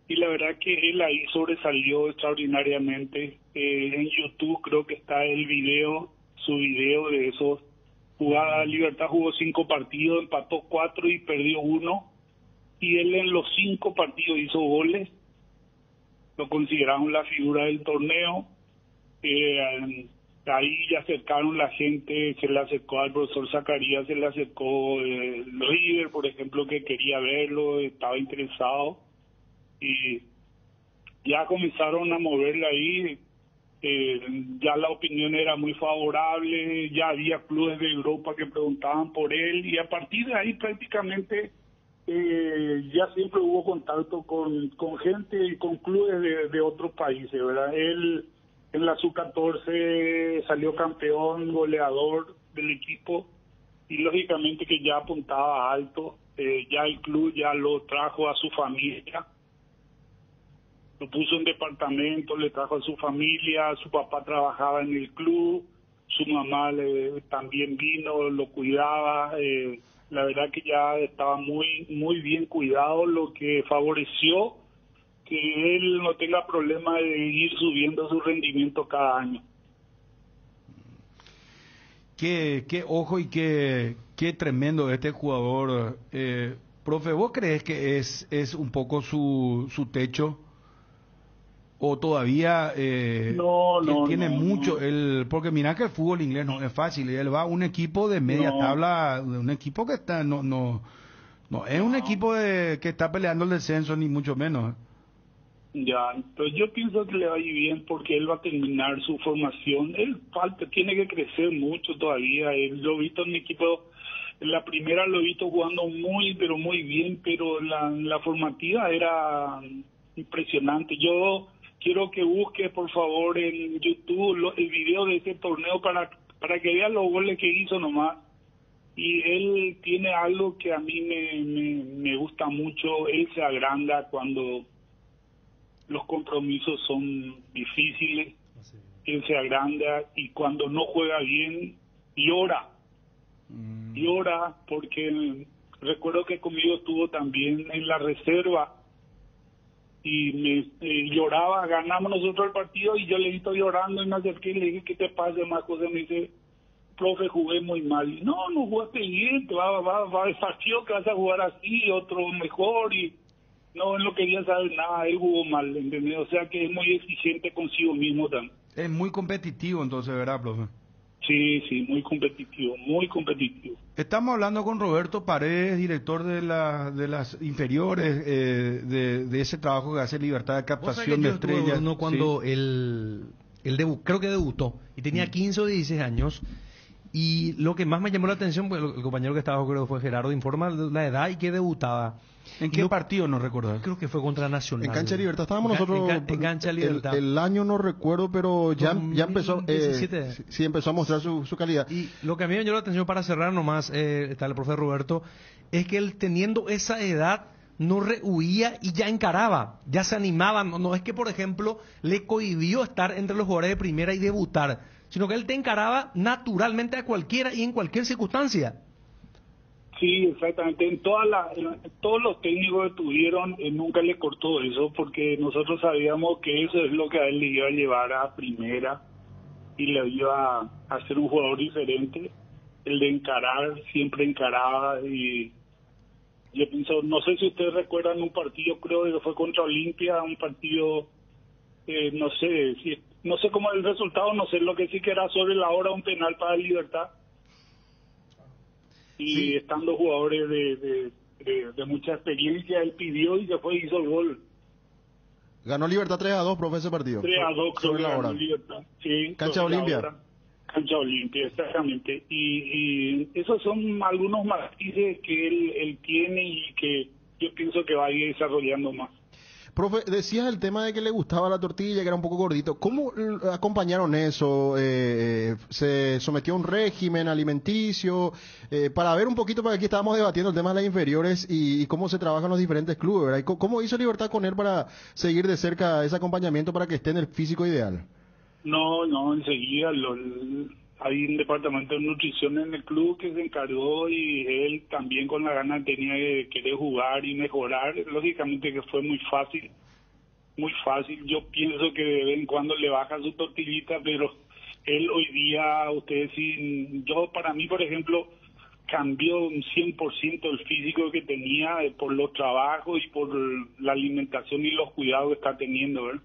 S2: y la verdad que él ahí sobresalió extraordinariamente. En YouTube creo que está su video de esos jugadas. Libertad jugó 5 partidos, empató 4 y perdió 1, y él en los 5 partidos hizo goles, lo consideraron la figura del torneo. Ahí ya acercaron la gente, se le acercó al profesor Zacarías, se le acercó River, por ejemplo, que quería verlo, estaba interesado, y ya comenzaron a moverle ahí. Ya la opinión era muy favorable, ya había clubes de Europa que preguntaban por él, y a partir de ahí prácticamente ya siempre hubo contacto con gente y con clubes de otros países, ¿verdad? Él en la Sub-14 salió campeón, goleador del equipo, y lógicamente que ya apuntaba alto. Ya el club ya lo trajo a su familia, lo puso en departamento, le trajo a su familia, su papá trabajaba en el club, su mamá también vino, lo cuidaba. La verdad que ya estaba muy bien cuidado, lo que favoreció que él no tenga problema de ir subiendo su rendimiento cada año.
S4: Qué ojo y qué tremendo este jugador. Profe, ¿vos crees que es un poco su techo? ¿O todavía tiene mucho? Porque mira que el fútbol inglés no es fácil. Él va a un equipo de media tabla, un equipo que está no es un equipo que está peleando el descenso, ni mucho menos.
S2: Ya, pues yo pienso que le va a ir bien porque él va a terminar su formación. Él tiene que crecer mucho todavía. Lo he visto en mi equipo, en la primera lo he visto jugando pero muy bien, pero la formativa era impresionante. Yo quiero que busque, por favor, en YouTube el video de ese torneo para que vea los goles que hizo nomás. Y él tiene algo que a mí me gusta mucho. Él se agranda cuando los compromisos son difíciles. Él se agranda, y cuando no juega bien llora porque recuerdo que conmigo estuvo también en la reserva y lloraba. Ganamos nosotros el partido y yo le estoy llorando y me acerqué y le dije, ¿qué te pasa, Marcos? Me dice, profe, jugué muy mal. Y no jugaste bien, te va desafío que vas a jugar así, otro mejor. Y no, él no quería saber nada, él jugó mal, ¿entendés? O sea que es muy exigente consigo mismo también.
S4: Es muy competitivo entonces, ¿verdad, profe?
S2: Sí, muy competitivo, muy competitivo.
S4: Estamos hablando con Roberto Paredes, director de las inferiores, de ese trabajo que hace Libertad de Captación de Estrellas.
S8: Cuando él creo que debutó, y tenía 15 o 16 años, y lo que más me llamó la atención, pues el compañero que estaba, creo que fue Gerardo, informa la edad y que debutaba.
S4: ¿En qué partido no recordás?
S8: Creo que fue contra Nacional.
S5: En Cancha Libertad estábamos nosotros.
S8: En Cancha Libertad.
S5: El año no recuerdo, pero ya empezó.
S8: 17.
S5: Sí, empezó a mostrar su calidad.
S8: Y lo que a mí me llamó la atención, para cerrar nomás, está el profe Roberto, es que él, teniendo esa edad, no rehuía y ya encaraba, ya se animaba. No es que, por ejemplo, le cohibió estar entre los jugadores de primera y debutar, sino que él te encaraba naturalmente a cualquiera y en cualquier circunstancia.
S2: Sí, exactamente. En todos los técnicos que tuvieron, nunca le cortó eso, porque nosotros sabíamos que eso es lo que a él le iba a llevar a primera y le iba a ser un jugador diferente. El de encarar, siempre encaraba. Y yo pienso, no sé si ustedes recuerdan un partido, creo que fue contra Olimpia, un partido, no sé cómo el resultado, no sé, lo que sí que era sobre la hora un penal para Libertad. Y sí, estando jugadores de mucha experiencia, él pidió y se fue y hizo el gol.
S5: Ganó Libertad 3-2, profe, ese partido.
S2: 3-2, creo que ganó Libertad. Sí,
S5: Cancha Olimpia.
S2: Cancha Olimpia, exactamente. Y esos son algunos matices que él tiene y que yo pienso que va a ir desarrollando más.
S5: Profe, decías el tema de que le gustaba la tortilla, que era un poco gordito. ¿Cómo acompañaron eso? ¿Se sometió a un régimen alimenticio? Para ver un poquito, porque aquí estábamos debatiendo el tema de las inferiores y cómo se trabajan los diferentes clubes, ¿verdad? ¿Y cómo hizo Libertad con él para seguir de cerca ese acompañamiento para que esté en el físico ideal?
S2: No, enseguida hay un departamento de nutrición en el club que se encargó y él también con la gana tenía de querer jugar y mejorar. Lógicamente que fue muy fácil. Yo pienso que de vez en cuando le baja su tortillita, pero él hoy día, para mí, por ejemplo, cambió un 100% el físico que tenía por los trabajos y por la alimentación y los cuidados que está teniendo, ¿verdad?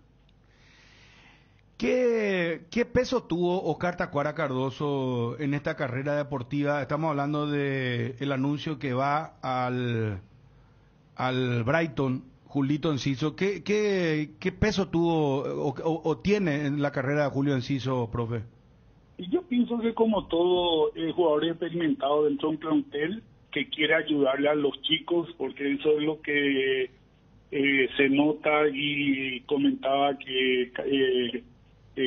S4: ¿Qué peso tuvo Oscar Tacuara Cardoso en esta carrera deportiva? Estamos hablando de el anuncio que va al Brighton, Julito Enciso. ¿Qué peso tuvo o tiene en la carrera de Julio Enciso, profe?
S2: Yo pienso que como todo jugador experimentado dentro de un plantel que quiere ayudarle a los chicos, porque eso es lo que se nota, y comentaba que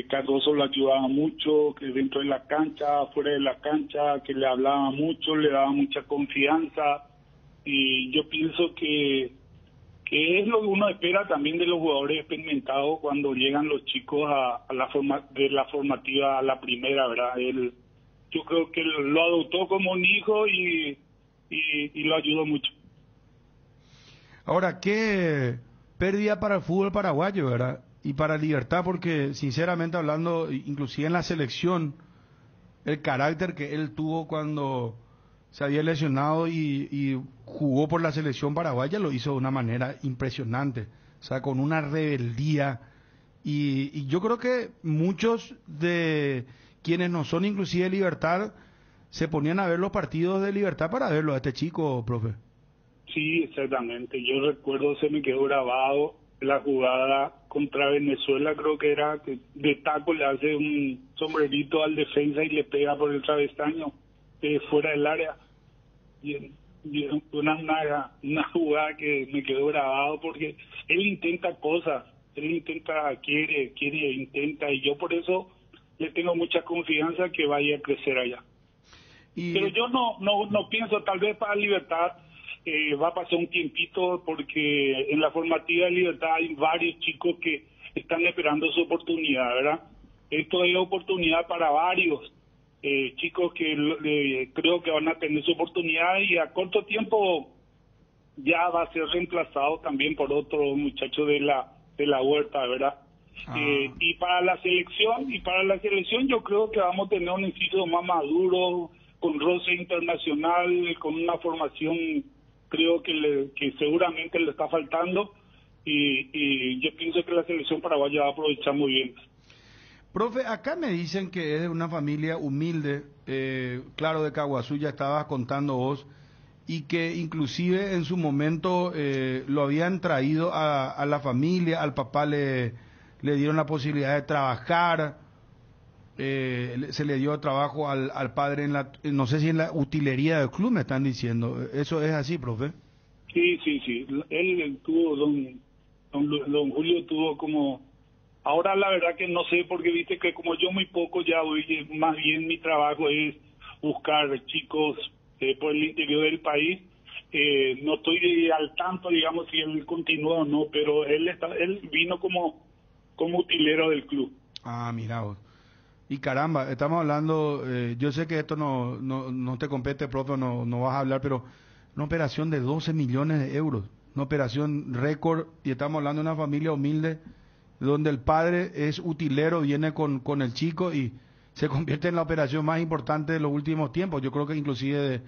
S2: Cardoso lo ayudaba mucho, que dentro de la cancha, fuera de la cancha, que le hablaba mucho, le daba mucha confianza, y yo pienso que es lo que uno espera también de los jugadores experimentados cuando llegan los chicos de la formativa a la primera, ¿verdad? Yo creo que lo adoptó como un hijo y lo ayudó mucho.
S4: Ahora, qué pérdida para el fútbol paraguayo, ¿verdad? Y para Libertad, porque sinceramente hablando, inclusive en la selección, el carácter que él tuvo cuando se había lesionado y jugó por la selección paraguaya lo hizo de una manera impresionante, o sea, con una rebeldía, y yo creo que muchos de quienes no son inclusive de Libertad se ponían a ver los partidos de Libertad para verlo a este chico, profe.
S2: Sí, exactamente, yo recuerdo, se me quedó grabado la jugada contra Venezuela, creo que era que de taco le hace un sombrerito al defensa y le pega por el travesaño fuera del área, y una jugada que me quedó grabado porque él intenta cosas, intenta, y yo por eso le tengo mucha confianza que vaya a crecer allá. Pero yo no pienso, tal vez para Libertad va a pasar un tiempito, porque en la formativa de Libertad hay varios chicos que están esperando su oportunidad, ¿verdad? Esto es oportunidad para varios chicos que creo que van a tener su oportunidad, y a corto tiempo ya va a ser reemplazado también por otro muchacho de la Huerta, ¿verdad? Y para la selección yo creo que vamos a tener un instituto más maduro, con roce internacional, con una formación creo que seguramente le está faltando, y yo pienso que la selección paraguaya va a aprovechar muy bien.
S4: Profe, acá me dicen que es de una familia humilde, claro, de Caguazú, ya estabas contando vos, y que inclusive en su momento lo habían traído a la familia, al papá le dieron la posibilidad de trabajar, se le dio trabajo al padre no sé si en la utilería del club, me están diciendo. ¿Eso es así, profe?
S2: Sí. Él tuvo, don Julio tuvo como... Ahora la verdad que no sé, porque viste que como yo muy poco ya voy, más bien mi trabajo es buscar chicos por el interior del país. No estoy al tanto, digamos, si él continúa o no, pero él vino como utilero del club.
S4: Ah, mira vos. Y caramba, estamos hablando, yo sé que esto no te compete, profe, no vas a hablar, pero una operación de 12 millones de euros, una operación récord, y estamos hablando de una familia humilde, donde el padre es utilero, viene con el chico y se convierte en la operación más importante de los últimos tiempos. Yo creo que inclusive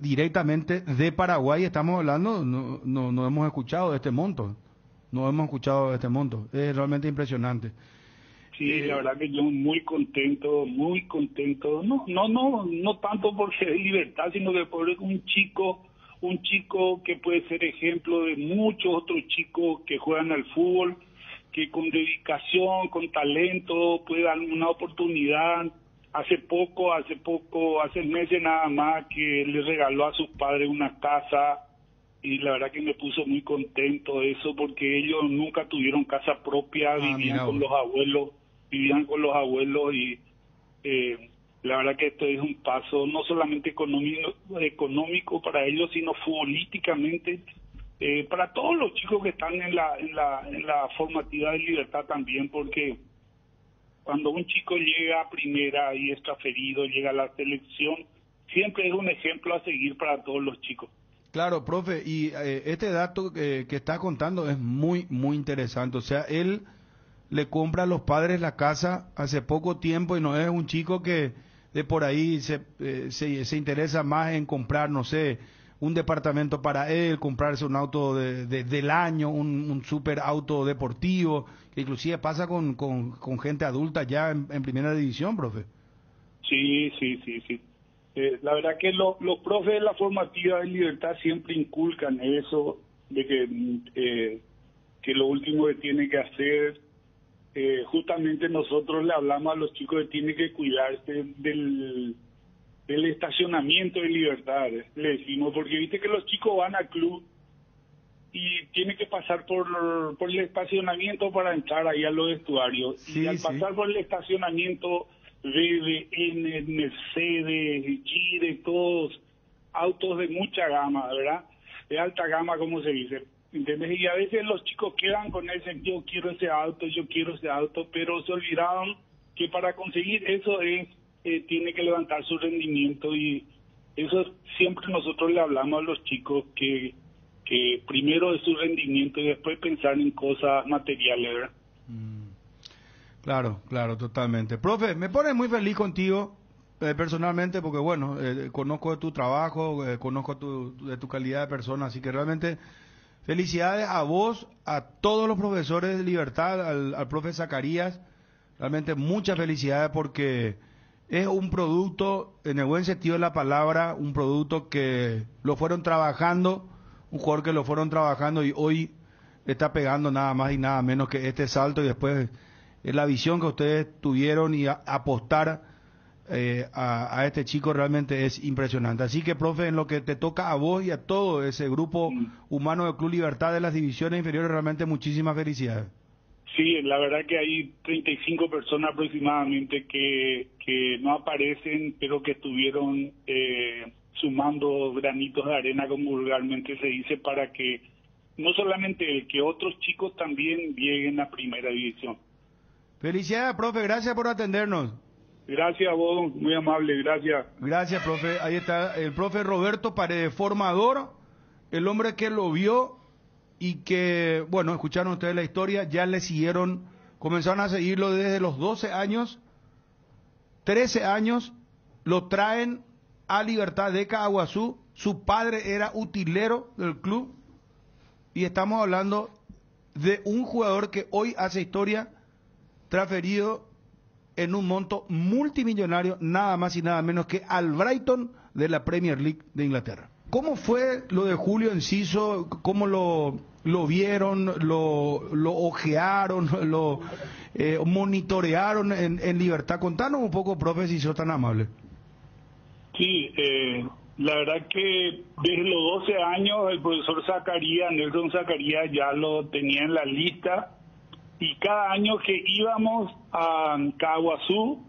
S4: directamente de Paraguay estamos hablando, no hemos escuchado de este monto, es realmente impresionante.
S2: Sí, la verdad que yo muy contento, no tanto porque es libertad, sino que por un chico que puede ser ejemplo de muchos otros chicos que juegan al fútbol, que con dedicación, con talento, puede dar una oportunidad. Hace meses nada más que le regaló a sus padres una casa, y la verdad que me puso muy contento eso, porque ellos nunca tuvieron casa propia, vivían con los abuelos y la verdad que esto es un paso no solamente económico para ellos, sino futbolísticamente para todos los chicos que están en la formativa de Libertad también, porque cuando un chico llega a primera y es transferido, llega a la selección, siempre es un ejemplo a seguir para todos los chicos.
S4: Claro, profe, y este dato que está contando es muy, muy interesante. O sea, él le compra a los padres la casa hace poco tiempo y no es un chico que de por ahí se interesa más en comprar, no sé, un departamento para él, comprarse un auto del año, un super auto deportivo, que inclusive pasa con gente adulta ya en primera división, profe.
S2: Sí. La verdad que los profes de la formativa de Libertad siempre inculcan eso, de que lo último que tiene que hacer, justamente nosotros le hablamos a los chicos que tienen que cuidarse del estacionamiento de Libertad, le decimos, porque viste que los chicos van al club y tienen que pasar por el estacionamiento para entrar ahí a los vestuarios, y al pasar por el estacionamiento BBN, Mercedes, Gire, todos autos de mucha gama, ¿verdad? De alta gama, como se dice, ¿entendés? Y a veces los chicos quedan con ese, yo quiero ese auto, pero se olvidaron que para conseguir eso tiene que levantar su rendimiento, y eso siempre nosotros le hablamos a los chicos, que primero es su rendimiento y después pensar en cosas materiales, ¿verdad?
S4: Claro, totalmente. Profe, me pone muy feliz contigo personalmente, porque bueno, conozco de tu trabajo, conozco de tu calidad de persona, así que realmente felicidades a vos, a todos los profesores de Libertad, al profe Zacarías, realmente muchas felicidades, porque es un producto, en el buen sentido de la palabra, un producto que lo fueron trabajando, un jugador que lo fueron trabajando y hoy está pegando nada más y nada menos que este salto, y después la visión que ustedes tuvieron y apostar a este chico realmente es impresionante. Así que, profe, en lo que te toca a vos y a todo ese grupo humano del Club Libertad de las divisiones inferiores, realmente muchísimas felicidades.
S2: Sí, la verdad que hay 35 personas aproximadamente que no aparecen, pero que estuvieron sumando granitos de arena, como vulgarmente se dice, para que no solamente él, que otros chicos también lleguen a primera división.
S4: Felicidades, profe, gracias por atendernos.
S2: Gracias a vos, muy amable, gracias.
S4: Gracias, profe. Ahí está el profe Roberto Paredes, formador, el hombre que lo vio y que, bueno, escucharon ustedes la historia, ya le siguieron, comenzaron a seguirlo desde los 12 años, 13 años, lo traen a Libertad de Caaguazú, su padre era utilero del club, y estamos hablando de un jugador que hoy hace historia, transferido en un monto multimillonario, nada más y nada menos que al Brighton de la Premier League de Inglaterra. ¿Cómo fue lo de Julio Enciso? ¿Cómo lo vieron, lo ojearon, lo monitorearon en Libertad? Contanos un poco, profe, si sos tan amable.
S2: Sí, la verdad que desde los 12 años el profesor Nelson Zacarías ya lo tenía en la lista, y cada año que íbamos a Caaguazú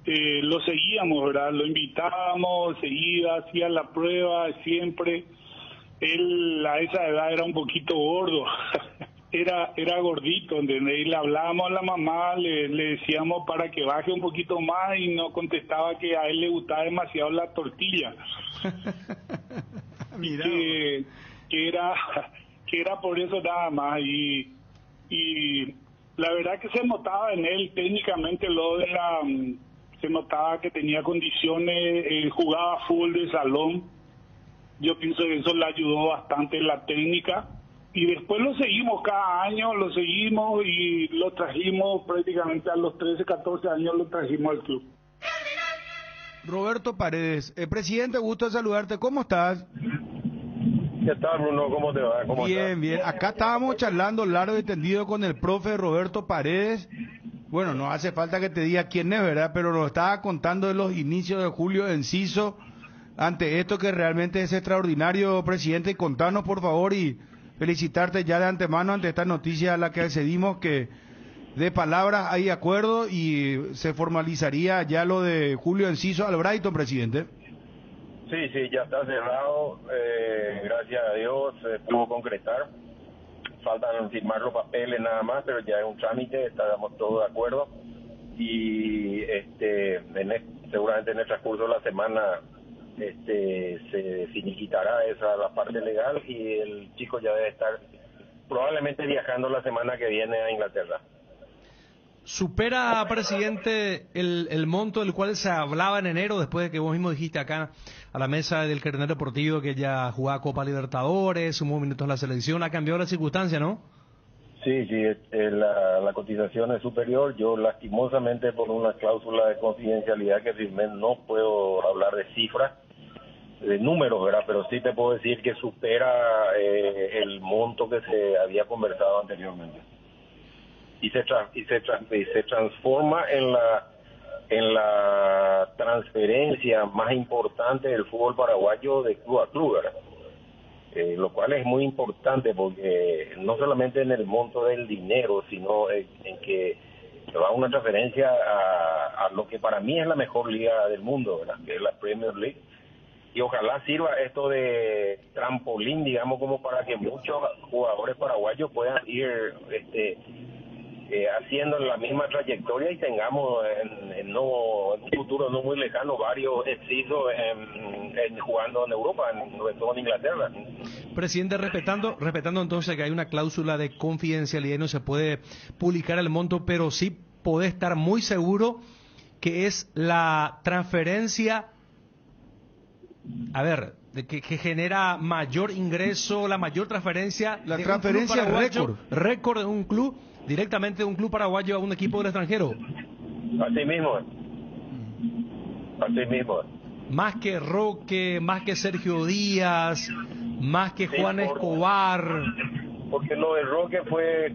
S2: lo seguíamos, ¿verdad? Lo invitábamos, seguía, hacía la prueba siempre. Él a esa edad era un poquito gordo era gordito, ¿entendés? Y le hablábamos a la mamá, le decíamos para que baje un poquito más y no contestaba que a él le gustaba demasiado la tortilla.
S4: Mira.
S2: Que era por eso nada más. Y la verdad que se notaba en él técnicamente se notaba que tenía condiciones, jugaba fútbol de salón. Yo pienso que eso le ayudó bastante en la técnica. Y después lo seguimos cada año, y lo trajimos prácticamente a los 13, 14 años, lo trajimos al club.
S4: Roberto Paredes, presidente, gusto de saludarte, ¿cómo estás?
S7: ¿Qué tal, Bruno? ¿Cómo te va? ¿Cómo
S4: bien,
S7: estás?
S4: bien. Acá estábamos charlando largo y tendido con el profe Roberto Paredes. Bueno, no hace falta que te diga quién es, ¿verdad? Pero nos estaba contando de los inicios de Julio Enciso. Ante esto que realmente es extraordinario, presidente, contanos por favor y felicitarte ya de antemano ante esta noticia a la que accedimos, que de palabras hay acuerdo y se formalizaría ya lo de Julio Enciso al Brighton, presidente.
S7: Sí, ya está cerrado, gracias a Dios se pudo concretar, faltan firmar los papeles nada más, pero ya es un trámite, estamos todos de acuerdo y seguramente en el transcurso de la semana se finiquitará esa la parte legal y el chico ya debe estar probablemente viajando la semana que viene a Inglaterra.
S8: ¿Supera, presidente, el monto del cual se hablaba en enero, después de que vos mismo dijiste acá a la mesa del Carnet Deportivo que ya jugaba Copa Libertadores, sumó minutos a la selección? ¿Ha cambiado la circunstancia, no?
S7: Sí, la cotización es superior. Yo lastimosamente por una cláusula de confidencialidad que firmé no puedo hablar de cifras, de números, ¿verdad? Pero sí te puedo decir que supera el monto que se había conversado anteriormente. Y se transforma en la transferencia más importante del fútbol paraguayo de club a club, ¿verdad? Lo cual es muy importante porque no solamente en el monto del dinero, sino en que va una transferencia a lo que para mí es la mejor liga del mundo, ¿verdad? Que es la Premier League. Y ojalá sirva esto de trampolín, digamos, como para que muchos jugadores paraguayos puedan ir haciendo la misma trayectoria y tengamos en un futuro no muy lejano varios excesos jugando en Europa, sobre todo en Inglaterra.
S8: Presidente, respetando entonces que hay una cláusula de confidencialidad y no se puede publicar el monto, pero sí puede estar muy seguro que es la transferencia, que genera mayor ingreso, la mayor transferencia,
S4: la transferencia
S8: récord de un club, directamente de un club paraguayo a un equipo del extranjero.
S7: Así mismo.
S8: Más que Roque, más que Sergio Díaz, más que Juan Escobar.
S7: Porque lo de Roque fue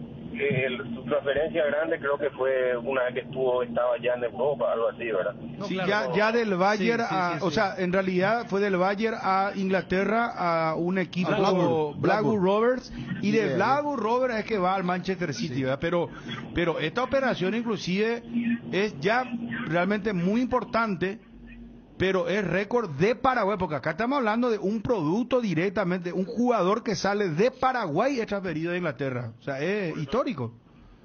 S7: su transferencia grande, creo que fue una vez que estaba ya en Europa, algo así, ¿verdad?
S4: No, sí, claro, ya del Bayern o sea, en realidad fue del Bayern a Inglaterra a un equipo Blackburn Rovers, y de Blackburn Rovers es que va al Manchester City, ¿verdad? Pero esta operación inclusive es ya realmente muy importante, pero es récord de Paraguay, porque acá estamos hablando de un producto directamente, un jugador que sale de Paraguay es transferido de Inglaterra, o sea, es histórico.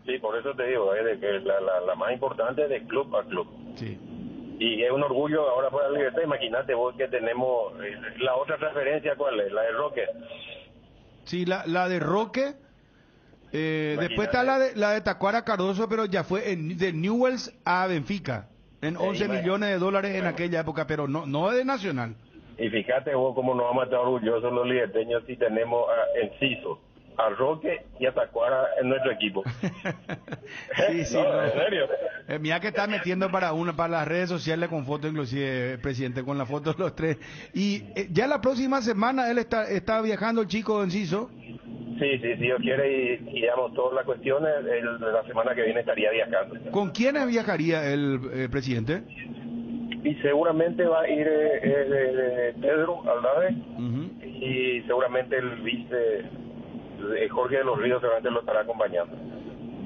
S7: Sí, por eso te digo, de que la más importante es de club a club.
S4: Sí.
S7: Y es un orgullo ahora para la Libertad. Imagínate vos que tenemos la otra transferencia, ¿cuál es? La de Roque.
S4: Sí, la de Roque. Después está la de Tacuara Cardoso, pero ya fue de Newell's a Benfica. En 11 millones de dólares en aquella época, pero no de Nacional.
S7: Y fíjate vos cómo nos vamos a estar orgullosos los liberteños si tenemos a Enciso, a Roque y a Tacuara en nuestro equipo.
S4: Sí,
S7: no, en serio.
S4: Mira que está metiendo para las redes sociales con fotos, inclusive, presidente, con la foto de los tres. Y ya la próxima semana él está viajando, el chico Enciso.
S7: Sí, si Dios quiere y digamos todas las cuestiones, la semana que viene estaría viajando.
S4: ¿Con quiénes viajaría el presidente?
S7: Y seguramente va a ir Pedro Aldave, y seguramente el vice Jorge de los Ríos seguramente lo estará acompañando.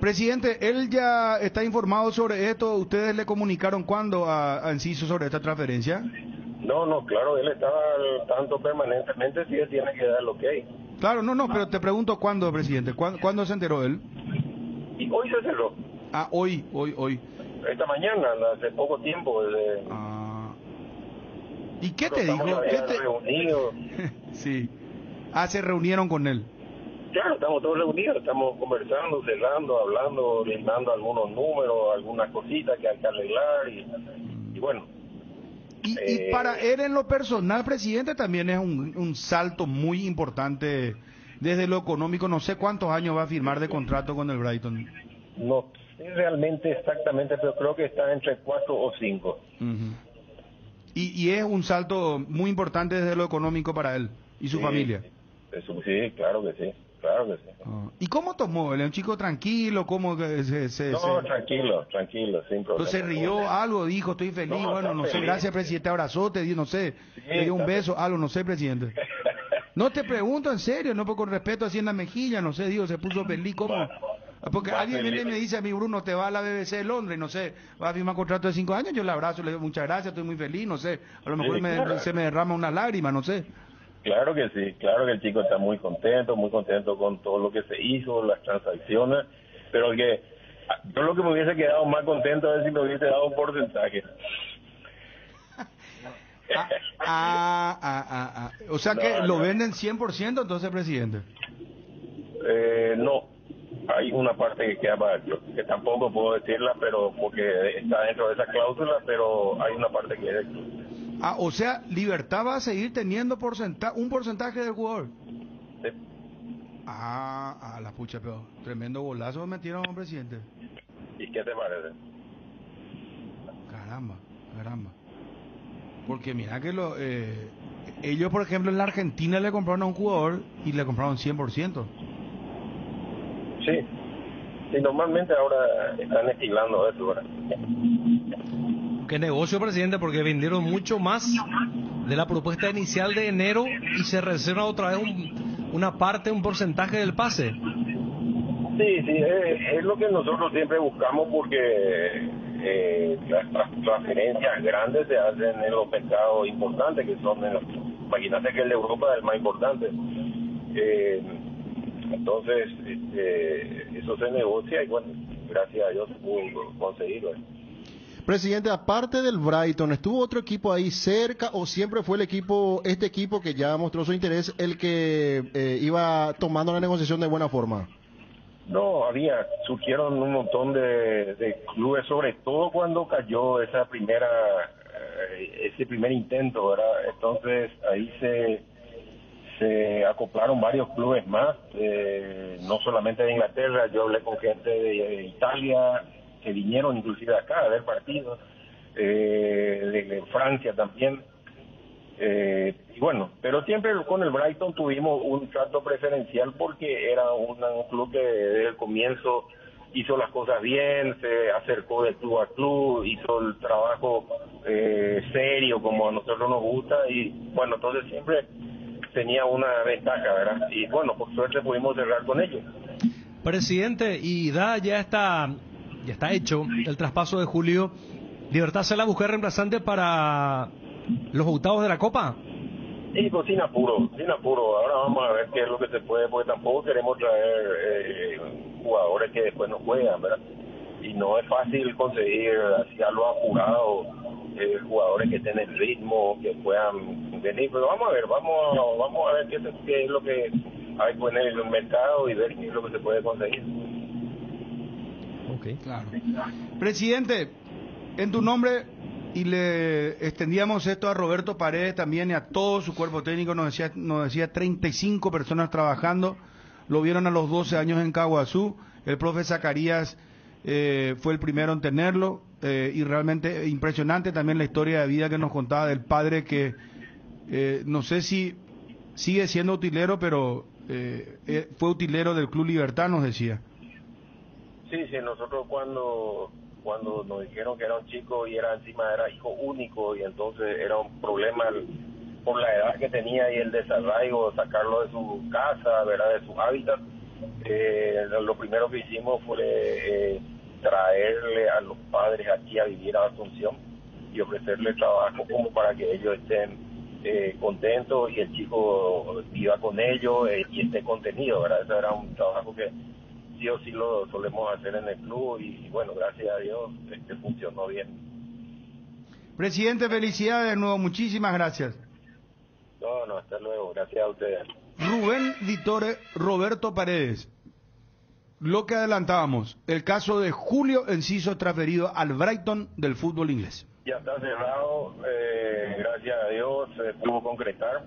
S4: Presidente, él ya está informado sobre esto. ¿Ustedes le comunicaron cuándo a Enciso sobre esta transferencia?
S7: No, claro, él estaba al tanto permanentemente, si él tiene que dar el ok.
S4: Claro, no, pero te pregunto cuándo, presidente, ¿cuándo se enteró él?
S7: Y hoy se cerró.
S4: Ah, hoy.
S7: Esta mañana, hace poco tiempo.
S4: ¿Y qué te dijo?
S7: Reunidos.
S4: Sí. Se reunieron con él.
S7: Claro, estamos todos reunidos, estamos conversando, cerrando, hablando, orientando algunos números, algunas cositas que hay que arreglar y bueno.
S4: Y para él en lo personal, presidente, también es un salto muy importante desde lo económico. No sé cuántos años va a firmar de contrato con el Brighton.
S7: No sé realmente exactamente, pero creo que está entre 4 o 5.
S4: Y es un salto muy importante desde lo económico para él y su familia.
S7: Sí, claro que sí. Claro que sí.
S4: ¿Y cómo tomó? ¿Él es un chico tranquilo? ¿Cómo
S7: tranquilo, sin problema.
S4: ¿Se rió algo? Dijo, estoy feliz. Bueno, no sé, feliz. Gracias, presidente, abrazote, no sé, le dio un beso, algo, no sé, presidente. No te pregunto en serio, no con respeto así en la mejilla, no sé, digo, se puso feliz, ¿cómo? Porque alguien viene y me dice a mí, Bruno, te va a la BBC de Londres, no sé, va a firmar contrato de 5 años, yo le abrazo, le digo muchas gracias, estoy muy feliz, no sé, a lo mejor se me derrama una lágrima, no sé.
S7: Claro que sí, claro que el chico está muy contento con todo lo que se hizo, las transacciones, pero que yo lo que me hubiese quedado más contento es si me hubiese dado un porcentaje.
S4: O sea que lo venden 100% entonces, presidente.
S7: No, hay una parte que queda para yo, que tampoco puedo decirla, pero porque está dentro de esa cláusula, pero hay una parte que es
S4: o sea, Libertad va a seguir teniendo un porcentaje del jugador.
S7: Sí.
S4: La pucha, pero tremendo golazo me metieron, presidente.
S7: ¿Y qué te parece?
S4: Caramba. Porque mira que ellos, por ejemplo, en la Argentina le compraron a un jugador y le compraron 100%.
S7: Sí, normalmente ahora están estilando eso, ¿verdad?
S8: Qué negocio, presidente, porque vendieron mucho más de la propuesta inicial de enero y se reserva otra vez una parte, un porcentaje del pase.
S7: Sí, es lo que nosotros siempre buscamos porque las transferencias grandes se hacen en los mercados importantes, que son imagínate que el de Europa es el más importante. Entonces, eso se negocia y bueno, gracias a Dios se pudo conseguirlo.
S5: Presidente, aparte del Brighton, ¿estuvo otro equipo ahí cerca o siempre fue este equipo que ya mostró su interés, el que iba tomando la negociación de buena forma?
S7: No, surgieron un montón de clubes, sobre todo cuando cayó ese primer intento, ¿verdad? Entonces ahí se acoplaron varios clubes más, no solamente de Inglaterra, yo hablé con gente de Italia, que vinieron inclusive acá a ver partidos, de Francia también, y bueno, pero siempre con el Brighton tuvimos un trato preferencial porque era un club que desde el comienzo hizo las cosas bien, se acercó de club a club, hizo el trabajo serio como a nosotros nos gusta y bueno, entonces siempre tenía una ventaja, ¿verdad? Y bueno, por suerte pudimos cerrar con ellos.
S8: Presidente, y ya está hecho el traspaso de Julio. ¿Libertad se la busca reemplazante para los octavos de la Copa?
S7: Sí, pues sin apuro. Ahora vamos a ver qué es lo que se puede, porque tampoco queremos traer jugadores que después no juegan, ¿verdad? Y no es fácil conseguir así a lo apurado jugadores que tengan ritmo, que puedan venir. Pero vamos a ver qué es lo que hay que poner en el mercado y ver qué es lo que se puede conseguir.
S4: Okay. Claro. Presidente, en tu nombre, y le extendíamos esto a Roberto Paredes también y a todo su cuerpo técnico, nos decía 35 personas trabajando, lo vieron a los 12 años en Caguazú, el profe Zacarías fue el primero en tenerlo, y realmente impresionante también la historia de vida que nos contaba del padre que no sé si sigue siendo utilero, pero fue utilero del Club Libertad, nos decía.
S7: Sí, nosotros cuando nos dijeron que era un chico y era hijo único y entonces era un problema por la edad que tenía y el desarraigo, sacarlo de su casa, ¿verdad? De su hábitat, lo primero que hicimos fue traerle a los padres aquí a vivir a Asunción y ofrecerle trabajo como para que ellos estén contentos y el chico viva con ellos y esté contenido, ¿verdad? Eso era un trabajo que sí o sí lo solemos hacer en el club y bueno, gracias a Dios funcionó bien.
S4: Presidente, felicidades de nuevo, muchísimas gracias.
S7: No, hasta luego, gracias a ustedes.
S4: Rubén Vittore, Roberto Paredes. Lo que adelantábamos, el caso de Julio Enciso transferido al Brighton del fútbol inglés.
S7: Ya está cerrado, gracias a Dios se pudo concretar.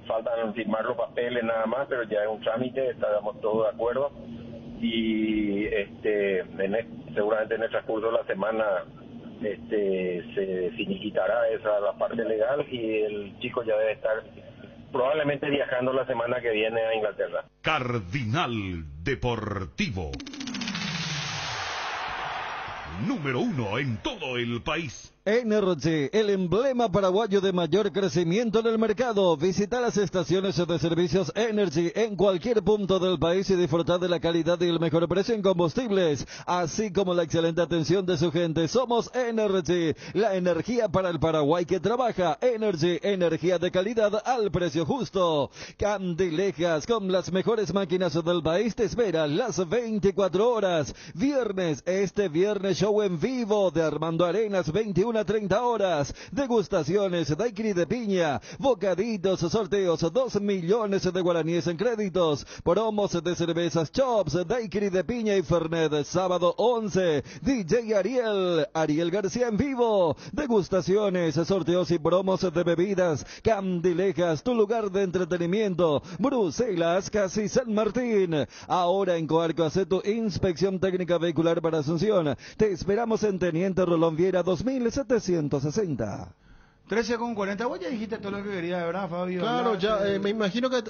S7: Faltan firmar los papeles nada más, pero ya es un trámite, estamos todos de acuerdo. Y seguramente en el transcurso de la semana se finiquitará esa la parte legal y el chico ya debe estar probablemente viajando la semana que viene a Inglaterra.
S3: Cardinal Deportivo. Número 1 en todo el país.
S20: Energy, el emblema paraguayo de mayor crecimiento en el mercado. Visita las estaciones de servicios Energy en cualquier punto del país y disfrutar de la calidad y el mejor precio en combustibles, así como la excelente atención de su gente. Somos Energy, la energía para el Paraguay que trabaja. Energy, energía de calidad al precio justo. Candilejas, con las mejores máquinas del país, te espera las 24 horas. Este viernes show en vivo de Armando Arenas, 21 a 30 horas, degustaciones, daiquiri de piña, bocaditos, sorteos, 2 millones de guaraníes en créditos, promos de cervezas Chops, daiquiri de piña y Fernet. Sábado 11, DJ Ariel García en vivo, degustaciones, sorteos y promos de bebidas. Candilejas, tu lugar de entretenimiento. Bruselas, casi San Martín. Ahora en Coarco, hace tu inspección técnica vehicular para Asunción. Te esperamos en Teniente Rolón Viera 2760.
S4: 13:40. Vos ya dijiste todo lo que quería, ¿verdad, Fabio?
S5: Claro, ya me imagino que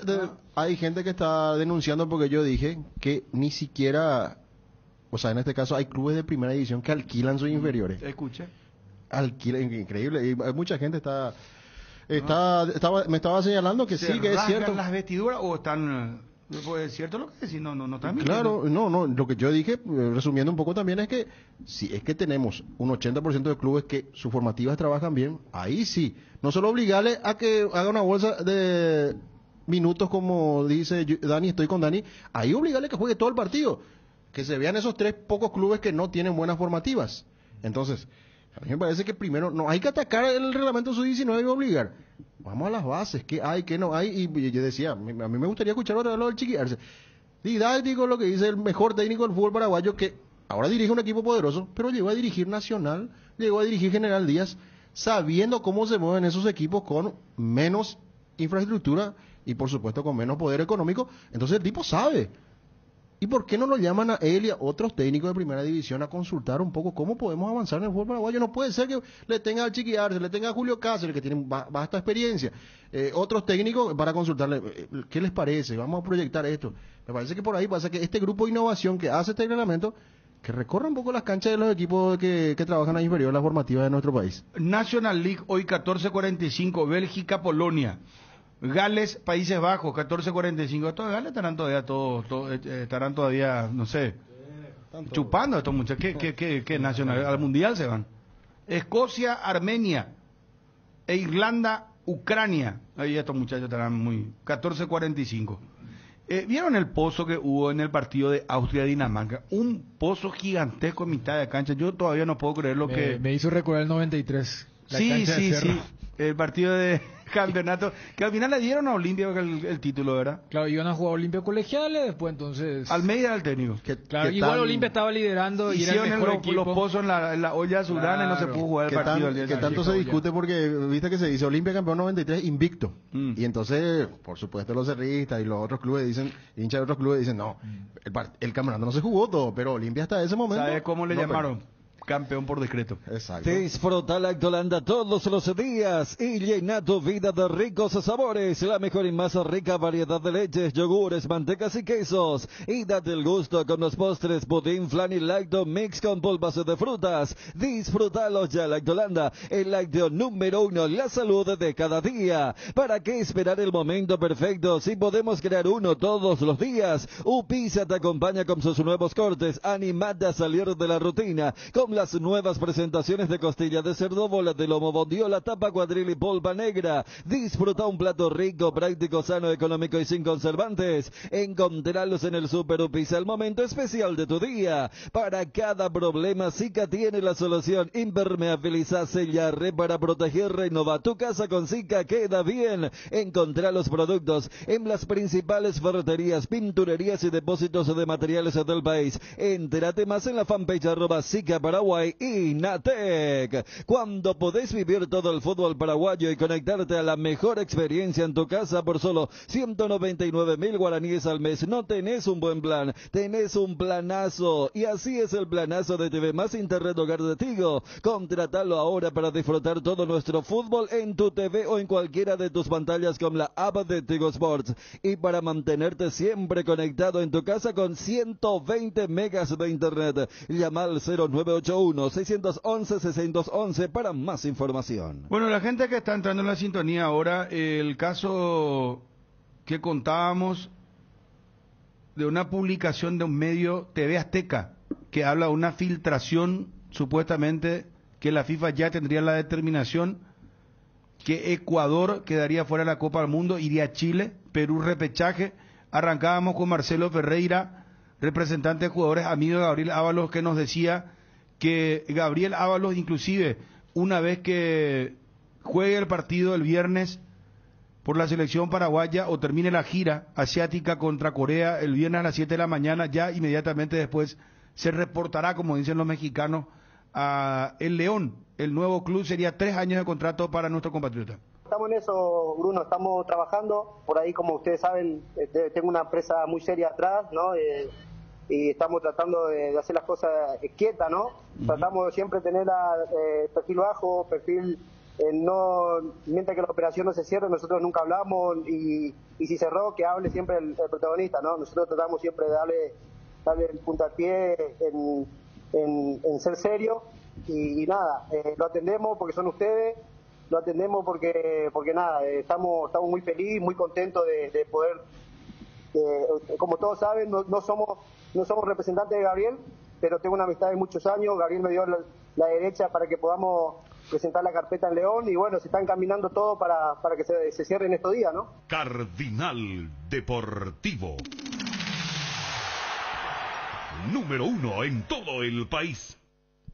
S5: hay gente que está denunciando porque yo dije que ni siquiera, o sea, en este caso hay clubes de primera división que alquilan sus inferiores.
S4: Escuche.
S5: Alquilan, increíble. Y mucha gente me estaba señalando que sí, que es cierto.
S4: ¿Las vestiduras o están...? Pues es cierto lo que decís, no está mintiendo.
S5: Claro, no, lo que yo dije, resumiendo un poco también, es que si es que tenemos un 80% de clubes que sus formativas trabajan bien, ahí sí, no solo obligarle a que haga una bolsa de minutos como dice Dani, estoy con Dani, ahí obligarle que juegue todo el partido, que se vean esos 3 pocos clubes que no tienen buenas formativas. Entonces, a mí me parece que primero no hay que atacar el reglamento sub-19 y obligar. Vamos a las bases, ¿qué hay, qué no hay? Y yo decía, a mí me gustaría escuchar otra vez lo del Chiqui Arce. Didáctico lo que dice el mejor técnico del fútbol paraguayo, que ahora dirige un equipo poderoso, pero llegó a dirigir Nacional, llegó a dirigir General Díaz, sabiendo cómo se mueven esos equipos con menos infraestructura y por supuesto con menos poder económico. Entonces el tipo sabe. ¿Y por qué no lo llaman a él y a otros técnicos de primera división a consultar un poco cómo podemos avanzar en el fútbol paraguayo? No puede ser que le tenga al Chiqui Arce, le tenga a Julio Cáceres, que tienen vasta experiencia, otros técnicos para consultarle, ¿qué les parece? Vamos a proyectar esto. Me parece que por ahí pasa que este grupo de innovación que hace este reglamento, que recorra un poco las canchas de los equipos que trabajan a inferior a la formativa de nuestro país.
S4: National League, hoy 14:45, Bélgica, Polonia. Gales, Países Bajos, 14:45. Estos Gales estarán todavía, no sé, chupando a estos muchachos. ¿Qué nacional? Al Mundial se van. Escocia, Armenia. E Irlanda, Ucrania. Ahí estos muchachos estarán muy... 14:45. ¿Vieron el pozo que hubo en el partido de Austria-Dinamarca? Un pozo gigantesco en mitad de cancha. Yo todavía no puedo creer lo que...
S6: Me hizo recordar el 93.
S4: Sí. El partido de campeonato, que al final le dieron a Olimpia el título, ¿verdad?
S6: Claro, iban a jugar Olimpia colegiales, después entonces...
S4: Almeida era el técnico.
S6: Claro, igual Olimpia estaba liderando y era el mejor equipo.
S4: Los pozos en la olla azulgrana y no se pudo jugar el partido.
S5: Que tanto se discute porque, viste que se dice Olimpia campeón 93 invicto. Y entonces, por supuesto, los cerristas y los otros clubes dicen, hinchas de otros clubes dicen, no, el campeonato no se jugó todo, pero Olimpia hasta ese momento...
S4: ¿Sabes cómo le llamaron? Campeón por decreto.
S5: Exacto.
S20: Disfruta Lactolanda todos los días y llena tu vida de ricos sabores. La mejor y más rica variedad de leches, yogures, mantecas y quesos. Y date el gusto con los postres, pudín, flan y lacto mix con polvas de frutas. Disfrútalos ya, Lactolanda, el lácteo número 1, la salud de cada día. ¿Para qué esperar el momento perfecto si podemos crear uno todos los días? Upisa te acompaña con sus nuevos cortes. Animate a salir de la rutina con las nuevas presentaciones de costilla de cerdo, bola de lomo, bondiola, tapa, cuadril y polpa negra. Disfruta un plato rico, práctico, sano, económico y sin conservantes. Encontralos en el Super Upisa, el momento especial de tu día. Para cada problema, Sika tiene la solución. Impermeabiliza, sella, repara, proteger, renova. Tu casa con Sika queda bien. Encontrá los productos en las principales ferreterías, pinturerías y depósitos de materiales del país. Entérate más en la fanpage @Sika Paraguay y Natec. Cuando podés vivir todo el fútbol paraguayo y conectarte a la mejor experiencia en tu casa por solo 199.000 guaraníes al mes, no tenés un buen plan, tenés un planazo. Y así es el planazo de TV Más Internet Hogar de Tigo. Contratalo ahora para disfrutar todo nuestro fútbol en tu TV o en cualquiera de tus pantallas con la app de Tigo Sports. Y para mantenerte siempre conectado en tu casa con 120 megas de internet, llama al 0981-611-611 para más información.
S4: Bueno, la gente que está entrando en la sintonía ahora, el caso que contábamos de una publicación de un medio TV Azteca que habla de una filtración supuestamente que la FIFA ya tendría la determinación que Ecuador quedaría fuera de la Copa del Mundo, iría a Chile, Perú repechaje. Arrancábamos con Marcelo Ferreira, representante de jugadores, amigo de Gabriel Ábalos, que nos decía que Gabriel Ábalos, inclusive, una vez que juegue el partido el viernes por la selección paraguaya o termine la gira asiática contra Corea el viernes a las 7 de la mañana, ya inmediatamente después se reportará, como dicen los mexicanos, a el León. El nuevo club sería 3 años de contrato para nuestro compatriota.
S10: Estamos en eso, Bruno, estamos trabajando. Por ahí, como ustedes saben, tengo una empresa muy seria atrás, ¿no? Y estamos tratando de hacer las cosas quietas, ¿no? Tratamos de siempre tener perfil bajo, perfil no, mientras que la operación no se cierre, nosotros nunca hablamos y si cerró, que hable siempre el protagonista, ¿no? Nosotros tratamos siempre de darle el puntapié en ser serio y nada, lo atendemos porque son ustedes, lo atendemos porque nada, estamos muy felices, muy contentos de poder, como todos saben, no somos representantes de Gabriel, pero tengo una amistad de muchos años. Gabriel me dio la derecha para que podamos presentar la carpeta en León y bueno, se está encaminando todo para que se cierre en estos días, ¿no?
S3: Cardinal Deportivo. Número 1 en todo el país.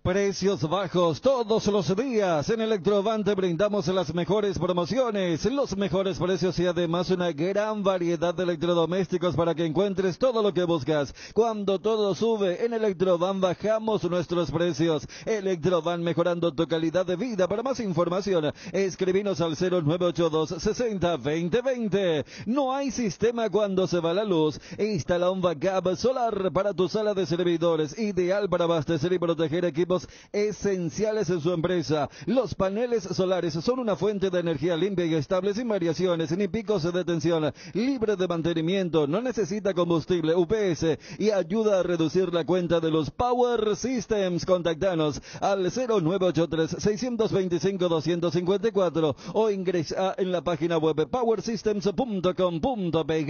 S20: Precios bajos todos los días. En Electrovan te brindamos las mejores promociones, los mejores precios y además una gran variedad de electrodomésticos para que encuentres todo lo que buscas. Cuando todo sube, en Electrovan bajamos nuestros precios. Electrovan, mejorando tu calidad de vida. Para más información, escribinos al 0982-60-2020. No hay sistema cuando se va la luz. Instala un backup solar para tu sala de servidores, ideal para abastecer y proteger equipos esenciales en su empresa. Los paneles solares son una fuente de energía limpia y estable, sin variaciones ni picos de tensión, libre de mantenimiento, no necesita combustible, UPS y ayuda a reducir la cuenta de los Power Systems. Contactanos al 0983-625-254 o ingresa en la página web powersystems.com.py.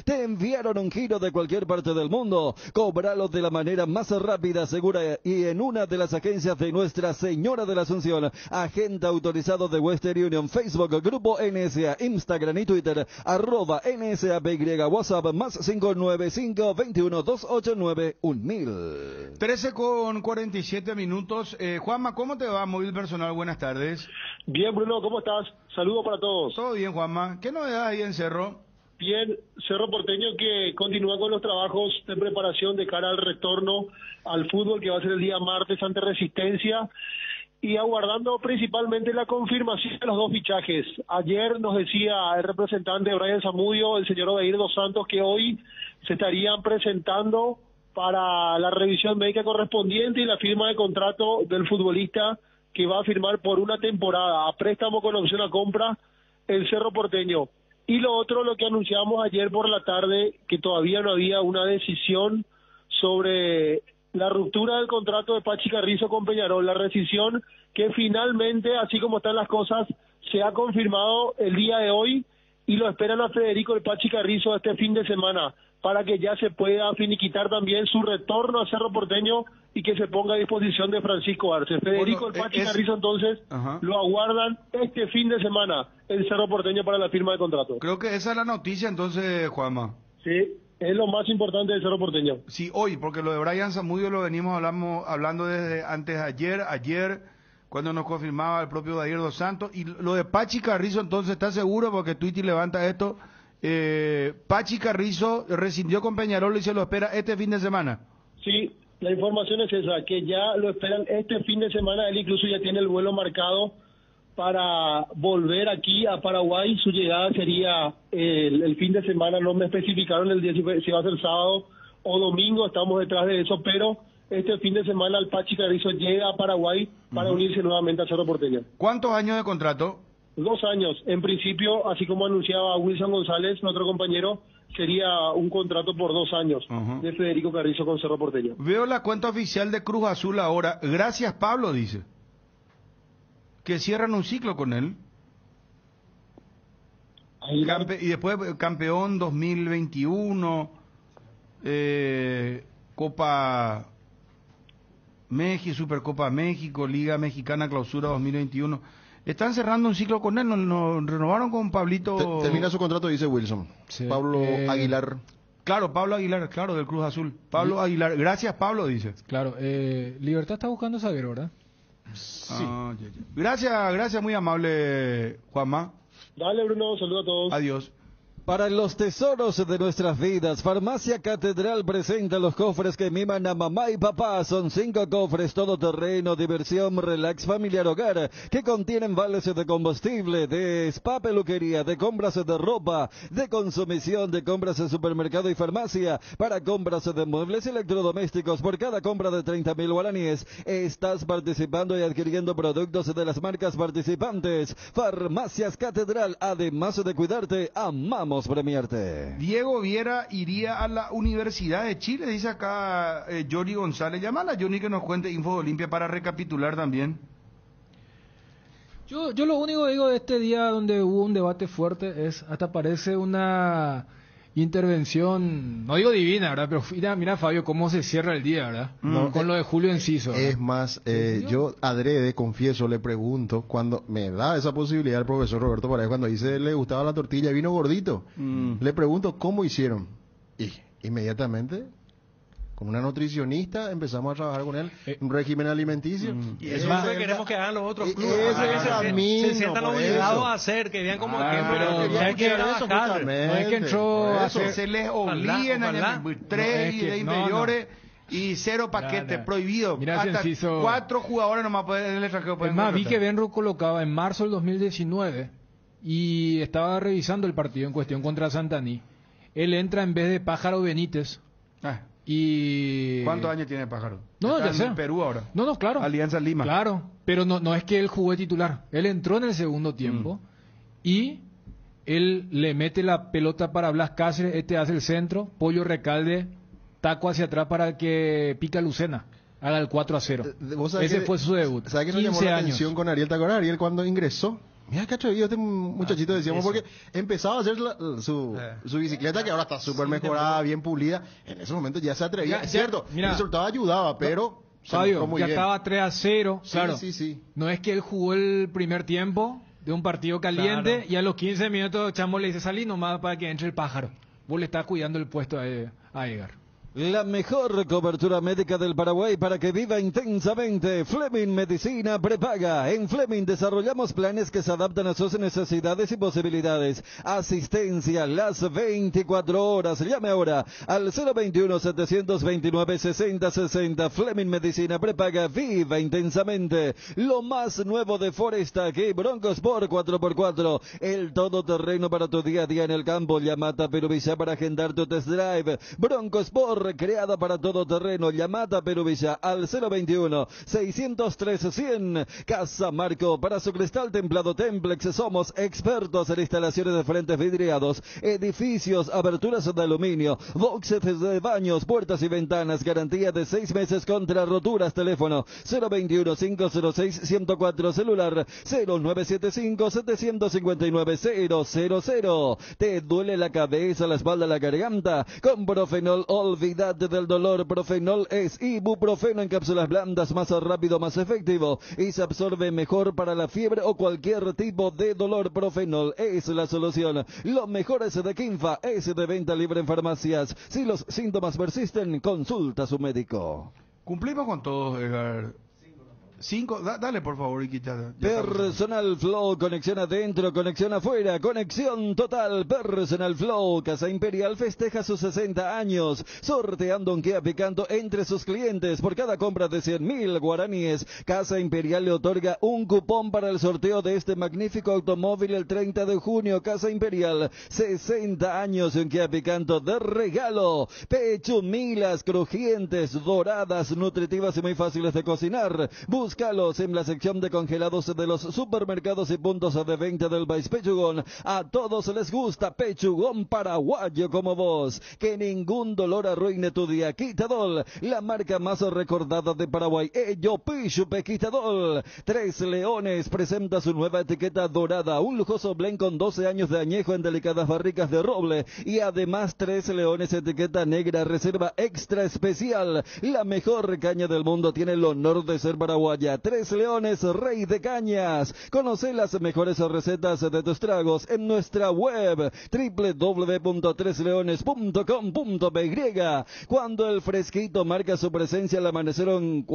S20: Te enviaron un giro de cualquier parte del mundo. Cóbralo de la manera más rápida, segura y en una de las agencias de Nuestra Señora de la Asunción. Agente autorizado de Western Union. Facebook, Grupo NSA, Instagram y Twitter, @NSAPY, WhatsApp más 595-21-289-1000.
S4: 13:47. Juanma, ¿cómo te va? Móvil Personal, buenas tardes.
S11: Bien, Bruno, ¿cómo estás? Saludos para todos.
S4: Todo bien, Juanma. ¿Qué novedades hay en Cerro?
S11: Bien, Cerro Porteño que continúa con los trabajos de preparación de cara al retorno al fútbol que va a ser el día martes ante Resistencia y aguardando principalmente la confirmación de los 2 fichajes. Ayer nos decía el representante Brian Zamudio, el señor Odair dos Santos, que hoy se estarían presentando para la revisión médica correspondiente y la firma de contrato del futbolista que va a firmar por una temporada a préstamo con opción a compra el Cerro Porteño. Y lo otro, lo que anunciamos ayer por la tarde, que todavía no había una decisión sobre la ruptura del contrato de Pachi Carrizo con Peñarol, la rescisión que finalmente, así como están las cosas, se ha confirmado el día de hoy y lo esperan a Federico el Pachi Carrizo este fin de semana para que ya se pueda finiquitar también su retorno a Cerro Porteño y que se ponga a disposición de Francisco Arce. Federico El Pachi Carrizo entonces lo aguardan este fin de semana en Cerro Porteño para la firma de contrato.
S4: Creo que esa es la noticia entonces, Juanma.
S11: Sí, es lo más importante del Cerro Porteño.
S4: Sí, hoy, porque lo de Brian Zamudio lo venimos hablando desde antes de ayer, cuando nos confirmaba el propio Dair Dos Santos, y lo de Pachi Carrizo entonces, ¿está seguro? Porque Twitter levanta esto, Pachi Carrizo rescindió con Peñarol y se lo espera este fin de semana.
S11: Sí, la información es esa, que ya lo esperan este fin de semana, él incluso ya tiene el vuelo marcado para volver aquí a Paraguay. Su llegada sería el fin de semana, no me especificaron el día si va a ser sábado o domingo, estamos detrás de eso, pero este fin de semana el Pachi Carrizo llega a Paraguay para unirse nuevamente al Cerro Porteño.
S4: ¿Cuántos años de contrato?
S11: 2 años, en principio, así como anunciaba Wilson González, nuestro compañero, sería un contrato por 2 años de Federico Carrizo con Cerro Porteño.
S4: Veo la cuenta oficial de Cruz Azul ahora, gracias Pablo, dice. Que cierran un ciclo con él. Y después campeón 2021, Copa México, Supercopa México, Liga Mexicana Clausura 2021. Están cerrando un ciclo con él, nos renovaron con Pablito.
S5: Termina su contrato, dice Wilson. Sí. Pablo Aguilar.
S4: Claro, Pablo Aguilar, claro, del Cruz Azul. Pablo Aguilar, gracias Pablo, dice.
S6: Claro, Libertad está buscando zaguero, ¿verdad?
S4: Sí. Gracias, muy amable, Juanma.
S11: Dale, Bruno, saludos a todos.
S4: Adiós.
S20: Para los tesoros de nuestras vidas, Farmacia Catedral presenta los cofres que miman a mamá y papá. Son 5 cofres todoterreno, diversión, relax, familiar, hogar, que contienen vales de combustible, de spa, peluquería, de compras de ropa, de consumición, de compras de supermercado y farmacia, para compras de muebles y electrodomésticos. Por cada compra de 30.000 guaraníes, estás participando y adquiriendo productos de las marcas participantes. Farmacias Catedral, además de cuidarte, amamos premiarte.
S4: Diego Viera iría a la Universidad de Chile, dice acá Johnny González. Llámala a Johnny que nos cuente Info de Olimpia para recapitular también.
S6: Yo lo único que digo de este día donde hubo un debate fuerte es, hasta parece una intervención, no digo divina, ¿verdad? Pero mira Fabio cómo se cierra el día, ¿verdad? Con lo de Julio Enciso, ¿verdad?
S5: Es más, yo adrede, confieso, le pregunto, cuando me da esa posibilidad el profesor Roberto Paredes, cuando dice le gustaba la tortilla, vino gordito, le pregunto cómo hicieron, y inmediatamente con una nutricionista empezamos a trabajar con él, un régimen alimenticio.
S8: Y eso es lo que queremos que hagan los otros clubes. Se sientan obligados a hacer, que vean como ejemplo.
S4: No es que entró a hacer, se les obligan a 3 de inferiores y 0 paquetes prohibidos. Hasta 4 jugadores nomás pueden en el extranjero.
S6: Es más, vi que Benro colocaba en marzo del 2019 y estaba revisando el partido en cuestión contra Santaní. Él entra en vez de Pájaro Benítez. Y
S4: ¿cuántos años tiene Pájaro?
S6: No, ya sé.
S4: En Perú ahora.
S6: No, claro.
S4: Alianza Lima.
S6: Claro, pero no es que él jugó de titular. Él entró en el segundo tiempo y él le mete la pelota para Blas Cáceres, hace el centro, Pollo Recalde, taco hacia atrás para que Pica Lucena haga el 4-0. Ese fue su debut.
S5: ¿Sabes qué nos llamó la atención con Ariel? ¿Te acuerdas? Ariel cuando ingresó. Mira qué atrevido este muchachito, decíamos, porque empezaba a hacer su bicicleta, que ahora está súper mejorada, bien pulida. En ese momento ya se atrevía, es cierto, el resultado ayudaba, pero
S6: Fabio, ya estaba 3-0, claro.
S5: Sí.
S6: No es que él jugó el primer tiempo de un partido caliente y a los 15 minutos Chamo le dice, salí nomás para que entre el Pájaro. Vos le estás cuidando el puesto a Edgar.
S20: La mejor cobertura médica del Paraguay para que viva intensamente. Fleming Medicina Prepaga. En Fleming desarrollamos planes que se adaptan a sus necesidades y posibilidades. Asistencia las 24 horas. Llame ahora al 021-729-6060. Fleming Medicina Prepaga. Viva intensamente. Lo más nuevo de Foresta aquí. Broncos por 4x4. El todoterreno para tu día a día en el campo. Yamata Peruvilla para agendar tu test drive. Broncos por creada para todo terreno. Llamada Peruvilla al 021-603-100. Casa Marco para su cristal templado Templex. Somos expertos en instalaciones de frentes vidriados, edificios, aberturas de aluminio, boxes de baños, puertas y ventanas. Garantía de 6 meses contra roturas. Teléfono 021-506-104. Celular 0975-759-000. ¿Te duele la cabeza, la espalda, la garganta? Con Profenol Olvi Olvídate del dolor, Profenol es ibuprofeno en cápsulas blandas, más rápido, más efectivo y se absorbe mejor para la fiebre o cualquier tipo de dolor. Profenol es la solución. Lo mejor es de Kinfa, es de venta libre en farmacias. Si los síntomas persisten, consulta a su médico.
S4: Cumplimos con todos, Edgar. 5, dale por favor, Iquita.
S20: Personal Flow, conexión adentro, conexión afuera, conexión total. Personal Flow, Casa Imperial festeja sus 60 años, sorteando un Kia Picanto entre sus clientes. Por cada compra de 100.000 guaraníes, Casa Imperial le otorga un cupón para el sorteo de este magnífico automóvil el 30 de junio. Casa Imperial, 60 años y un Kia Picanto de regalo. Pechumilas crujientes, doradas, nutritivas y muy fáciles de cocinar. Búscalos en la sección de congelados de los supermercados y puntos de venta del país. Pechugón, a todos les gusta pechugón paraguayo como vos. Que ningún dolor arruine tu día. Quitadol, la marca más recordada de Paraguay. Ello Pichupe Quitadol. Tres Leones presenta su nueva etiqueta dorada. Un lujoso blend con 12 años de añejo en delicadas barricas de roble. Y además Tres Leones etiqueta negra, reserva extra especial. La mejor caña del mundo tiene el honor de ser paraguaya. Tres Leones, rey de cañas. Conoce las mejores recetas de tus tragos en nuestra web www.tresleones.com.py. Cuando el fresquito marca su presencia al amanecer en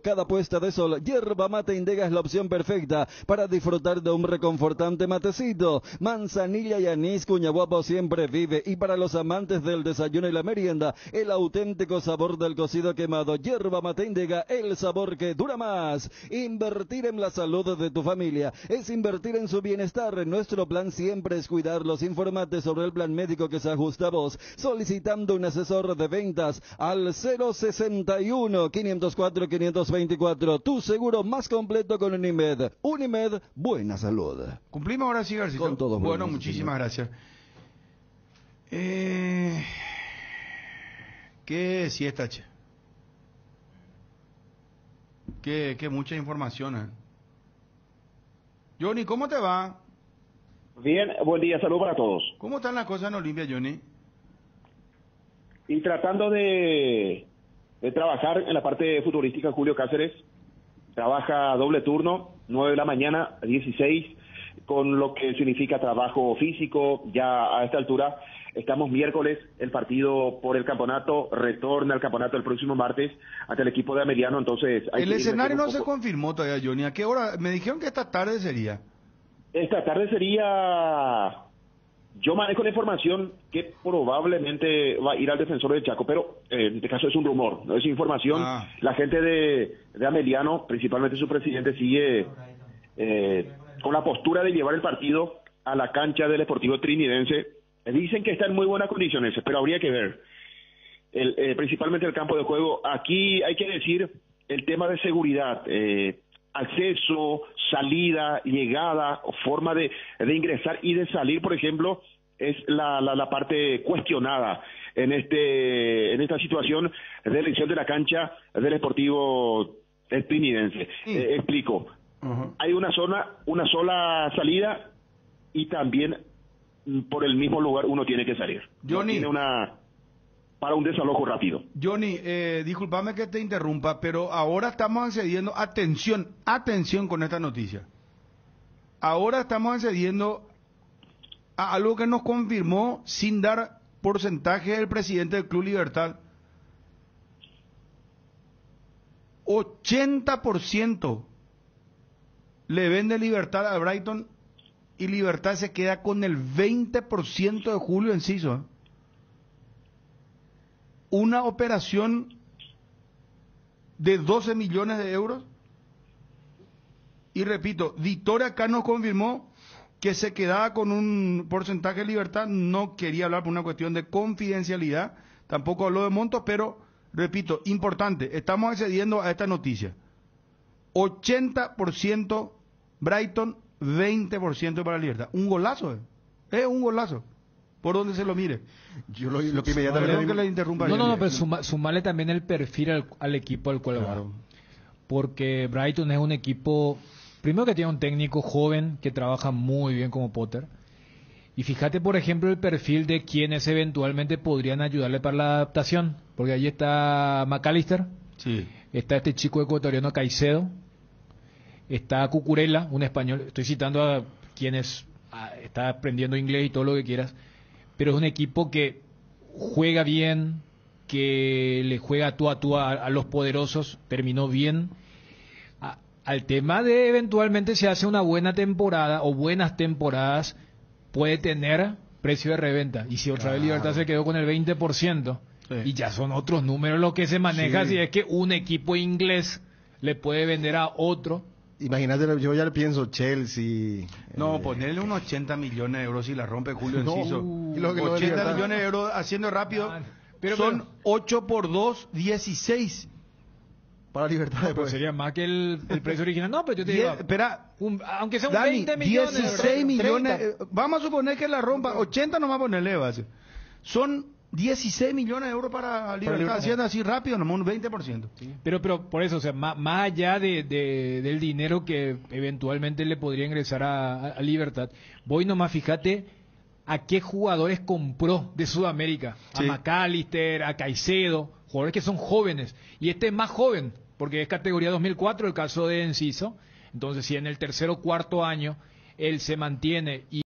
S20: cada puesta de sol, Yerba Mate Indega es la opción perfecta para disfrutar de un reconfortante matecito. Manzanilla y anís, Cuñaguapo siempre vive. Y para los amantes del desayuno y la merienda, el auténtico sabor del cocido quemado. Yerba Mate Indega, el sabor que dura más. Invertir en la salud de tu familia es invertir en su bienestar. Nuestro plan siempre es cuidarlos. Infórmate sobre el plan médico que se ajusta a vos solicitando un asesor de ventas al 061-504-524. Tu seguro más completo con Unimed. Unimed, buena salud.
S4: Cumplimos ahora sí, García.
S20: Con todo.
S4: Bueno, muchísimas gracias. ¿Qué siesta, che? Que mucha información. Johnny, ¿cómo te va?
S9: Bien, buen día, salud para todos.
S4: ¿Cómo están las cosas en Olimpia, Johnny?
S9: Y tratando de trabajar en la parte futurística, Julio Cáceres trabaja doble turno, 9 de la mañana a 16, con lo que significa trabajo físico. Ya a esta altura estamos miércoles, el partido por el campeonato retorna al campeonato el próximo martes ante el equipo de Ameliano, entonces...
S4: El escenario no se confirmó todavía, Johnny. ¿A qué hora? Me dijeron que esta tarde sería.
S9: Esta tarde sería... Yo manejo la información que probablemente va a ir al Defensor del Chaco, pero en este caso es un rumor, no es información. La gente de Ameliano, principalmente su presidente, sigue con la postura de llevar el partido a la cancha del Sportivo Trinidense. Dicen que está en muy buenas condiciones, pero habría que ver. Principalmente el campo de juego. Aquí hay que decir el tema de seguridad, acceso, salida, llegada, forma de ingresar y de salir, por ejemplo, es la parte cuestionada en esta situación de elección de la cancha del Sportivo Trinidense. Explico. Hay una sola salida y también por el mismo lugar uno tiene que salir.
S4: Johnny,
S9: para un desalojo rápido.
S4: Johnny, discúlpame que te interrumpa, pero ahora estamos accediendo, atención con esta noticia. Ahora estamos accediendo a algo que nos confirmó sin dar porcentaje el presidente del Club Libertad. 80% le vende Libertad a Brighton y Libertad se queda con el 20% de Julio Enciso. Una operación de 12 millones de euros. Y repito, Victoria acá nos confirmó que se quedaba con un porcentaje de Libertad. No quería hablar por una cuestión de confidencialidad, tampoco habló de montos, pero repito, importante, estamos accediendo a esta noticia. 80% Brighton, 20% para Libertad. Un golazo, es un golazo. Por donde se lo mire.
S5: Yo lo que inmediatamente...
S4: que le interrumpa.
S6: No, pero sumarle también el perfil al equipo al cual va. Porque Brighton es un equipo, primero que tiene un técnico joven que trabaja muy bien como Potter. Y fíjate, por ejemplo, el perfil de quienes eventualmente podrían ayudarle para la adaptación. Porque ahí está McAllister,
S4: Sí.
S6: está este chico ecuatoriano Caicedo, está Cucurella, un español. Estoy citando a quienes está aprendiendo inglés y todo lo que quieras. Pero es un equipo que juega bien, que le juega tú a tú a los poderosos, terminó bien. Al tema de eventualmente se hace una buena temporada o buenas temporadas, puede tener precio de reventa. Y si otra vez Libertad se quedó con el 20%, y ya son otros números los que se maneja, si es que un equipo inglés le puede vender a otro.
S5: Imagínate, yo ya le pienso Chelsea.
S4: No, ponerle unos 80 millones de euros si la rompe Julio
S5: No,
S4: Enciso.
S5: y lo que lo de
S4: 80
S5: Libertad.
S4: millones de euros haciendo rápido,
S6: pero-
S4: son 8 por 2, 16.
S5: Para Libertad
S6: Pues
S5: después.
S6: sería más que el precio original. No, pero yo te digo,
S4: Espera,
S6: aunque sea un
S4: Dani,
S6: 20 millones.
S4: 16 millones.
S6: 30.
S4: Vamos a suponer que la rompa, 80 nomás ponerle base. Son 16 millones de euros para Libertad,
S6: Libertad.
S4: haciendo así rápido, nomás un 20%.
S6: Pero por eso, o sea, más allá del dinero que eventualmente le podría ingresar a Libertad, voy nomás, fíjate a qué jugadores compró de Sudamérica.
S4: Sí.
S6: A McAllister, a Caicedo, jugadores que son jóvenes. Y este es más joven, porque es categoría 2004, el caso de Enciso. Entonces, si en el tercer o cuarto año él se mantiene y